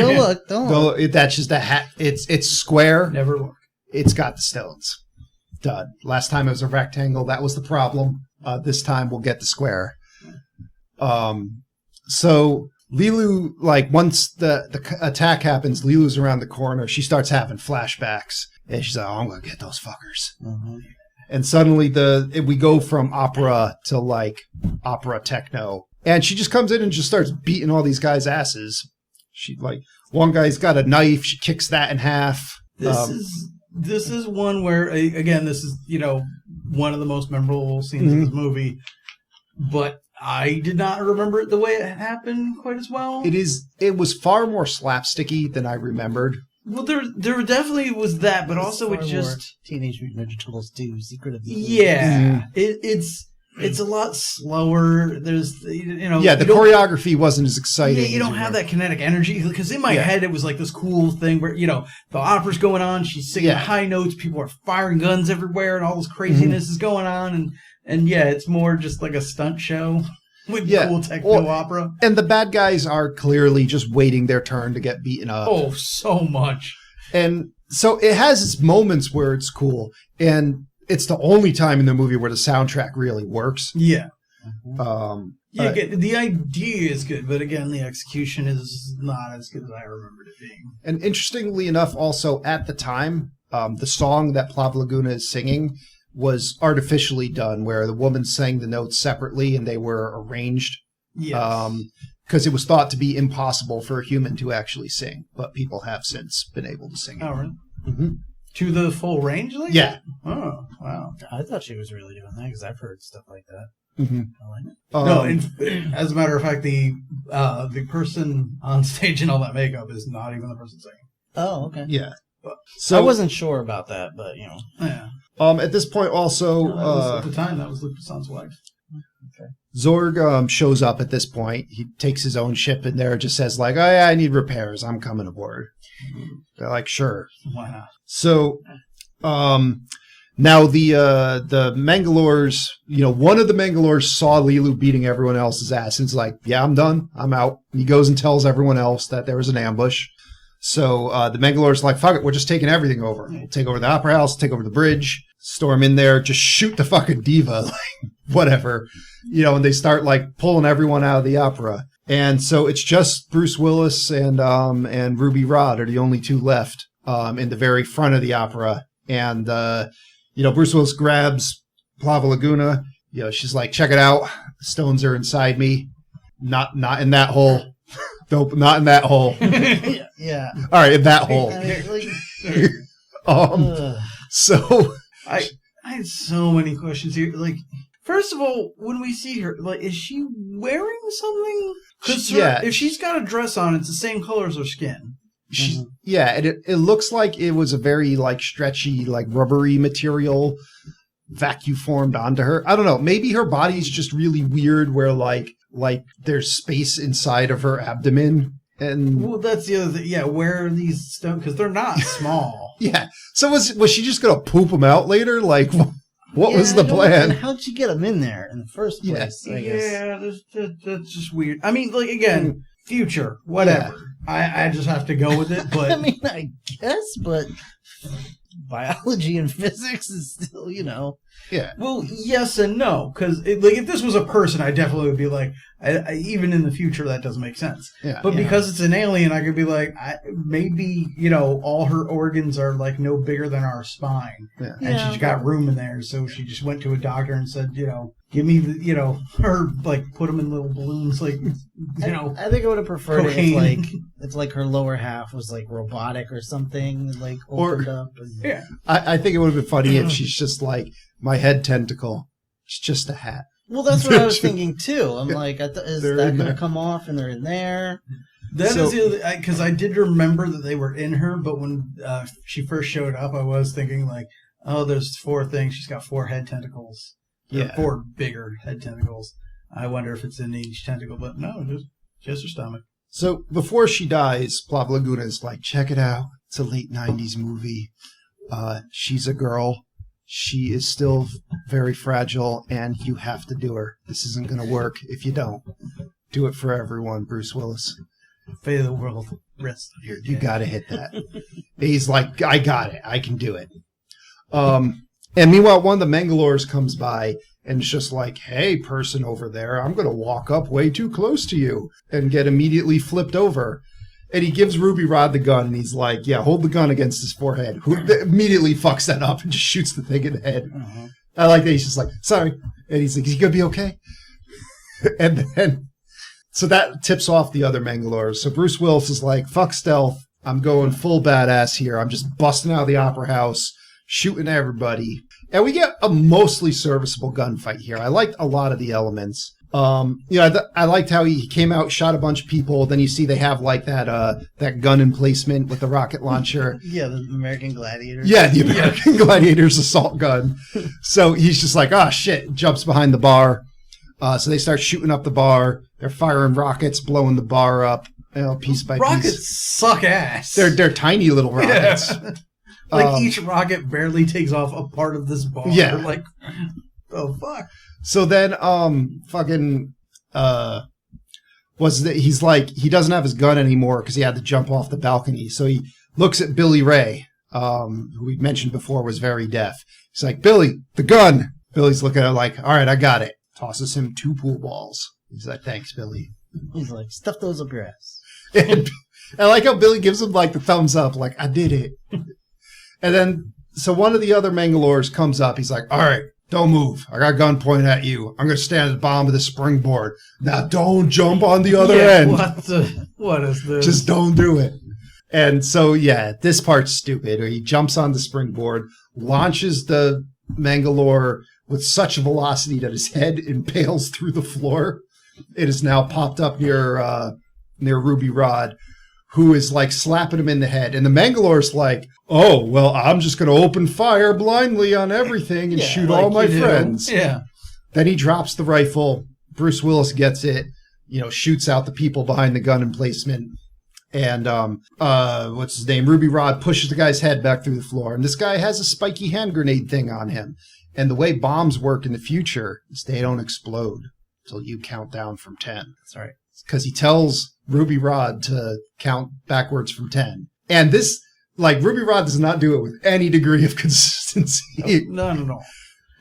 don't look. That's just a hat. It's square. Never look. It's got the stones. Done. Last time it was a rectangle. That was the problem. This time we'll get the square. So Lilu, like once the attack happens, Lilu's around the corner. She starts having flashbacks, and she's like, "Oh, I'm gonna get those fuckers." Mm-hmm. And suddenly we go from opera to like opera techno, and she just comes in and just starts beating all these guys' asses. She like one guy's got a knife. She kicks that in half. This is one where again, this is one of the most memorable scenes of this movie, but I did not remember it the way it happened quite as well. It was far more slapsticky than I remembered. Well, there definitely was that, but also it just Teenage Mutant Ninja Turtles 2: Secret of the Ooze. yeah, it's It's a lot slower. There's, you know... Yeah, the you don't- choreography wasn't as exciting. Yeah, you don't as have were. that kinetic energy. Because in my Yeah. head, it was like this cool thing where, you know, the opera's going on, she's singing Yeah. high notes, people are firing guns everywhere, and all this craziness is going on. And yeah, it's more just like a stunt show with cool techno opera. And the bad guys are clearly just waiting their turn to get beaten up. Oh, so much. And so it has its moments where it's cool. And it's the only time in the movie where the soundtrack really works. Yeah. Yeah, The idea is good, but again, the execution is not as good as I remembered it being. And interestingly enough, also at the time, the song that Plava Laguna is singing was artificially done, where the woman sang the notes separately and they were arranged. Yes. Because it was thought to be impossible for a human to actually sing, but people have since been able to sing it. Oh, really? Mm-hmm. To the full range like Yeah. that? Oh, wow. I thought she was really doing that because I've heard stuff like that. Mm-hmm. I like it. No, as a matter of fact, the person on stage in all that makeup is not even the person singing. Oh, okay. Yeah. But- So I wasn't sure about that, but you know. Yeah. at this point also, No, that was, at the time, that was Luc Besson's wife. Zorg shows up at this point. He takes his own ship in there, just says like, "Oh yeah, I need repairs. I'm coming aboard." They're like, "Sure." Why not? So, now the Mangalores, you know, one of the Mangalores saw Lilu beating everyone else's ass and is like, "Yeah, I'm done. I'm out." And he goes and tells everyone else that there was an ambush. So the Mangalores are like, "Fuck it, we're just taking everything over. We'll take over the opera house, take over the bridge, storm in there, just shoot the fucking diva, like whatever." You know, and they start like pulling everyone out of the opera. And so it's just Bruce Willis and Ruby Rod are the only two left in the very front of the opera. And, you know, Bruce Willis grabs Plava Laguna. You know, she's like, "Check it out. The stones are inside me. Not in that hole. Nope, not in that hole." Yeah. All right, in that hole. Ugh. So I had so many questions here. Like, first of all, when we see her, like, is she wearing something? Because Yeah. if she's got a dress on, it's the same color as her skin. yeah, and it looks like it was a very like stretchy, like rubbery material vacuum formed onto her. I don't know. Maybe her body's just really weird where like there's space inside of her abdomen. And Well, that's the other thing. Yeah, where are these stones? Because they're not small. yeah. So was she just going to poop them out later? Like what was the plan? And how'd you get them in there in the first Yeah. place? I guess. Yeah, that's just weird. I mean, like, again, future, whatever. I just have to go with it, but... I mean, I guess, but biology and physics is still, you know. Yeah. Well, yes and no, because like if this was a person, I definitely would be like, even in the future, that doesn't make sense. Yeah. But because it's an alien, I could be like, maybe, you know, all her organs are like no bigger than our spine, Yeah. and Yeah. she's got room in there, so she just went to a doctor and said, you know, give me the, you know, her like put them in little balloons, like, you know. I think I would have preferred it cocaine. if like her lower half was like robotic or something, like opened up. And, Yeah. I think it would have been funny if she's just like, "My head tentacle. It's just a hat." Well, that's what I was thinking too. I'm like, is They're that in going there. to come off and they're in there? That So- is the other, because I did remember that they were in her, but when she first showed up, I was thinking like, oh, there's 4 things. She's got 4 head tentacles. Or Yeah. 4 bigger head tentacles. I wonder if it's in each tentacle, but no, just her stomach. So before she dies, Plava Laguna is like, "Check it out. It's a late 90s movie. She's a girl. She is still very fragile, and you have to do her. This isn't going to work if you don't. Do it for everyone, Bruce Willis. Fate of the world. Rest of your You day. got to hit that." He's like, "I got it. I can do it." And meanwhile, one of the Mangalores comes by and it's just like, "Hey, person over there, I'm going to walk up way too close to you," and get immediately flipped over. And he gives Ruby Rod the gun, and he's like, "Yeah, hold the gun against his forehead." Who immediately fucks that up and just shoots the thing in the head. I like that he's just like, "Sorry." And he's like, "Is he going to be okay?" And then, so that tips off the other Mangalores. So Bruce Willis is like, "Fuck stealth. I'm going full badass here. I'm just busting out of the opera house, shooting everybody." And we get a mostly serviceable gunfight here. I liked a lot of the elements. I liked how he came out, shot a bunch of people. Then you see they have like that gun emplacement with the rocket launcher. Yeah, the American Gladiator. Yeah, the American Gladiator's assault gun. So he's just like, oh shit, jumps behind the bar. So they start shooting up the bar. They're firing rockets, blowing the bar up, piece by piece. Rockets suck ass. They're tiny little rockets. Yeah. Like each rocket barely takes off a part of this bar. Yeah. Like, oh fuck. So then, he's like, he doesn't have his gun anymore because he had to jump off the balcony. So he looks at Billy Ray, who we mentioned before was very deaf. He's like, Billy, the gun. Billy's looking at it like, all right, I got it. Tosses him 2 pool balls. He's like, thanks, Billy. He's like, stuff those up your ass. And I like how Billy gives him like the thumbs up, like, I did it. And then, so one of the other Mangalores comes up. He's like, all right, don't move. I got a gun pointed at you. I'm going to stand at the bottom of the springboard. Now don't jump on the other end. What is this? Just don't do it. And so, yeah, this part's stupid. He jumps on the springboard, launches the Mangalore with such a velocity that his head impales through the floor. It is now popped up near Ruby Rod, who is like slapping him in the head. And the Mangalore's like, oh, well, I'm just going to open fire blindly on everything and shoot all my friends. Yeah. Then he drops the rifle. Bruce Willis gets it, shoots out the people behind the gun emplacement. And what's his name? Ruby Rod pushes the guy's head back through the floor. And this guy has a spiky hand grenade thing on him. And the way bombs work in the future is they don't explode until you count down from 10. That's right. Because he tells Ruby Rod to count backwards from 10. And this, like, Ruby Rod does not do it with any degree of consistency. No.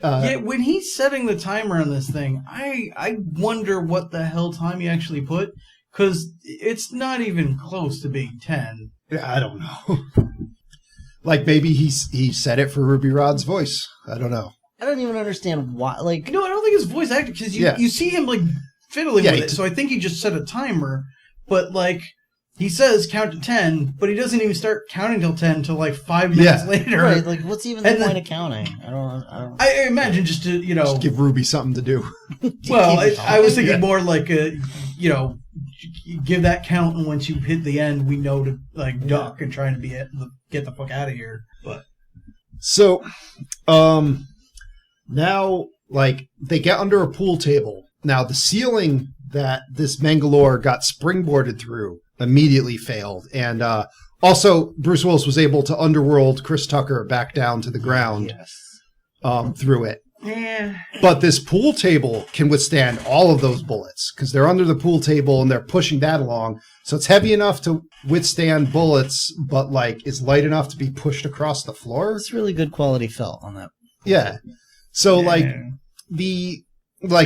Yeah, when he's setting the timer on this thing, I wonder what the hell time he actually put, because it's not even close to being 10. Yeah, I don't know. Like, maybe he set it for Ruby Rod's voice. I don't know. I don't even understand why. Like, no, I don't think it's voice acting, because you see him, like, fiddling with it. So I think he just set a timer, but, like, he says count to 10, but he doesn't even start counting till 10 until, like, 5 minutes later. Right, like, what's even the point of counting? I don't. I imagine just to, Just give Ruby something to do. Well, I was thinking more like, give that count, and once you hit the end, we know to, like, duck and try to get the fuck out of here. But so, now, like, they get under a pool table. Now, the ceiling that this Mangalore got springboarded through immediately failed. And also, Bruce Willis was able to underworld Chris Tucker back down to the ground through it. Yeah. But this pool table can withstand all of those bullets because they're under the pool table and they're pushing that along. So it's heavy enough to withstand bullets, but, like, is light enough to be pushed across the floor. It's really good quality felt on that. Yeah. So, like,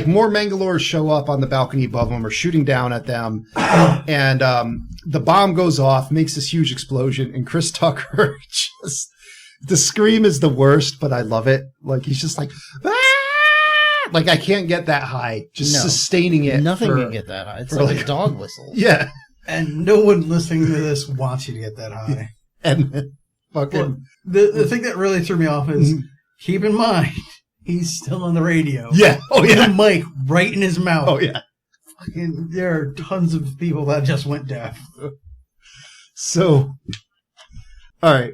more Mangalores show up on the balcony above them or shooting down at them. And the bomb goes off, makes this huge explosion. And Chris Tucker just, the scream is the worst, but I love it. Like, he's just like, ah! Like, I can't get that high. Just sustaining it. Nothing can get that high. It's like a dog whistle. Yeah. And no one listening to this wants you to get that high. And fucking. Well, the thing that really threw me off is, keep in mind, he's still on the radio. Yeah. Oh, yeah. With a mic right in his mouth. Oh, yeah. Fucking, there are tons of people that just went deaf. So, all right.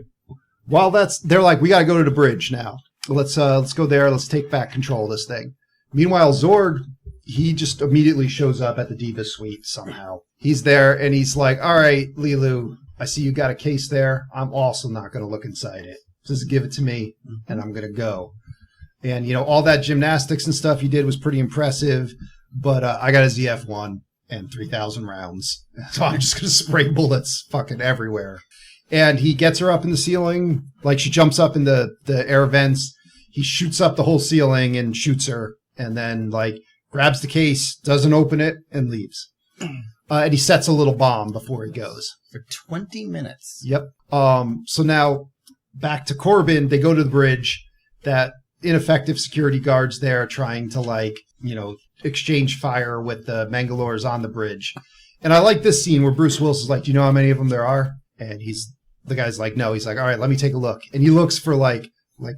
While they're like, we got to go to the bridge now. Let's go there. Let's take back control of this thing. Meanwhile, Zorg, he just immediately shows up at the Diva Suite somehow. He's there and he's like, all right, Lilu, I see you got a case there. I'm also not going to look inside it. Just give it to me and I'm going to go. And, all that gymnastics and stuff you did was pretty impressive, but I got a ZF-1 and 3,000 rounds. So I'm just going to spray bullets fucking everywhere. And he gets her up in the ceiling, like she jumps up in the air vents. He shoots up the whole ceiling and shoots her, and then, like, grabs the case, doesn't open it, and leaves. And he sets a little bomb before he goes. For 20 minutes. Yep. So now, back to Corbin, they go to the bridge. That ineffective security guards there trying to, like, exchange fire with the Mangalores on the bridge. And I like this scene where Bruce Willis is like, do you know how many of them there are? And the guy's like, no. He's like, all right, let me take a look. And he looks for like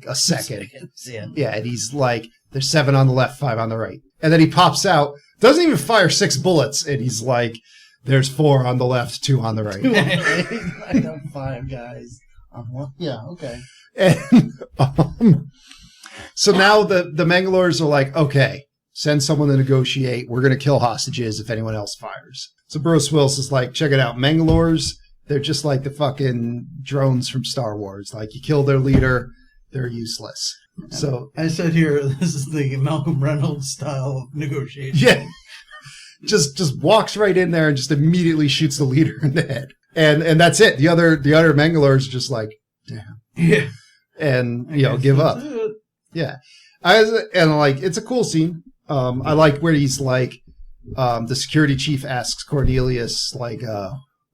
a second. Yeah. Yeah, and he's like, there's 7 on the left, 5 on the right. And then he pops out, doesn't even fire 6 bullets, and he's like, there's 4 on the left, 2 on the right. I got 5 guys. Yeah, okay. And so now the Mangalores are like, okay, send someone to negotiate. We're going to kill hostages if anyone else fires. So Bruce Willis is like, check it out. Mangalores, they're just like the fucking drones from Star Wars. Like, you kill their leader, they're useless. So I said here, this is the Malcolm Reynolds style of negotiation. yeah, just walks right in there and just immediately shoots the leader in the head. And that's it. The other Mangalores are just like, damn. Yeah. And, give up. Yeah. It's a cool scene. I like where he's like, the security chief asks Cornelius, like,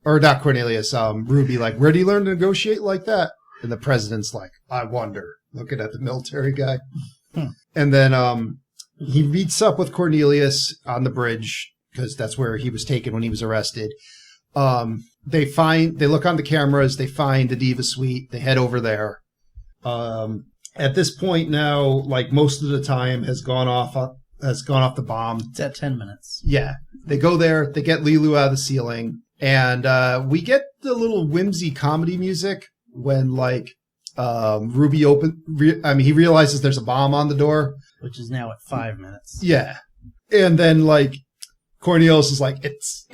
or not Cornelius, Ruby, like, where do you learn to negotiate like that? And the president's like, I wonder, looking at the military guy. And then he meets up with Cornelius on the bridge, because that's where he was taken when he was arrested. They look on the cameras, they find the Diva Suite, they head over there. At this point now, like, most of the time has gone off the bomb. It's at 10 minutes. Yeah. They go there, they get Lilu out of the ceiling, and we get the little whimsy comedy music when, like, Ruby he realizes there's a bomb on the door. Which is now at 5 minutes. Yeah. And then, like, Cornelius is like, it's,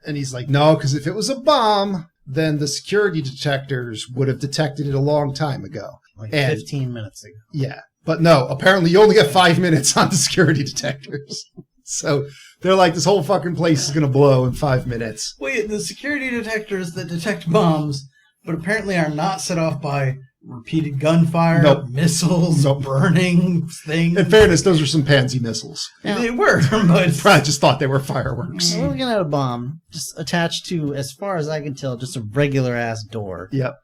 and he's like, no, because if it was a bomb, then the security detectors would have detected it a long time ago. Like 15 minutes ago. Yeah. But no, apparently you only get 5 minutes on the security detectors. So they're like, this whole fucking place is going to blow in 5 minutes. Wait, the security detectors that detect bombs, but apparently are not set off by repeated gunfire, Nope. missiles, burning things. In fairness, those are some pansy missiles. Now, They were, but Probably just thought they were fireworks. we're looking at a bomb just attached to, as far as I can tell, just a regular ass door. Yep.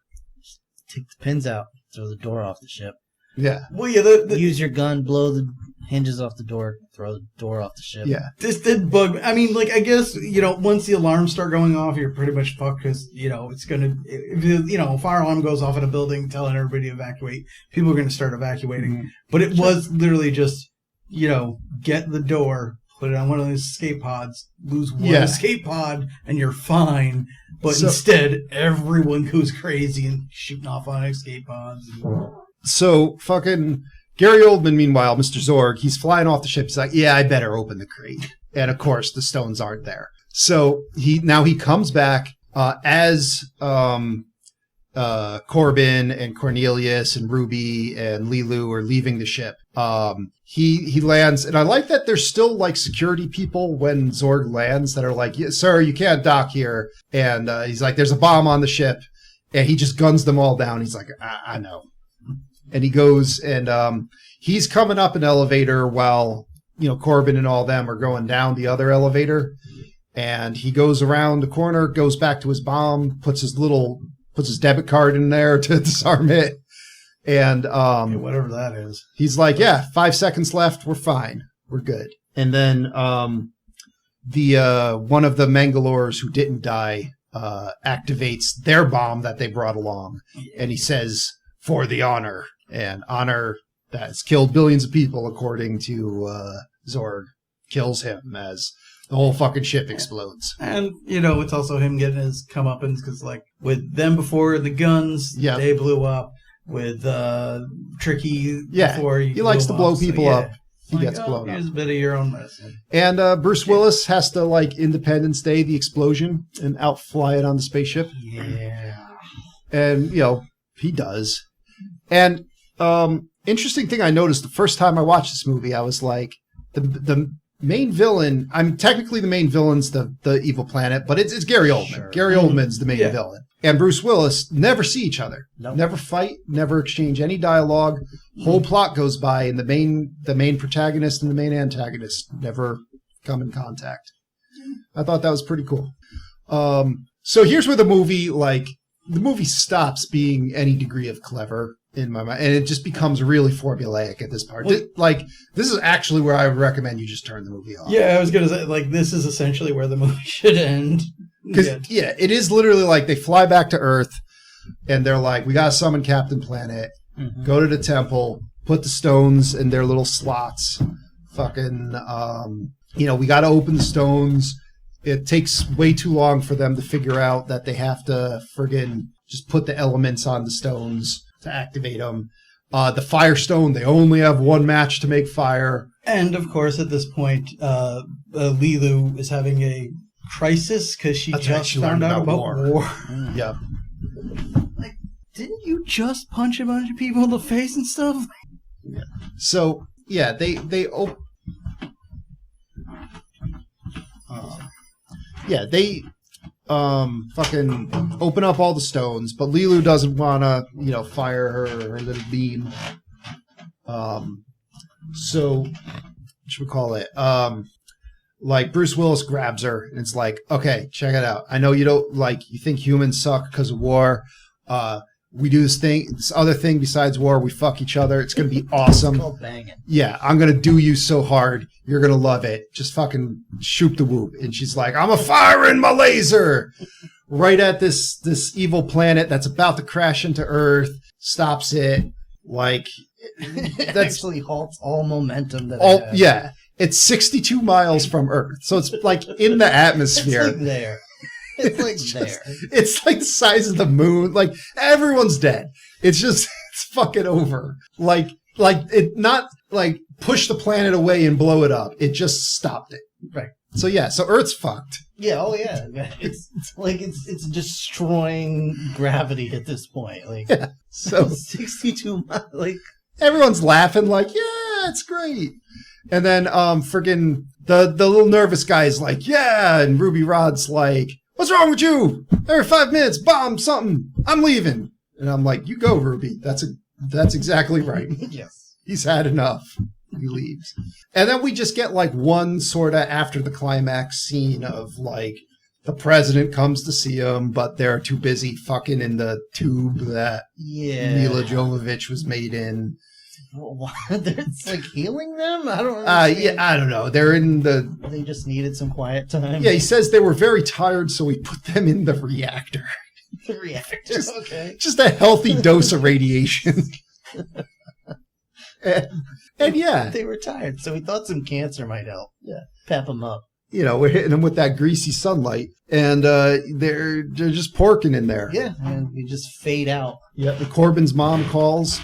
Take the pins out, throw the door off the ship. Yeah. well, yeah, Use your gun, blow the hinges off the door, throw the door off the ship. Yeah. this did bug me. I mean, like, I guess, once the alarms start going off, you're pretty much fucked because, it's going to, if a fire alarm goes off in a building telling everybody to evacuate, people are going to start evacuating. Mm-hmm. But it was literally just, get the door, put it on one of those escape pods, lose one escape pod, and you're fine. But instead, everyone goes crazy and shooting off on escape pods. So fucking Gary Oldman, meanwhile, Mr. Zorg, he's flying off the ship. He's like, yeah, I better open the crate. And of course, the stones aren't there. So he comes back as Corbin and Cornelius and Ruby and Lilu are leaving the ship. He lands, and I like that there's still like security people when Zorg lands that are like, yeah, sir, you can't dock here. And he's like, there's a bomb on the ship, and he just guns them all down. He's like, I know. And he goes, and he's coming up an elevator while, Corbin and all them are going down the other elevator. And he goes around the corner, goes back to his bomb, puts his debit card in there to disarm it. And Whatever that is. he's like, yeah, 5 seconds left. We're fine. We're good. And then the one of the Mangalores who didn't die activates their bomb that they brought along. And he says, for the honor. And honor that has killed billions of people, according to Zorg, kills him as the whole fucking ship explodes. And, it's also him getting his comeuppance because, like, with them before the guns, they blew up. With Tricky before he likes to blow people up. He Like, gets blown up. Here's a bit of your own medicine. And Bruce Willis has to, like, Independence Day the explosion and outfly it on the spaceship. Yeah. And, he does. And interesting thing I noticed the first time I watched this movie, I was like, the main villain, technically the main villain's the Evil Planet, but it's Gary Oldman. Sure. Gary Oldman's the main villain. And Bruce Willis never see each other. Nope. Never fight, never exchange any dialogue. Whole plot goes by, and the main protagonist and the main antagonist never come in contact. I thought that was pretty cool. So here's where the movie stops being any degree of clever in my mind, and it just becomes really formulaic at this part. This is actually where I would recommend you just turn the movie off. Yeah, I was going to say, like, this is essentially where the movie should end. Because, it is literally like they fly back to Earth, and they're like, we got to summon Captain Planet, go to the temple, put the stones in their little slots. Fucking, we got to open the stones. It takes way too long for them to figure out that they have to friggin' just put the elements on the stones to activate them. The Firestone, they only have one match to make fire. And, of course, at this point, Lilu is having a crisis because she just found out about war. Yep. Like, didn't you just punch a bunch of people in the face and stuff? Yeah. So, yeah, they fucking open up all the stones, but Lilu doesn't want to, fire her little beam. So, what should we call it? Like Bruce Willis grabs her and it's like, okay, check it out. I know you don't you think humans suck because of war. We do this other thing besides war. We fuck each other. It's going to be awesome. It's called banging. Yeah, I'm going to do you so hard. You're going to love it. Just fucking shoot the whoop. And she's like, I'm a firing my laser right at this evil planet that's about to crash into Earth. Stops it. Like, It actually halts all momentum that all, it has. yeah. It's 62 miles from Earth. So it's like in the atmosphere. It's like there. It's like there. It's like the size of the moon. Like everyone's dead. It's fucking over. Like it not like push the planet away and blow it up. It just stopped it. Right. So yeah, so Earth's fucked. Yeah, oh yeah. It's like it's destroying gravity at this point. Like Yeah. So 62 miles, like everyone's laughing like, yeah, it's great. And then friggin' the little nervous guy's like, yeah, and Ruby Rod's like, what's wrong with you? Every 5 minutes, bomb something. I'm leaving. And I'm like, you go, Ruby. That's exactly right. yes. He's had enough. He leaves. And then we just get like one sort of after the climax scene of like the president comes to see him, but they're too busy fucking in the tube that Mila Jovovich was made in. What? It's like healing them? I don't understand. Yeah, I don't know. They're in the... They just needed some quiet time. Yeah, he says they were very tired, so we put them in the reactor. The reactor, okay. Just a healthy dose of radiation. and yeah. They were tired, so we thought some cancer might help. Yeah. Pep them up. We're hitting them with that greasy sunlight, and they're just porking in there. Yeah, and we just fade out. Yeah, Corbin's mom calls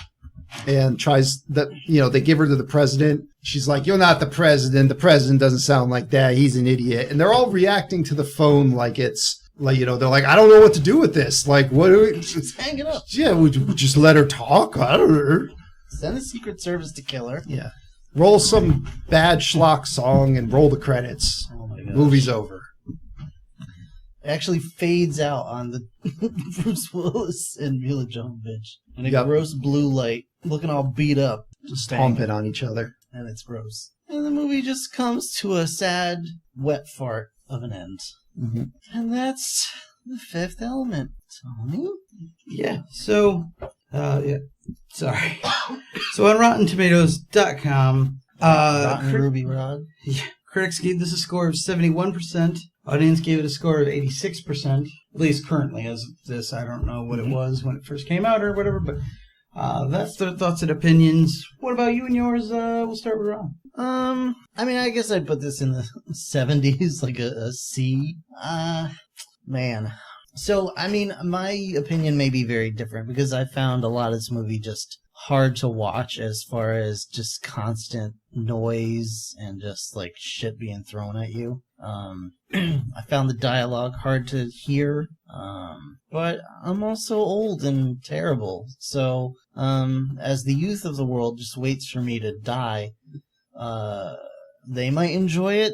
and tries that, they give her to the president. She's like, you're not the president. The president doesn't sound like that. He's an idiot. And they're all reacting to the phone like it's, like, they're like, I don't know what to do with this. Like, what do we... Just hang it up. Yeah, would you just let her talk? I don't know. Send the Secret Service to kill her. Yeah. Roll some bad schlock song and roll the credits. Oh my gosh. Movie's over. It actually fades out on the Bruce Willis and Mila Jovovich. And a gross blue light, looking all beat up. Just stomping on each other. And it's gross. And the movie just comes to a sad, wet fart of an end. Mm-hmm. And that's The Fifth Element. Tony? Yeah, so... yeah. Sorry. So on RottenTomatoes.com... Rotten Ruby Rod? Yeah, critics gave this a score of 71%. Audience gave it a score of 86%. At least currently, as of this. I don't know what it was when it first came out or whatever, but that's their thoughts and opinions. What about you and yours? We'll start with Ron. I mean, I guess I'd put this in the 70s, like a C. Man. So, I mean, my opinion may be very different because I found a lot of this movie just hard to watch as far as just constant noise and just like shit being thrown at you. I found the dialogue hard to hear, but I'm also old and terrible. So, as the youth of the world just waits for me to die, they might enjoy it.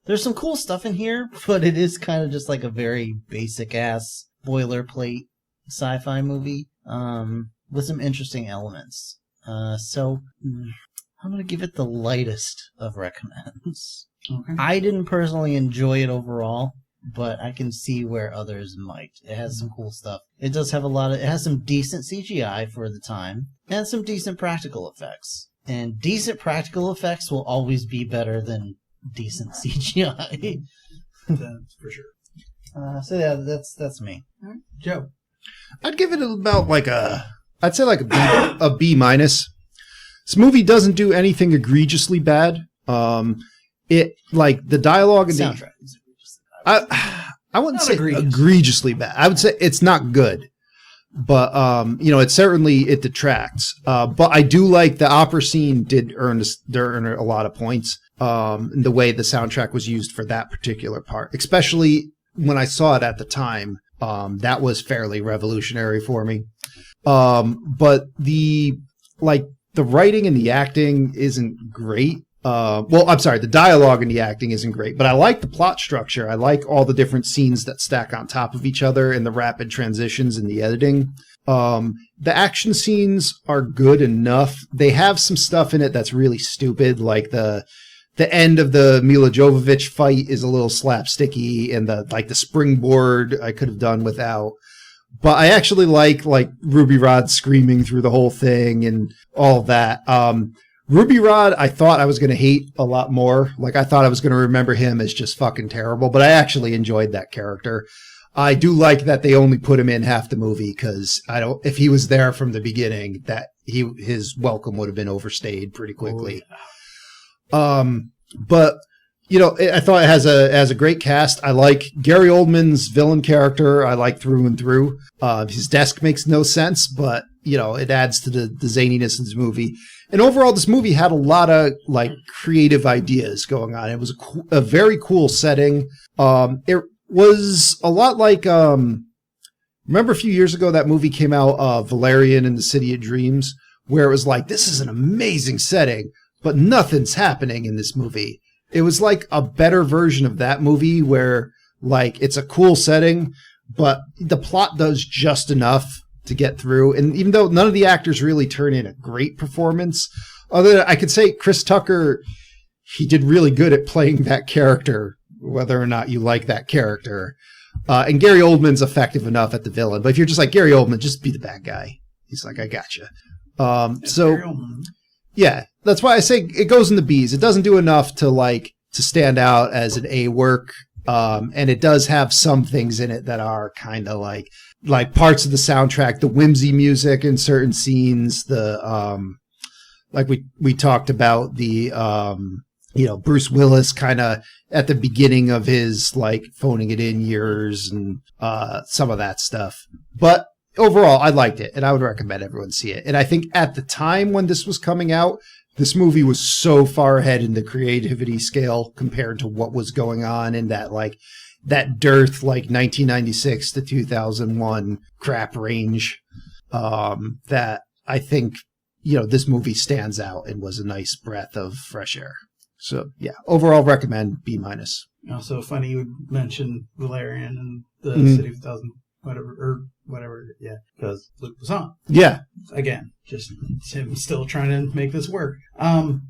There's some cool stuff in here, but it is kind of just like a very basic-ass boilerplate sci-fi movie with some interesting elements. So I'm going to give it the lightest of recommends. Okay. I didn't personally enjoy it overall, but I can see where others might. It has some cool stuff. It does have it has some decent CGI for the time, and some decent practical effects. And decent practical effects will always be better than decent CGI. That's for sure. So yeah, that's me. All right. Joe. I'd give it about like a I'd say like a B minus. This movie doesn't do anything egregiously bad. It like the dialogue and Soundtrack. I wouldn't Not say egregious. egregiously bad. I would say it's not good, but it detracts. But I do like the opera scene did earn a lot of points. In the way the soundtrack was used for that particular part, especially when I saw it at the time, that was fairly revolutionary for me. But the writing and the acting isn't great. The dialogue and the acting isn't great, but I like the plot structure. I like all the different scenes that stack on top of each other and the rapid transitions in the editing. The action scenes are good enough. They have some stuff in it that's really stupid, like the end of the Mila Jovovich fight is a little slapsticky, and the springboard I could have done without. But I actually like Ruby Rod screaming through the whole thing and all that. Ruby Rod, I thought I was going to hate a lot more. Like, I thought I was going to remember him as just fucking terrible, but I actually enjoyed that character. I do like that they only put him in half the movie, because if he was there from the beginning, that his welcome would have been overstayed pretty quickly. But I thought it has a great cast. I like Gary Oldman's villain character. I like through and through. His desk makes no sense, but it adds to the zaniness of this movie. And overall, this movie had a lot of creative ideas going on. It was a very cool setting. It was a lot like remember a few years ago that movie came out, Valerian and the City of Dreams, where it was like, this is an amazing setting, but nothing's happening in this movie. It was like a better version of that movie where it's a cool setting, but the plot does just enough to get through. And even though none of the actors really turn in a great performance, other than I could say Chris Tucker, he did really good at playing that character, whether or not you like that character. And Gary Oldman's effective enough at the villain. But if you're just like, Gary Oldman, just be the bad guy. He's like, I gotcha. Yeah, that's why I say it goes in the B's. It doesn't do enough to stand out as an A work. And it does have some things in it that are kind of like parts of the soundtrack, the whimsy music in certain scenes, we talked about the, Bruce Willis kind of at the beginning of his phoning it in years and some of that stuff. But overall, I liked it, and I would recommend everyone see it. And I think at the time when this was coming out, this movie was so far ahead in the creativity scale compared to what was going on in that dearth 1996 to 2001 crap range, that I think this movie stands out and was a nice breath of fresh air. So yeah, overall recommend B minus. Also funny you would mention Valerian and the City of 1,000 whatever, yeah, because Luke was on. Yeah. Again, just him still trying to make this work. I'm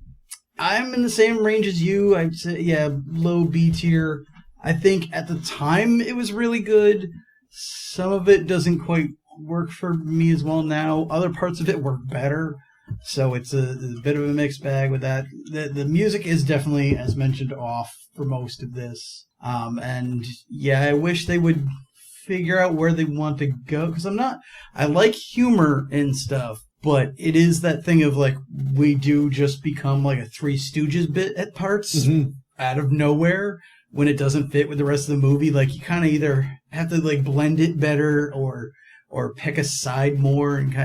in the same range as you. I'd say, yeah, low B tier. I think at the time it was really good. Some of it doesn't quite work for me as well now. Other parts of it work better. So it's a bit of a mixed bag with that. The music is definitely, as mentioned, off for most of this. And yeah, I wish they would figure out where they want to go, because I like humor and stuff, but it is that thing of we do just become a Three Stooges bit at parts out of nowhere when it doesn't fit with the rest of the movie. You kind of either have to blend it better or pick a side more, and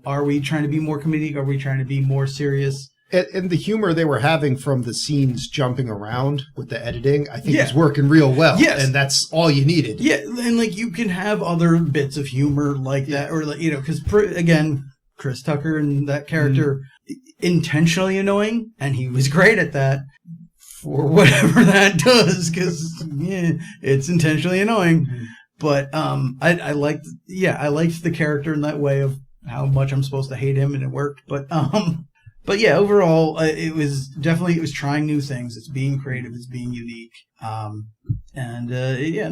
are we trying to be more comedic? Are we trying to be more serious? And the humor they were having from the scenes jumping around with the editing, I think is working real well. Yes. And that's all you needed. Yeah, and you can have other bits of humor like that, or because again, Chris Tucker and that character intentionally annoying, and he was great at that for whatever that does, because it's intentionally annoying. But I liked the character in that way of how much I'm supposed to hate him, and it worked. But yeah, overall, it was trying new things. It's being creative. It's being unique. And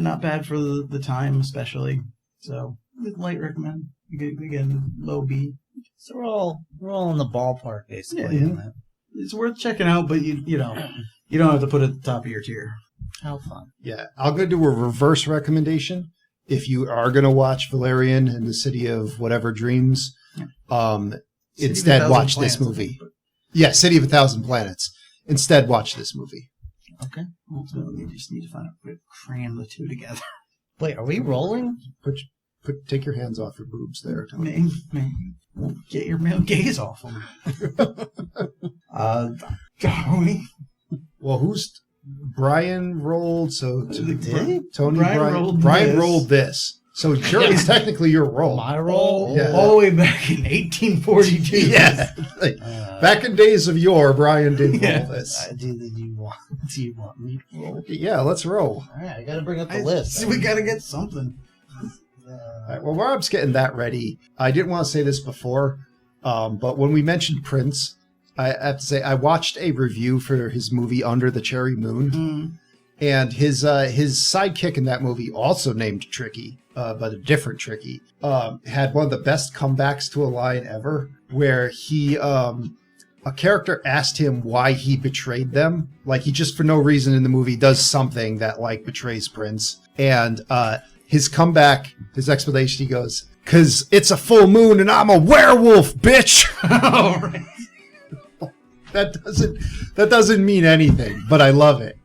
not bad for the time, especially. So, light recommend. Again, low B. So we're all in the ballpark, basically. Yeah. In that. It's worth checking out, but you don't have to put it at the top of your tier. How fun. Yeah, I'll go do a reverse recommendation. If you are going to watch Valerian and the City of Whatever Dreams, Instead, watch this movie. Yeah, City of a Thousand Planets. Instead, watch this movie. Okay. Ultimately, we just need to find a way to cram the two together. Wait, are we rolling? Take your hands off your boobs there, Tony. Man, get your male gaze off them. Tony. Well, who's Brian rolled? So Tony Brian rolled this. So sure, it's technically your roll. My roll? Yeah. All the way back in 1842. Yeah. Back in days of yore, Brian did roll this. Do you want me to roll? Yeah, let's roll. All right, I got to bring up the list. See, we got to get something. All right, well, Rob's getting that ready. I didn't want to say this before, but when we mentioned Prince, I have to say I watched a review for his movie Under the Cherry Moon, and his sidekick in that movie, also named Tricky, but a different Tricky, had one of the best comebacks to a line ever, where he a character asked him why he betrayed them. Like, he just for no reason in the movie does something that like betrays Prince, and his comeback, his explanation, he goes, "'Cause it's a full moon and I'm a werewolf, bitch." All right. That doesn't mean anything, but I love it.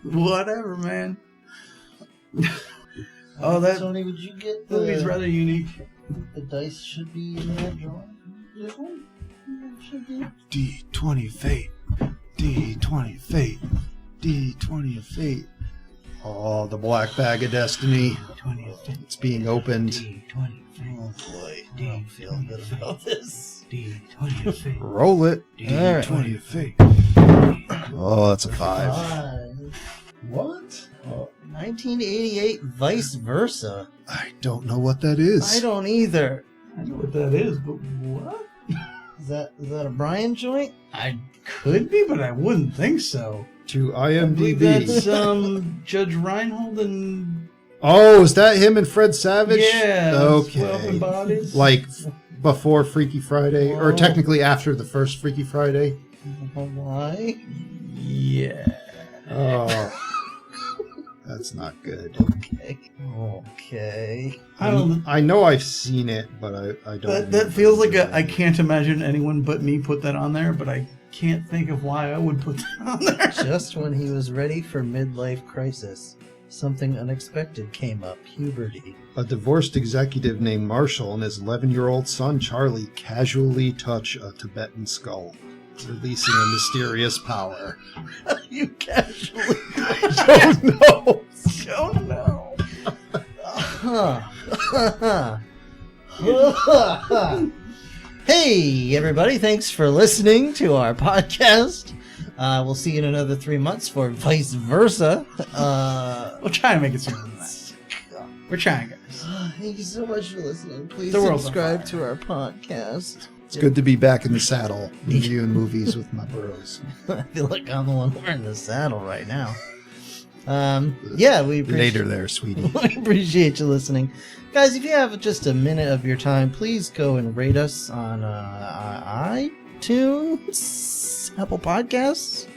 Whatever, man. Oh, that Tony, would you get movie's rather unique. The dice should be in that drawer. D20 fate. D20 fate. D20 of fate. Oh, the black bag of destiny. It's being opened. Oh boy, I don't feel good about this. Roll it. Alright. D20 of fate. Oh, that's a 5. 5. What? 1988 Vice Versa. I don't know what that is. I don't either. I know what that is, but what? Is that a Brian joint? I could be, but I wouldn't think so. To I believe IMDb. that's Judge Reinhold and... Oh, is that him and Fred Savage? Yeah. 12 Okay. Embodies. Like before Freaky Friday, or Whoa. technically after the first Freaky Friday. Why? Yeah. Oh, that's not good. Okay. I don't... I know I've seen it, but I don't. That feels like I can't imagine anyone but me put that on there, but I can't think of why I would put that on there. Just when he was ready for midlife crisis, something unexpected came up. Puberty. A divorced executive named Marshall and his 11-year-old son Charlie casually touch a Tibetan skull, releasing a mysterious power. You casually. Oh no! Oh no. Hey, everybody. Thanks for listening to our podcast. We'll see you in another 3 months for Vice Versa. We'll try to make it sooner than that. We're trying, guys. Thank you so much for listening. Please The world's subscribe on to our podcast. It's good to be back in the saddle, reviewing movies with my bros. I feel like I'm the one wearing the saddle right now. Yeah, we appreciate Later there, sweetie. we appreciate you listening. Guys, if you have just a minute of your time, please go and rate us on iTunes, Apple Podcasts.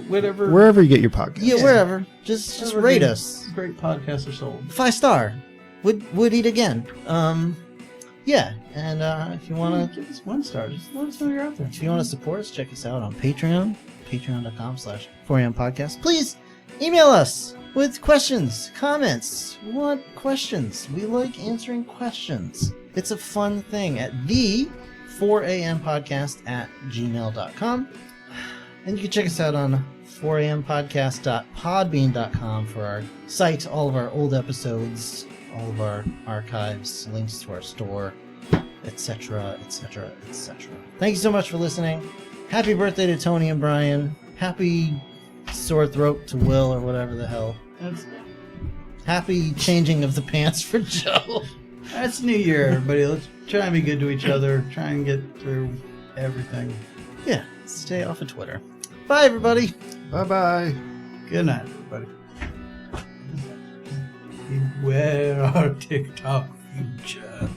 Whatever. Wherever you get your podcast. Yeah, wherever. Just rate us. Great podcasts are sold. 5-star. Would eat again. Yeah, and if you want to give us 1 star, just let us know you're out there. If you want to support us, check us out on Patreon, patreon.com/4ampodcast. Please email us with questions, comments. We want questions. We like answering questions. It's a fun thing at the 4ampodcast@gmail.com. And you can check us out on 4ampodcast.podbean.com for our site, all of our old episodes, all of our archives, links to our store, etc., etc., etc. Thank you so much for listening. Happy birthday to Tony and Brian. Happy sore throat to Will, or whatever the hell. Happy changing of the pants for Joe. That's New Year, everybody. Let's try and be good to each other. Try and get through everything. Yeah, stay off of Twitter. Bye, everybody. Bye-bye. Good night, everybody. Beware our TikTok future.